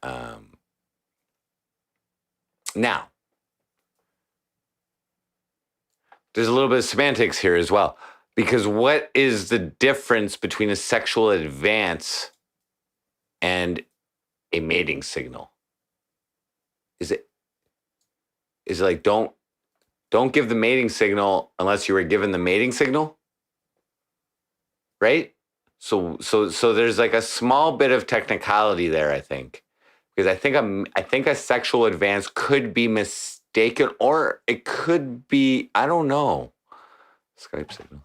now, there's a little bit of semantics here as well, because what is the difference between a sexual advance and a mating signal? Is it like don't give the mating signal unless you were given the mating signal? Right? So there's like a small bit of technicality there, I think. Because I think a sexual advance could be mistaken, or it could be, I don't know. Skype signal.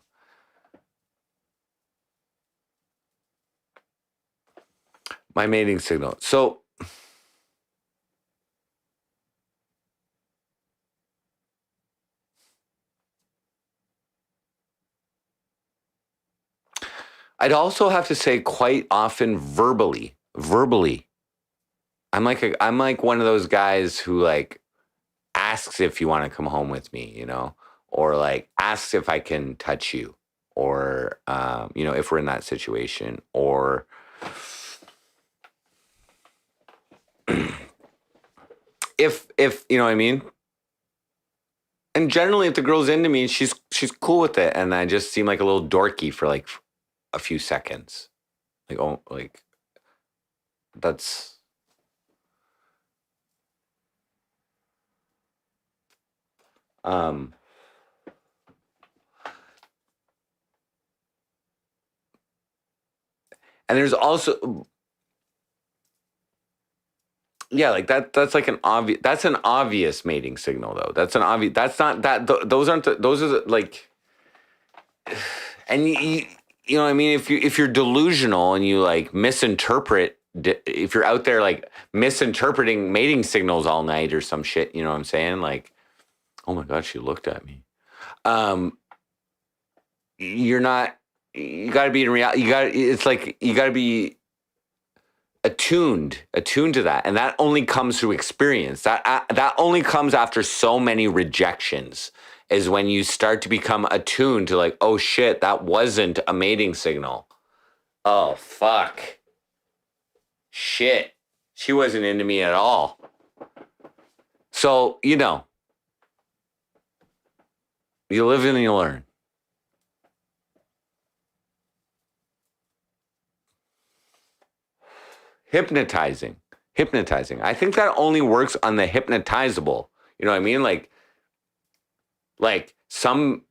My mating signal. So I'd also have to say quite often verbally. I'm like one of those guys who like asks if you want to come home with me, you know, or like asks if I can touch you, or you know, if we're in that situation, or if you know what I mean. And generally, if the girl's into me, she's cool with it, and I just seem like a little dorky for like a few seconds, like, oh, like that's and there's also, yeah, like that's like an obvious mating signal, though. That's not that those aren't those are like, and you know what I mean? If you're delusional and you like misinterpret, if you're out there like misinterpreting mating signals all night or some shit, you know what I'm saying? Like, oh my God, she looked at me. You're not, you got to be in reality. It's like, you got to be attuned to that. And that only comes through experience. That only comes after so many rejections, is when you start to become attuned to like, oh shit, that wasn't a mating signal. Oh, fuck. Shit. She wasn't into me at all. So, you know, you live and you learn. Hypnotizing. I think that only works on the hypnotizable. You know what I mean? Like some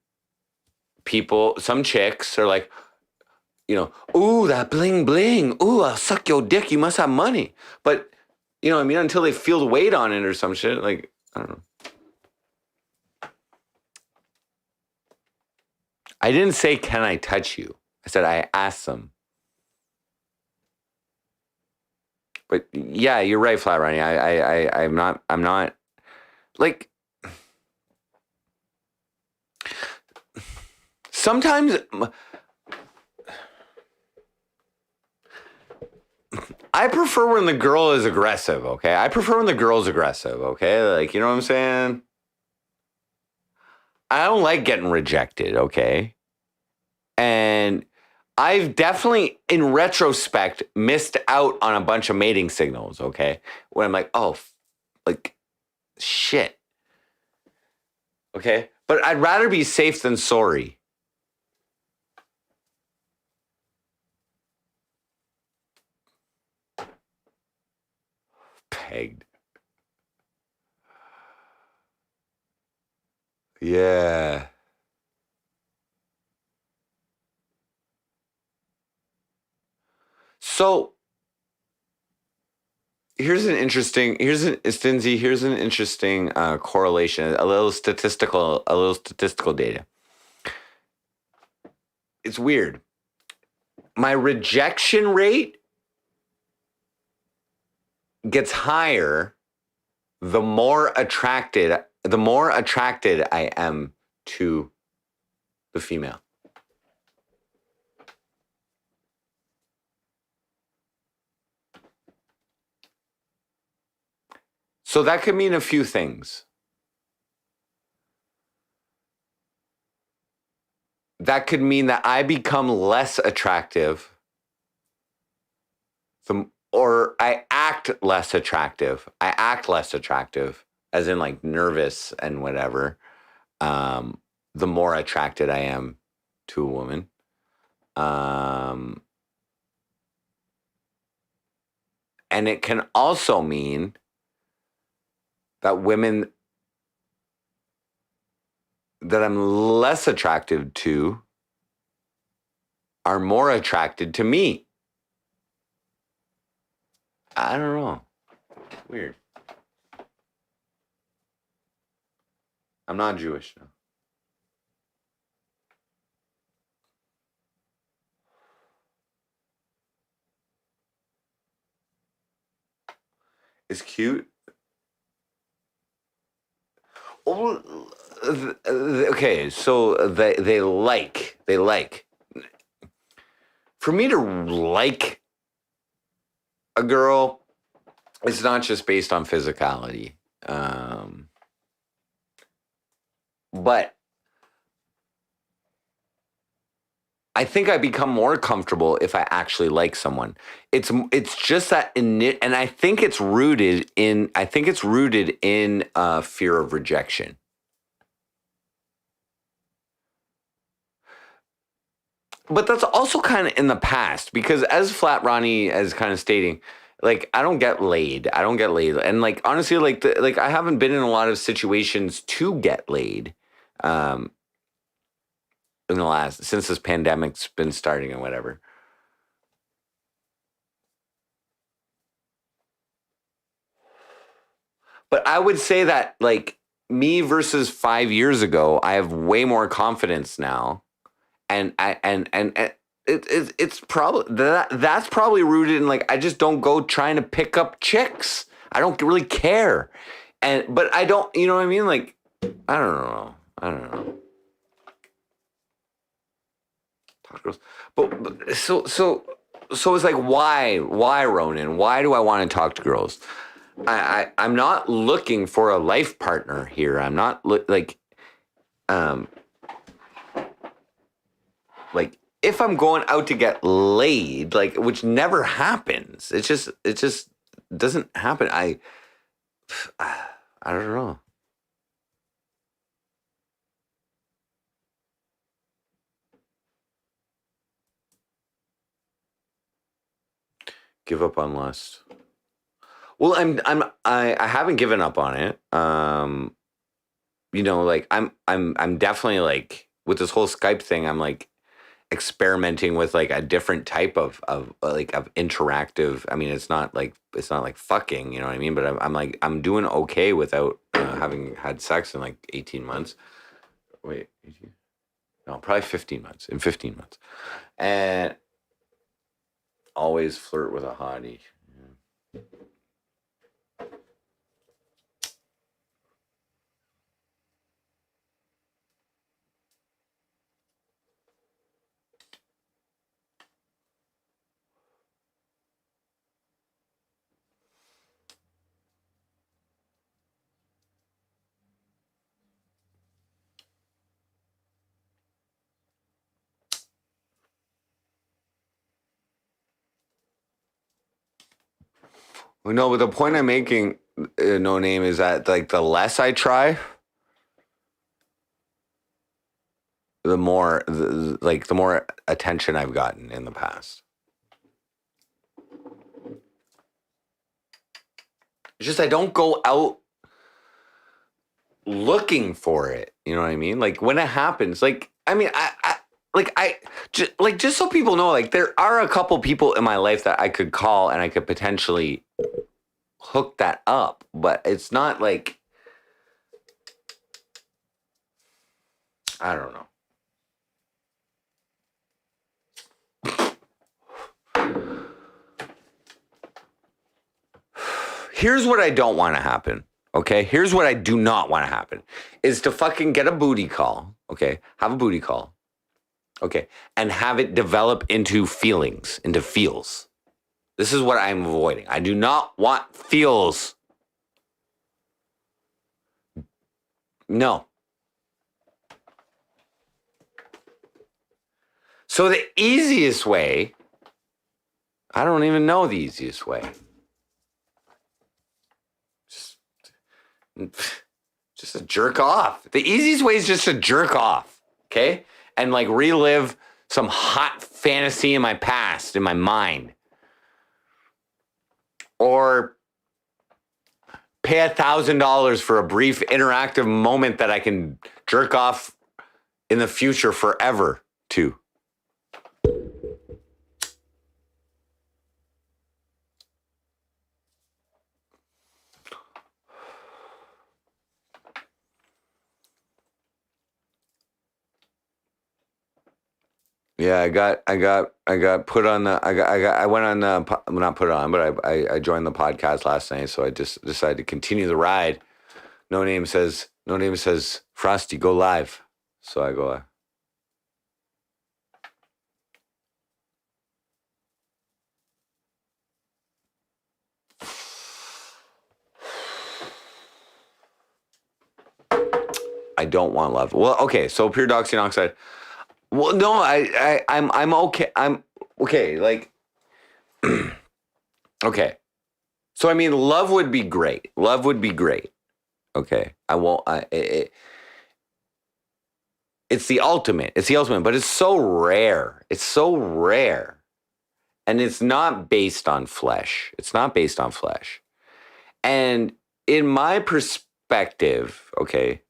people, some chicks are like, you know, ooh, that bling bling. Ooh, I'll suck your dick. You must have money. But, you know what I mean? Until they feel the weight on it or some shit. Like, I don't know. I didn't say, can I touch you? I said, I asked them. But yeah, you're right, Flat Ronnie. I'm not like, sometimes I prefer when the girl is aggressive, okay? I prefer when the girl's aggressive, okay? Like, you know what I'm saying? I don't like getting rejected, okay? And I've definitely, in retrospect, missed out on a bunch of mating signals, okay? When I'm like, oh, like, shit. Okay? But I'd rather be safe than sorry. Pegged. Yeah. So here's an interesting correlation, a little statistical data. It's weird. My rejection rate gets higher the more attracted I am to the female. So that could mean a few things. That could mean that I become less attractive, or I act less attractive. I act less attractive, as in like nervous and whatever, the more attracted I am to a woman. And it can also mean that women that I'm less attracted to are more attracted to me. I don't know. Weird. I'm not Jewish now. It's cute. Okay, so they like. For me to like a girl, it's not just based on physicality. But I think I become more comfortable if I actually like someone. It's just that and I think it's rooted in fear of rejection. But that's also kind of in the past, because as Flat Ronnie is kind of stating, like, I don't get laid, and like, honestly, like I haven't been in a lot of situations to get laid, in the since this pandemic's been starting and whatever. But I would say that, like, me versus 5 years ago, I have way more confidence now, and it's probably that's probably rooted in, like, I just don't go trying to pick up chicks. I don't really care, but I don't, you know what I mean? Like, I don't know. Talk to girls, but so it's like, why Ronan? Why do I want to talk to girls? I'm not looking for a life partner here. I'm not like if I'm going out to get laid, like, which never happens. It just doesn't happen. I don't know. Give up on lust. Well, I haven't given up on it. You know, like, I'm definitely, like, with this whole Skype thing, I'm like experimenting with, like, a different type of interactive. I mean, it's not like fucking, you know what I mean? But I'm like, I'm doing okay without having had sex in like 18 months. Wait, 18? No, probably 15 months. In 15 months, and always flirt with a hottie. No, but the point I'm making, No Name, is that like the less I try, the more attention I've gotten in the past. It's just I don't go out looking for it. You know what I mean? Like when it happens, like I mean, just so people know, like there are a couple people in my life that I could call and I could potentially hook that up, but it's not like, I don't know. Here's what I don't want to happen. Okay, here's what I do not want to happen is to fucking get a booty call. Okay, have a booty call. Okay, and have it develop into feelings, into feels. This is what I'm avoiding. I do not want feels. No. So the easiest way, I don't even know the easiest way. Just to jerk off. The easiest way is just to jerk off, okay? And like relive some hot fantasy in my past, in my mind. Or pay $1,000 for a brief interactive moment that I can jerk off in the future forever to. Yeah, I got put on the, I went on the, not put on, but I joined the podcast last night. So I just decided to continue the ride. No Name says, Frosty, go live. So I go live. I don't want love. Well, okay. So pure doxy oxide. Well, no, I'm okay. I'm okay. Like, okay. So, I mean, love would be great. Love would be great. Okay. It's the ultimate. It's the ultimate, but it's so rare. It's so rare. And it's not based on flesh. It's not based on flesh. And in my perspective, okay,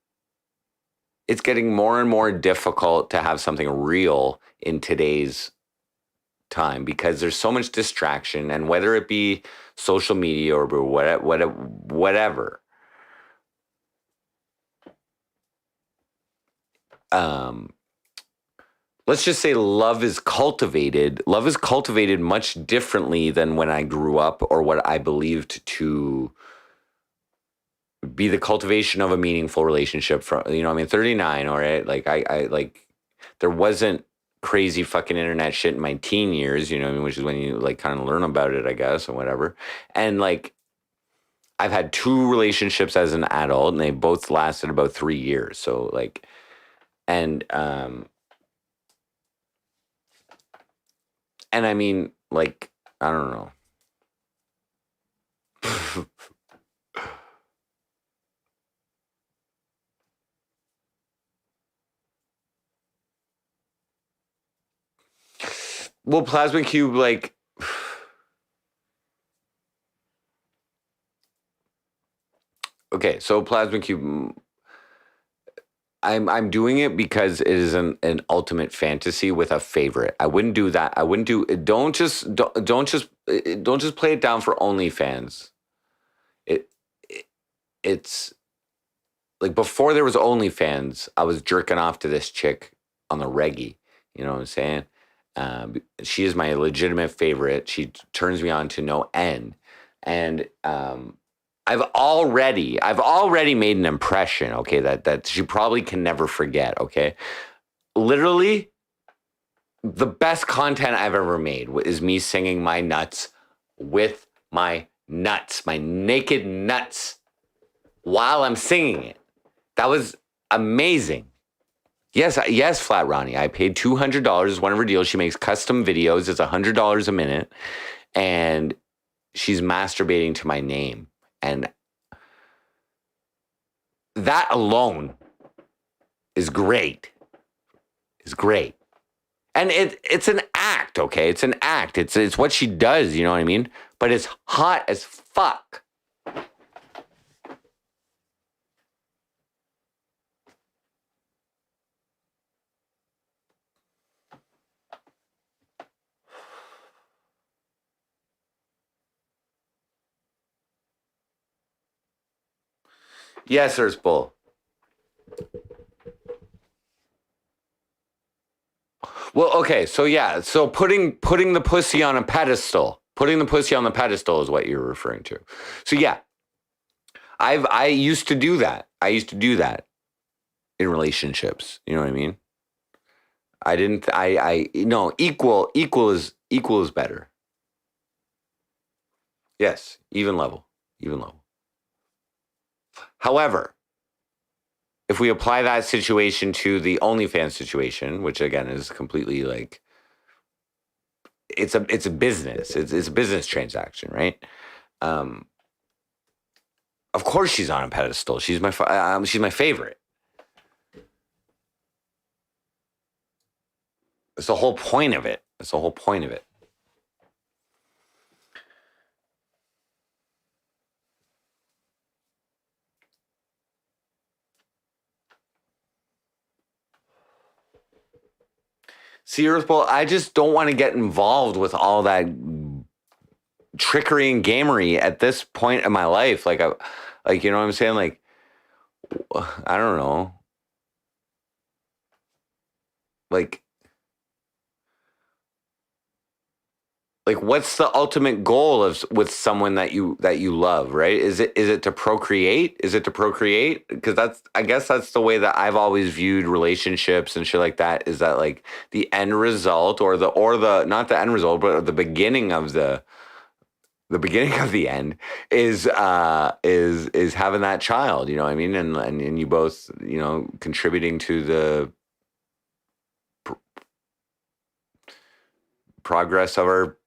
it's getting more and more difficult to have something real in today's time because there's so much distraction, and whether it be social media or whatever, let's just say love is cultivated much differently than when I grew up, or what I believed to be the cultivation of a meaningful relationship. From, you know, I mean, 39, all right, like I like, there wasn't crazy fucking internet shit in my teen years, you know what I mean, which is when you like kind of learn about it, I guess, or whatever. And like, I've had 2 relationships as an adult, and they both lasted about 3 years. So like, and I mean, like, I don't know. Well, Plasma Cube, like, okay, so Plasma Cube, I'm doing it because it is an ultimate fantasy with a favorite. I wouldn't do that. I wouldn't do. Don't just play it down for OnlyFans. It's like before there was OnlyFans, I was jerking off to this chick on the reggae. You know what I'm saying? She is my legitimate favorite. She turns me on to no end, and I've already made an impression. Okay, that she probably can never forget. Okay, literally, the best content I've ever made is me singing my nuts with my nuts, my naked nuts, while I'm singing it. That was amazing. Yes, Flat Ronnie. I paid $200 one of her deals. She makes custom videos. It's $100 a minute. And she's masturbating to my name. And that alone is great. Is great. And it's an act, okay? It's an act. It's what she does, you know what I mean? But it's hot as fuck. Yes, there's bull. Well, okay, so yeah, so putting the pussy on a pedestal, putting the pussy on the pedestal is what you're referring to. So yeah, I used to do that. I used to do that in relationships. You know what I mean? I didn't. I no equal is better. Yes, even level, even level. However, if we apply that situation to the OnlyFans situation, which again is completely like, it's a business. It's a business transaction, right? Of course, she's on a pedestal. She's my favorite. It's the whole point of it. It's the whole point of it. See, Earthball, I just don't want to get involved with all that trickery and gamery at this point in my life. Like, you know what I'm saying? Like, I don't know. Like what's the ultimate goal of with someone that you love, right? Is it to procreate? Is it to procreate? Because I guess that's the way that I've always viewed relationships and shit like that, is that like the end result or the not the end result, but the beginning of the end is having that child, you know what I mean? And you both, you know, contributing to the progress of our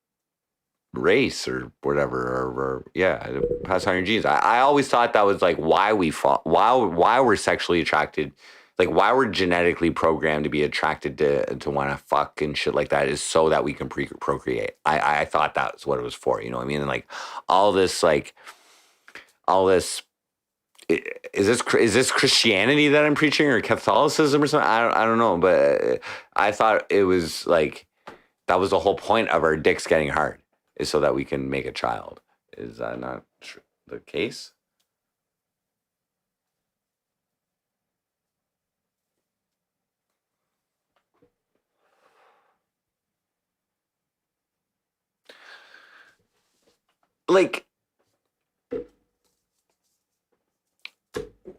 race or whatever, or yeah, pass on your genes. I always thought that was like why we fought, why we're sexually attracted, like why we're genetically programmed to be attracted to want to fuck and shit like that, is so that we can procreate. I thought that's what it was for, you know what I mean? And like all this is this Christianity that I'm preaching, or Catholicism or something? I don't know, but I thought it was like that was the whole point of our dicks getting hard, is so that we can make a child. Is that not the case? Like,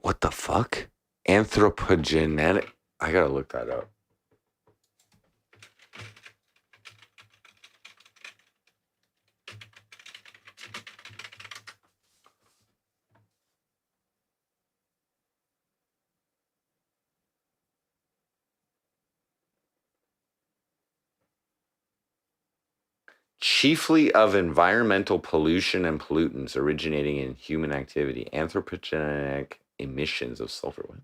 what the fuck? Anthropogenetic? I gotta look that up. Chiefly of environmental pollution and pollutants originating in human activity. Anthropogenic emissions of sulfur.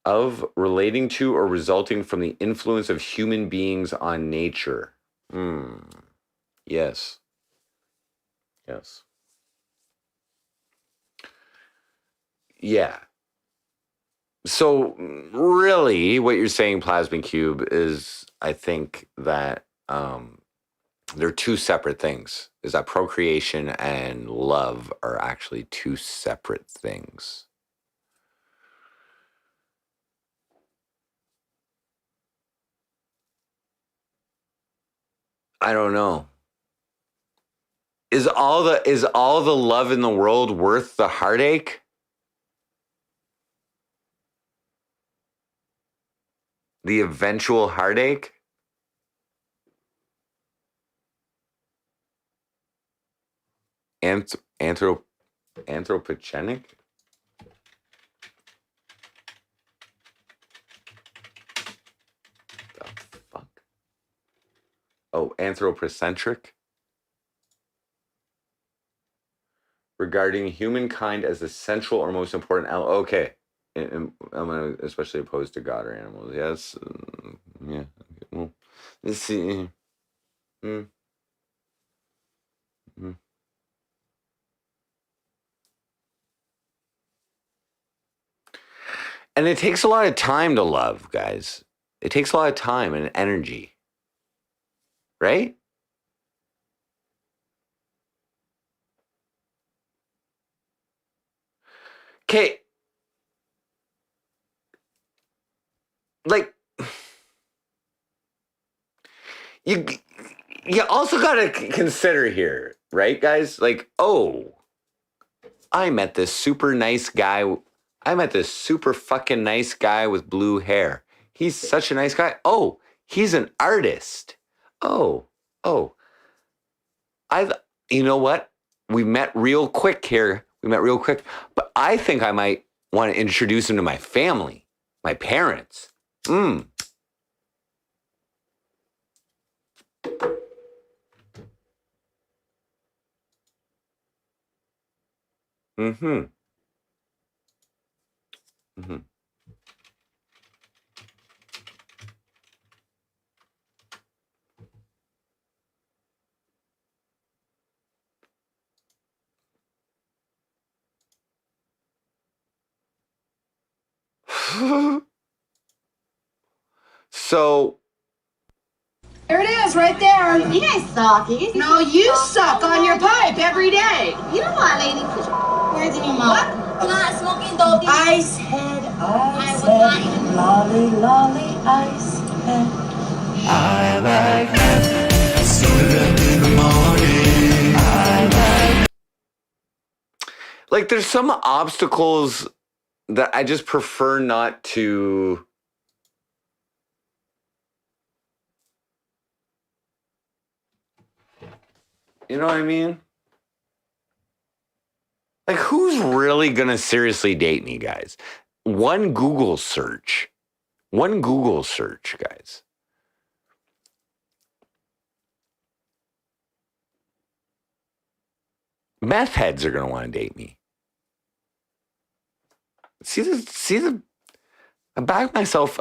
Of, relating to, or resulting from the influence of human beings on nature. Yes. Yes. Yeah. So really what you're saying, Plasma Cube, is I think that they're two separate things. Is that procreation and love are actually two separate things. I don't know. Is all the love in the world worth the heartache? The eventual heartache? Anthropogenic? The fuck? Oh, anthropocentric? regarding humankind as the central or most important element. Okay. I'm especially opposed to God or animals. Yes. Yeah. Okay. Well, let's see. Mm. Mm. And it takes a lot of time to love, guys. It takes a lot of time and energy. Right? Okay. Like, you also got to consider here, right, guys? Like, oh, I met this super nice guy. I met this super fucking nice guy with blue hair. He's such a nice guy. Oh, he's an artist. Oh, oh. You know what? We met real quick here. We met real quick. But I think I might want to introduce him to my family, my parents. Mm. Mm-hmm. Mm-hmm. So There it is, right there. You guys suck. No, you suck on your pipe every day. You know what, lady? Put your words in your mouth. What? You're not smoking dope. Ice head, ice head, lolly, lolly, ice head. I like that. Started up in the morning. I like there's some obstacles that I just prefer not to. You know what I mean? Like, who's really going to seriously date me, guys? One Google search, guys. Meth heads are going to want to date me. See the, I back myself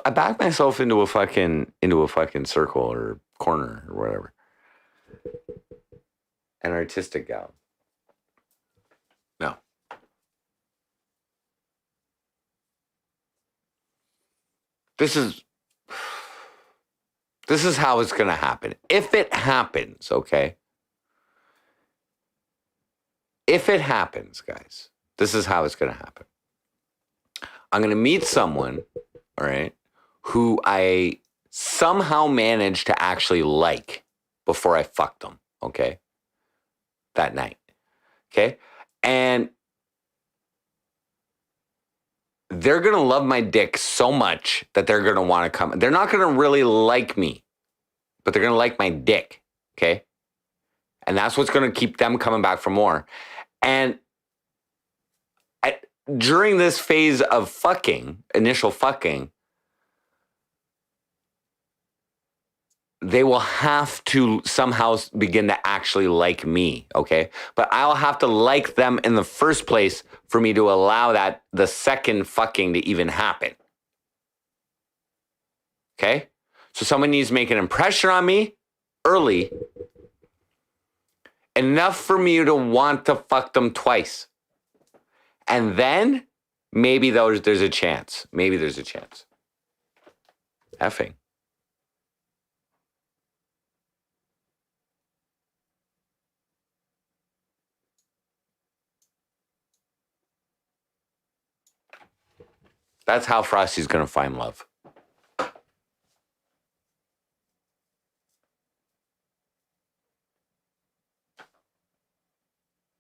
into a fucking circle or corner or whatever. An artistic gal. No. This is how it's going to happen. If it happens, okay? If it happens, guys, this is how it's going to happen. I'm going to meet someone, all right, who I somehow managed to actually like before I fucked them, okay? That night, okay? And they're going to love my dick so much that they're going to want to come. They're not going to really like me, but they're going to like my dick, okay? And that's what's going to keep them coming back for more. And during this phase of fucking, initial fucking, they will have to somehow begin to actually like me, okay? But I'll have to like them in the first place for me to allow that, the second fucking to even happen. Okay? So someone needs to make an impression on me early, enough for me to want to fuck them twice. And then maybe there's a chance. Maybe there's a chance. Effing. That's how Frosty's going to find love.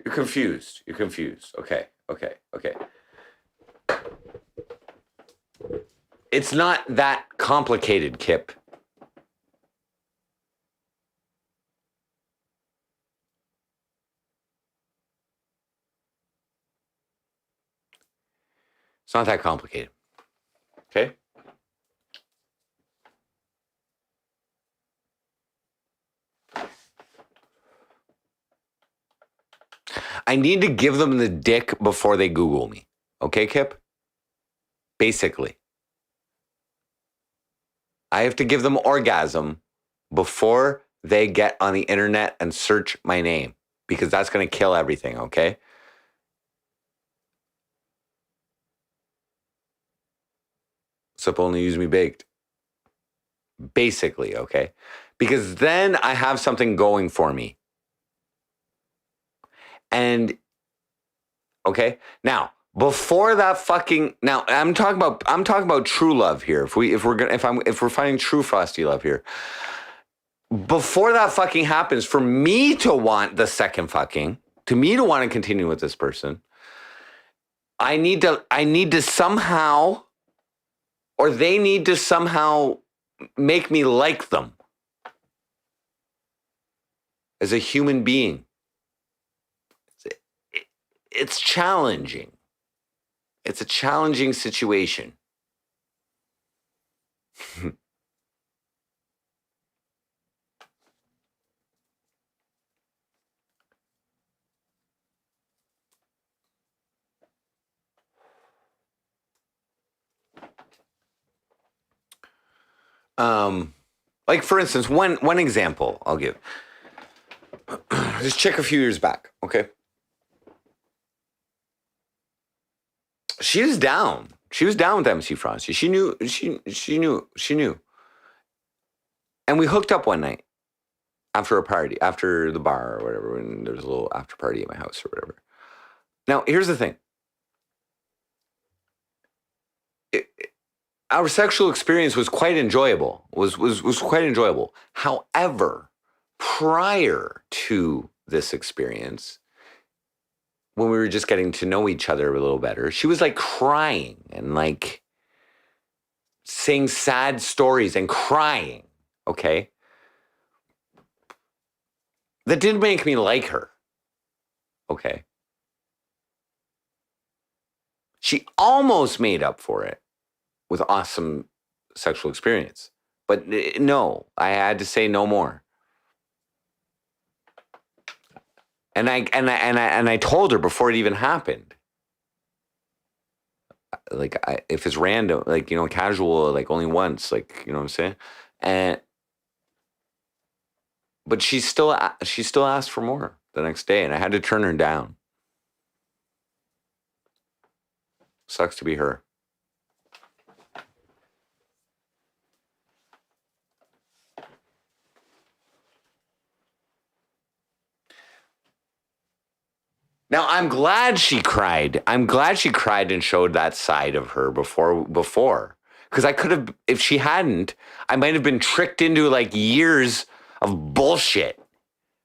You're confused. Okay. It's not that complicated, Kip. It's not that complicated. Okay? I need to give them the dick before they Google me. Okay, Kip? Basically. I have to give them orgasm before they get on the internet and search my name, because that's going to kill everything, okay? Sup, only use me baked. Basically, okay? Because then I have something going for me. And, okay? Now, before that fucking, now I'm talking about true love here. If we're finding true Frosty love here. Before that fucking happens, for me to want the second fucking, to me to want to continue with this person, I need to somehow, or they need to somehow make me like them as a human being. It's challenging. It's a challenging situation. Like for instance, one example I'll give. This chick a few years back, okay? She was down. She was down with MC Frosty. She knew. And we hooked up one night after a party, after the bar or whatever, when there was a little after party at my house or whatever. Now, here's the thing. Our sexual experience was quite enjoyable. Was quite enjoyable. However, prior to this experience, when we were just getting to know each other a little better, she was like crying and like saying sad stories and crying, okay? That didn't make me like her, okay? She almost made up for it with awesome sexual experience. But no, I had to say no more. And I told her before it even happened. Like, if it's random, like, you know, casual, like only once, like, you know what I'm saying? But she still asked for more the next day, and I had to turn her down. Sucks to be her. Now, I'm glad she cried. I'm glad she cried and showed that side of her before. Because I could have, if she hadn't, I might have been tricked into like years of bullshit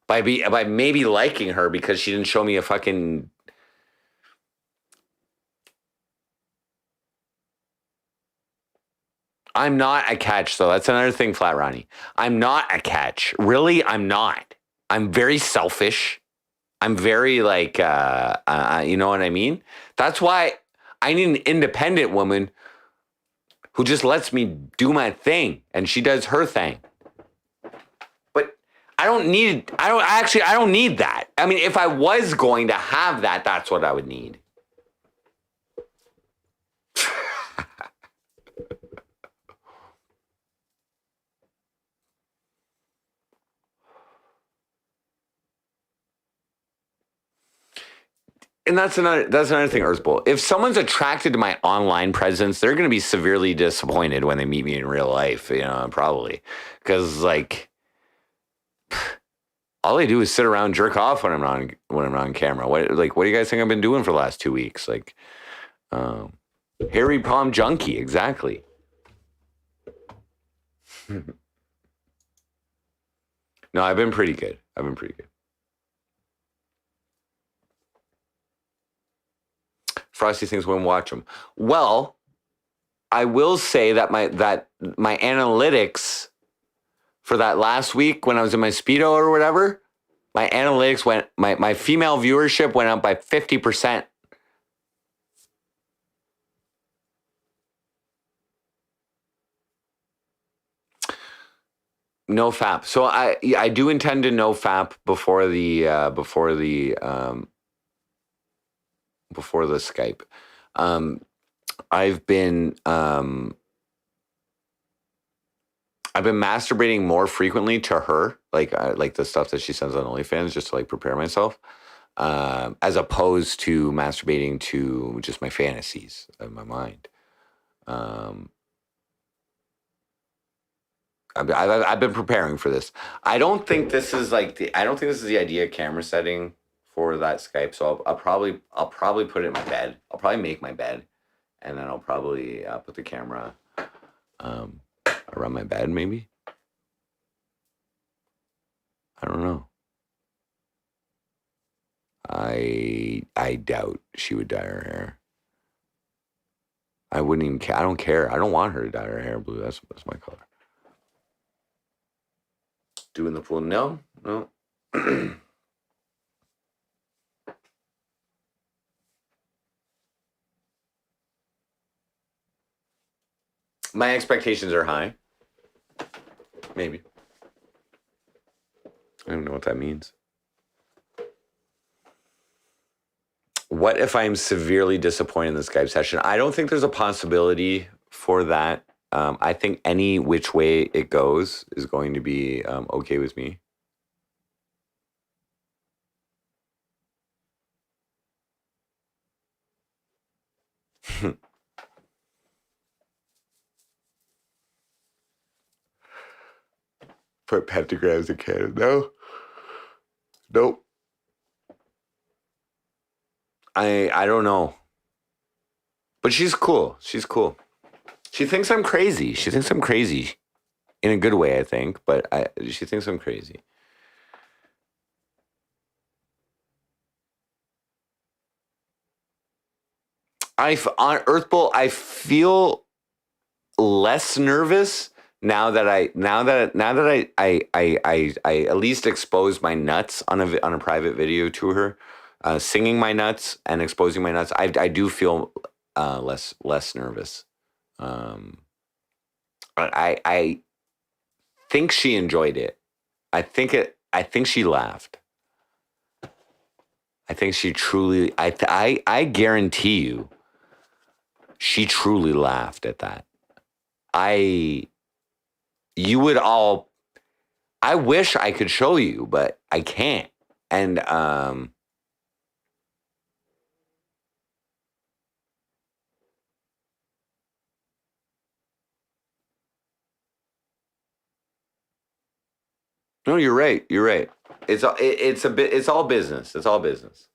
by maybe liking her because she didn't show me a fucking... I'm not a catch, though. That's another thing, Flat Ronnie. I'm not a catch. Really, I'm not. I'm very selfish. I'm very like, you know what I mean? That's why I need an independent woman who just lets me do my thing and she does her thing. But I don't need that. I mean, if I was going to have that, that's what I would need. And that's another thing, Earthbowl. If someone's attracted to my online presence, they're going to be severely disappointed when they meet me in real life, you know, probably. Because, like, all I do is sit around, jerk off when I'm on camera. What do you guys think I've been doing for the last 2 weeks? Like, hairy palm junkie, exactly. No, I've been pretty good. Frosty thinks when watch them. Well, I will say that my analytics for that last week when I was in my Speedo or whatever, my analytics my female viewership went up by 50%. No FAP. So I do intend to no FAP before the before the Skype. I've been masturbating more frequently to her, like the stuff that she sends on OnlyFans, just to like prepare myself, as opposed to masturbating to just my fantasies of my mind. I've been preparing for this. I don't think this is the ideal camera setting for that Skype. So I'll probably put it in my bed. I'll probably make my bed, and then I'll probably put the camera around my bed. Maybe. I don't know. I doubt she would dye her hair. I wouldn't even care. I don't care. I don't want her to dye her hair blue. That's my color. Do in the pool? No. My expectations are high. Maybe. I don't know what that means. What if I'm severely disappointed in the Skype session? I don't think there's a possibility for that. I think any which way it goes is going to be okay with me. Put pentagrams in Canada. No. Nope. I don't know. But she's cool. She's cool. She thinks I'm crazy. She thinks I'm crazy. In a good way, I think. But she thinks I'm crazy. On Earth Bowl, I feel less nervous now that I at least exposed my nuts on a private video to her, singing my nuts and exposing my nuts. I do feel less nervous. I think she enjoyed it. I think she laughed. I think she truly. I guarantee you, she truly laughed at that. You would all. I wish I could show you, but I can't. And no, you're right. You're right. It's all business. It's all business.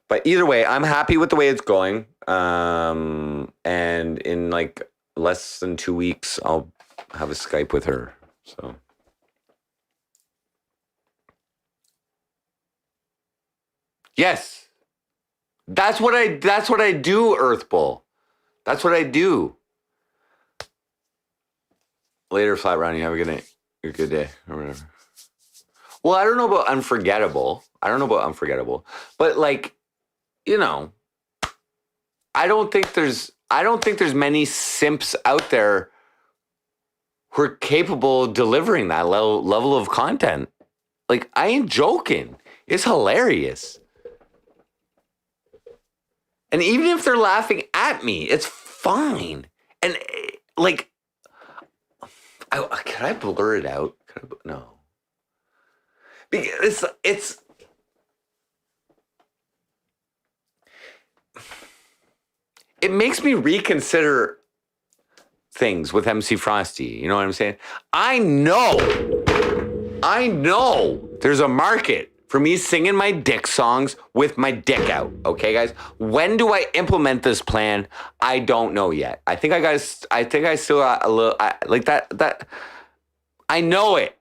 But either way, I'm happy with the way it's going. And in like less than 2 weeks, I'll have a Skype with her. So. Yes. That's what I do, Earth Bull. That's what I do. Later, Flat Round, you have a good night. A good day or whatever. Well, I don't know about unforgettable. But like, you know, I don't think there's many simps out there who are capable of delivering that level of content. Like, I ain't joking. It's hilarious. And even if they're laughing at me, it's fine. And like, can I blur it out? No. Because it's it makes me reconsider things with MC Frosty. You know what I'm saying? I know there's a market for me singing my dick songs with my dick out. Okay, guys? When do I implement this plan? I don't know yet. I think I still got a little, like that. I know it.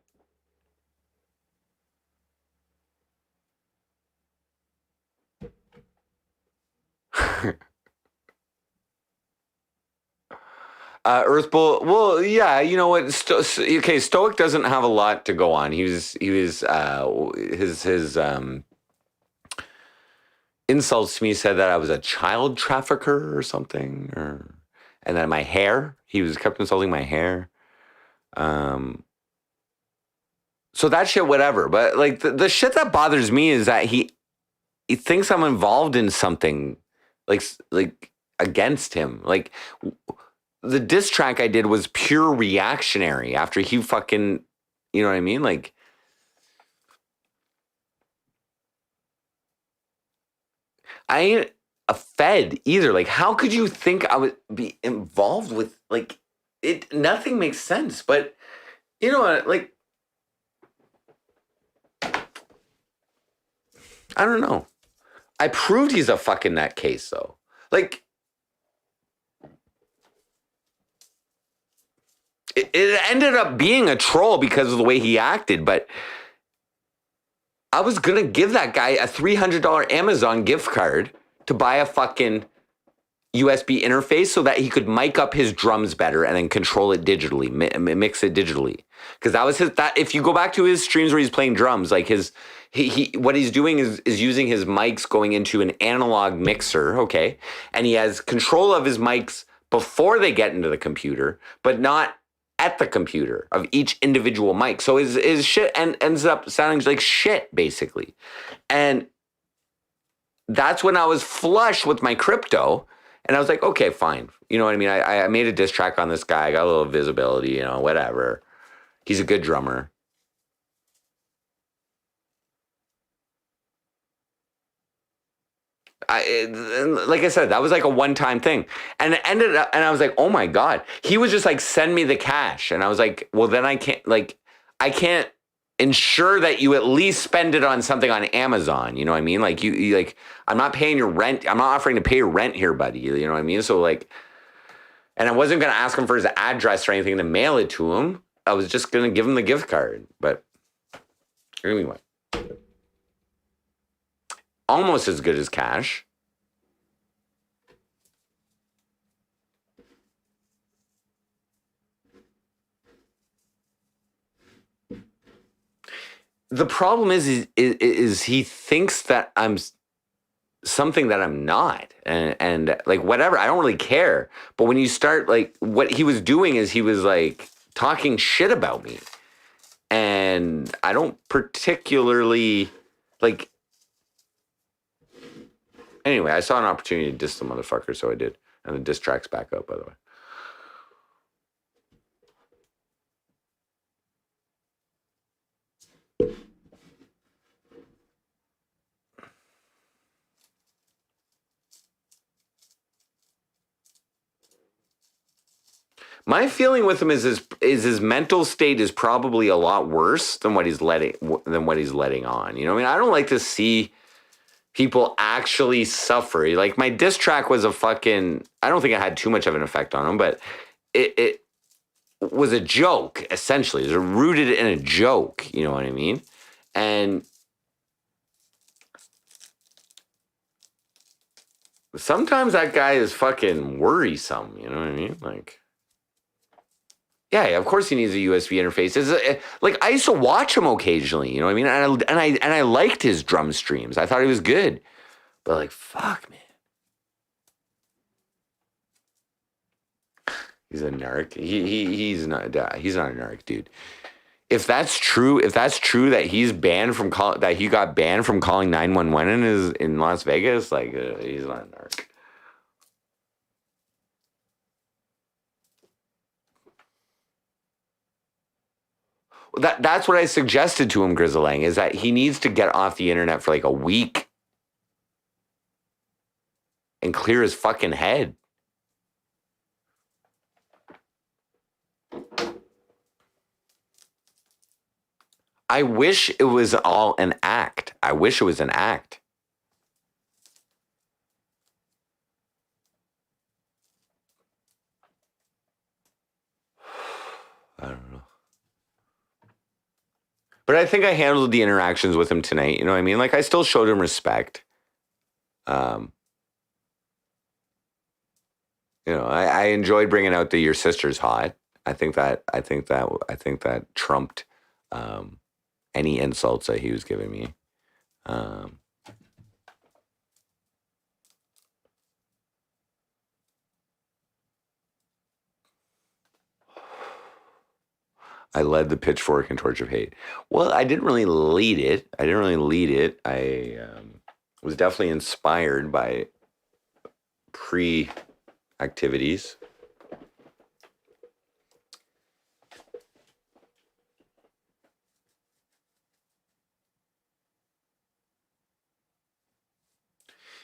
Earth Bull. Well, yeah, you know what? Stoic doesn't have a lot to go on. His insults to me said that I was a child trafficker or something, and then my hair. He kept insulting my hair. So that shit, whatever. But like the shit that bothers me is that he thinks I'm involved in something like against him. Like the diss track I did was pure reactionary after he fucking, you know what I mean? Like, I ain't a Fed either. Like, how could you think I would be involved with, like, it? Nothing makes sense. But you know what? Like, I don't know. I proved he's a fucking nutcase, though. Like, it ended up being a troll because of the way he acted, but I was gonna give that guy a $300 Amazon gift card to buy a fucking USB interface so that he could mic up his drums better and then control it digitally, mix it digitally. Because that was his. That if you go back to his streams where he's playing drums, like he what he's doing is using his mics going into an analog mixer, okay, and he has control of his mics before they get into the computer, but not at the computer of each individual mic. So his shit ends up sounding like shit, basically. And that's when I was flush with my crypto. And I was like, okay, fine. You know what I mean? I made a diss track on this guy. I got a little visibility, you know, whatever. He's a good drummer. Like I said, that was like a one-time thing. And it ended up, and I was like, oh my God. He was just like, send me the cash. And I was like, well, then I can't ensure that you at least spend it on something on Amazon. You know what I mean? Like you like, I'm not paying your rent. I'm not offering to pay your rent here, buddy. You know what I mean? So like, and I wasn't going to ask him for his address or anything to mail it to him. I was just going to give him the gift card. But anyway. Almost as good as cash. The problem is he thinks that I'm something that I'm not, and like whatever. I don't really care. But when you start, like, what he was doing is he was like talking shit about me, and I don't particularly like. Anyway, I saw an opportunity to diss the motherfucker, so I did. And the diss track's back up, by the way. My feeling with him is his mental state is probably a lot worse than what he's letting on. You know what I mean? I don't like to see people actually suffer. Like, my diss track was a fucking, I don't think it had too much of an effect on him, but it was a joke, essentially. It was rooted in a joke, you know what I mean? And sometimes that guy is fucking worrisome, you know what I mean? Like, yeah, of course he needs a USB interface. Like, I used to watch him occasionally, you know what I mean? And I liked his drum streams. I thought he was good. But like, fuck, man. He's a narc. He's not a narc, dude. If that's true that he's banned from that he got banned from calling 911 in Las Vegas, like, he's not a narc. That's what I suggested to him, Grizzling, is that he needs to get off the internet for like a week and clear his fucking head. I wish it was all an act. I wish it was an act. I don't know. But I think I handled the interactions with him tonight. You know what I mean? Like, I still showed him respect. You know, I enjoyed bringing out the "your sister's hot." I think that trumped any insults that he was giving me. I led the pitchfork and torch of hate. Well, I didn't really lead it. was definitely inspired by pre-activities.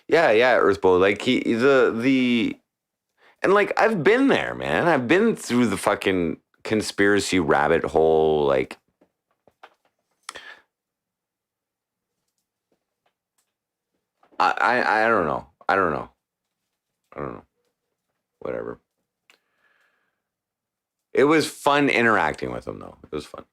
Yeah, Earthbow. Like and like I've been there, man. I've been through the fucking conspiracy rabbit hole. Like, I don't know. I don't know. Whatever. It was fun interacting with them, though. It was fun.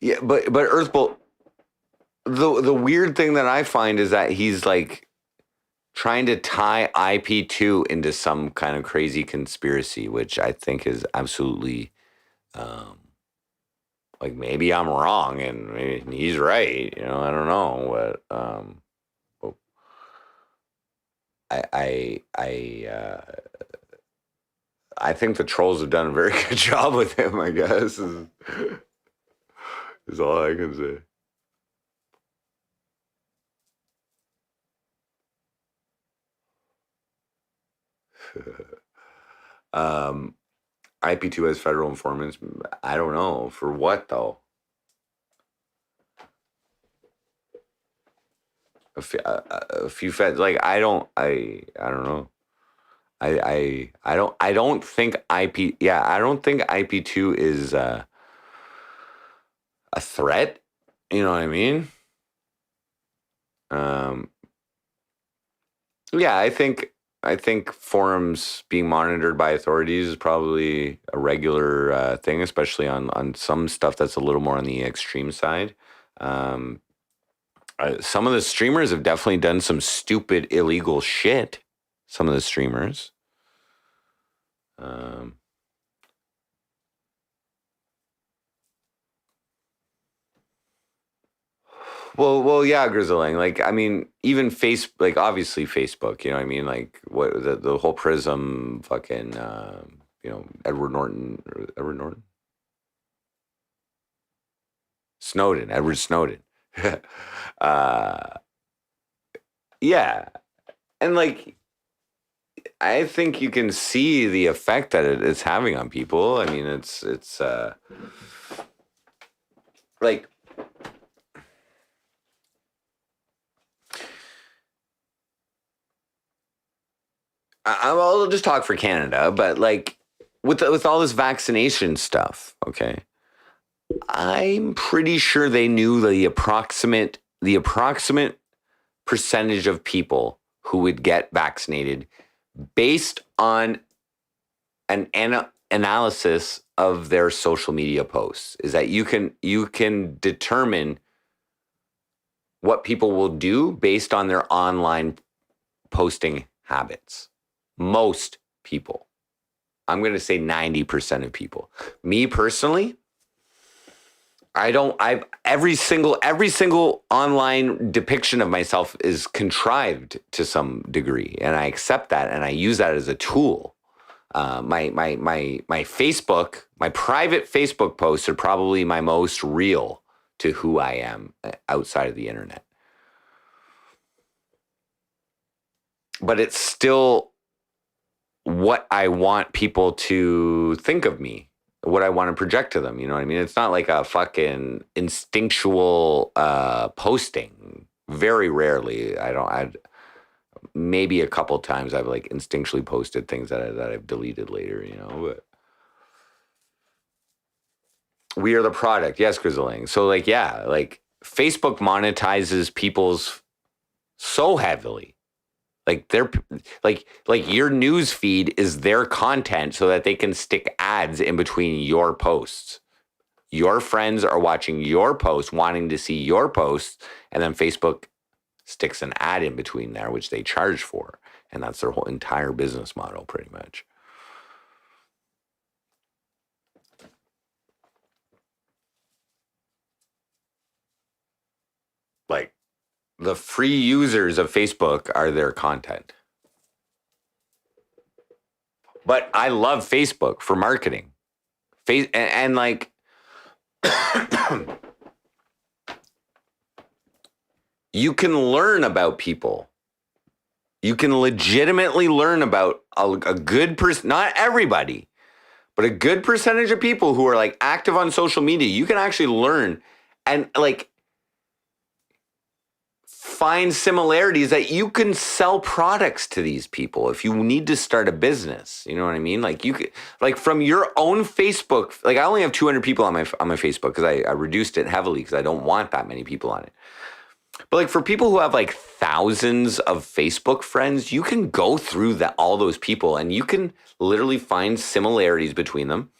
Yeah, but Earthbolt. The weird thing that I find is that he's like trying to tie IP2 into some kind of crazy conspiracy, which I think is absolutely, like, maybe I'm wrong and maybe he's right. You know, I don't know, but I think the trolls have done a very good job with him, I guess, is all I can say. IP2 has federal informants. I don't know. For what, though? A few feds. Like, I don't know. I don't think I don't think IP2 is a threat. You know what I mean? Yeah, I think forums being monitored by authorities is probably a regular thing, especially on some stuff that's a little more on the extreme side. Some of the streamers have definitely done some stupid, illegal shit. Some of the streamers. Well, yeah, Grizzling. Like, I mean, even like, obviously Facebook. You know what I mean? Like, what the whole Prism, fucking, Edward Norton, Snowden, Edward Snowden. Yeah, and like, I think you can see the effect that it's having on people. I mean, it's like, I'll just talk for Canada, but like with all this vaccination stuff, okay, I'm pretty sure they knew the approximate percentage of people who would get vaccinated based on an analysis of their social media posts. Is that you can determine what people will do based on their online posting habits. Most people. I'm going to say 90% of people. Me personally, every single online depiction of myself is contrived to some degree, and I accept that and I use that as a tool. My Facebook, my private Facebook posts are probably my most real to who I am outside of the internet. But it's still what I want people to think of me, what I want to project to them. You know what I mean? It's not like a fucking instinctual posting. Very rarely. Maybe a couple times I've like instinctually posted things that I've deleted later, you know, but we are the product. Yes, Grizzling. So like, yeah, like Facebook monetizes people's so heavily. Like they're like your news feed is their content so that they can stick ads in between your posts. Your friends are watching your posts, wanting to see your posts, and then Facebook sticks an ad in between there, which they charge for. And that's their whole entire business model, pretty much. Like, the free users of Facebook are their content. But I love Facebook for marketing. And like, you can learn about people. You can legitimately learn about a good person, not everybody, but a good percentage of people who are like active on social media. You can actually learn and like find similarities that you can sell products to these people if you need to start a business. You know what I mean? Like you could, like from your own Facebook, like I only have 200 people on my Facebook because I reduced it heavily because I don't want that many people on it. But like for people who have like thousands of Facebook friends, you can go through all those people and you can literally find similarities between them.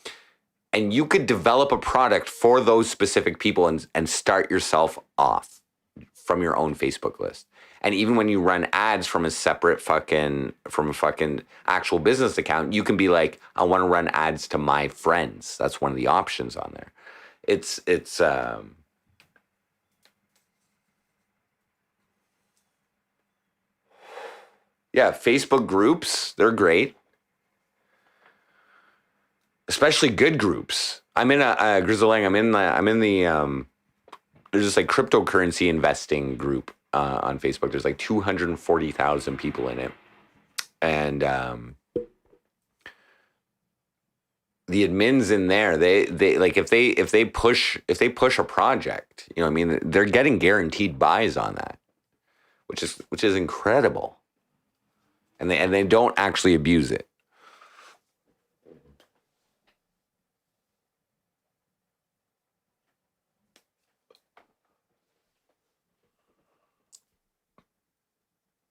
And you could develop a product for those specific people and start yourself off from your own Facebook list. And even when you run ads from a separate fucking actual business account, you can be like, I want to run ads to my friends. That's one of the options on there. Yeah, Facebook groups, they're great. Especially good groups. I'm in a Grizzling, I'm in the there's this like cryptocurrency investing group on Facebook. There's like 240,000 people in it. And the admins in there, they like if they push a project, you know what I mean, they're getting guaranteed buys on that, which is incredible. And they don't actually abuse it.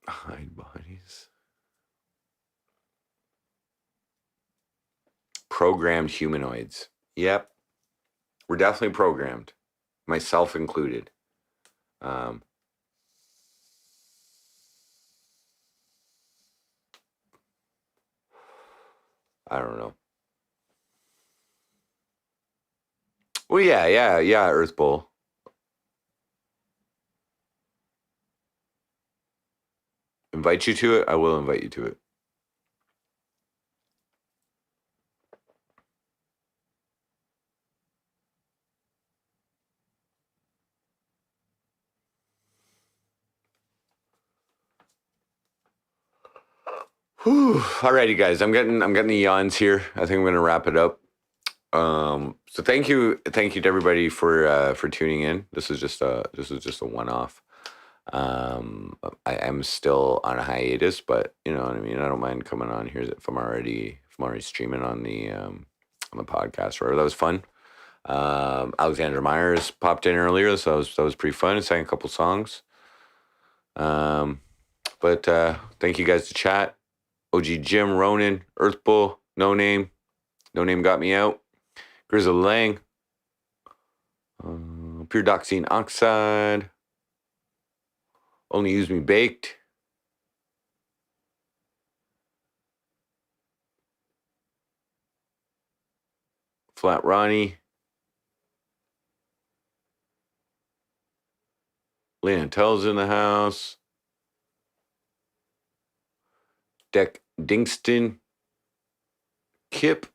Hide bodies. Programmed humanoids. Yep. We're definitely programmed. Myself included. I don't know. Well, yeah, Earth Bowl. Invite you to it? I will invite you to it. Whew. Alrighty, guys. I'm getting the yawns here. I think I'm gonna wrap it up. So thank you to everybody for tuning in. This is just a one-off. I am still on a hiatus, but you know what I mean. I don't mind coming on here if I'm already streaming on the podcast. Or that was fun. Alexander Myers popped in earlier, so that was pretty fun. I sang a couple songs. But thank you guys to chat. OG Jim, Ronan, Earth Bull, No Name got me out. Grizzle Lang, Pure Doxine Oxide, Only Use Me Baked, Flat Ronnie, Lena Tell's in the house, Deck Dingston, Kip,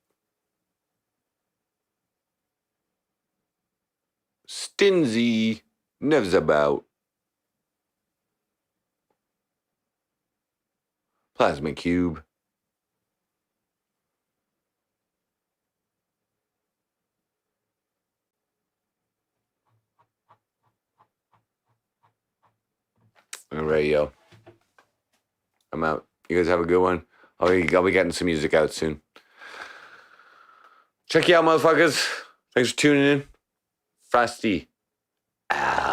Stinzy, Nevzabout, Plasma Cube, all right, yo. I'm out. You guys have a good one. I'll be getting some music out soon. Check you out, motherfuckers. Thanks for tuning in. Frosty out.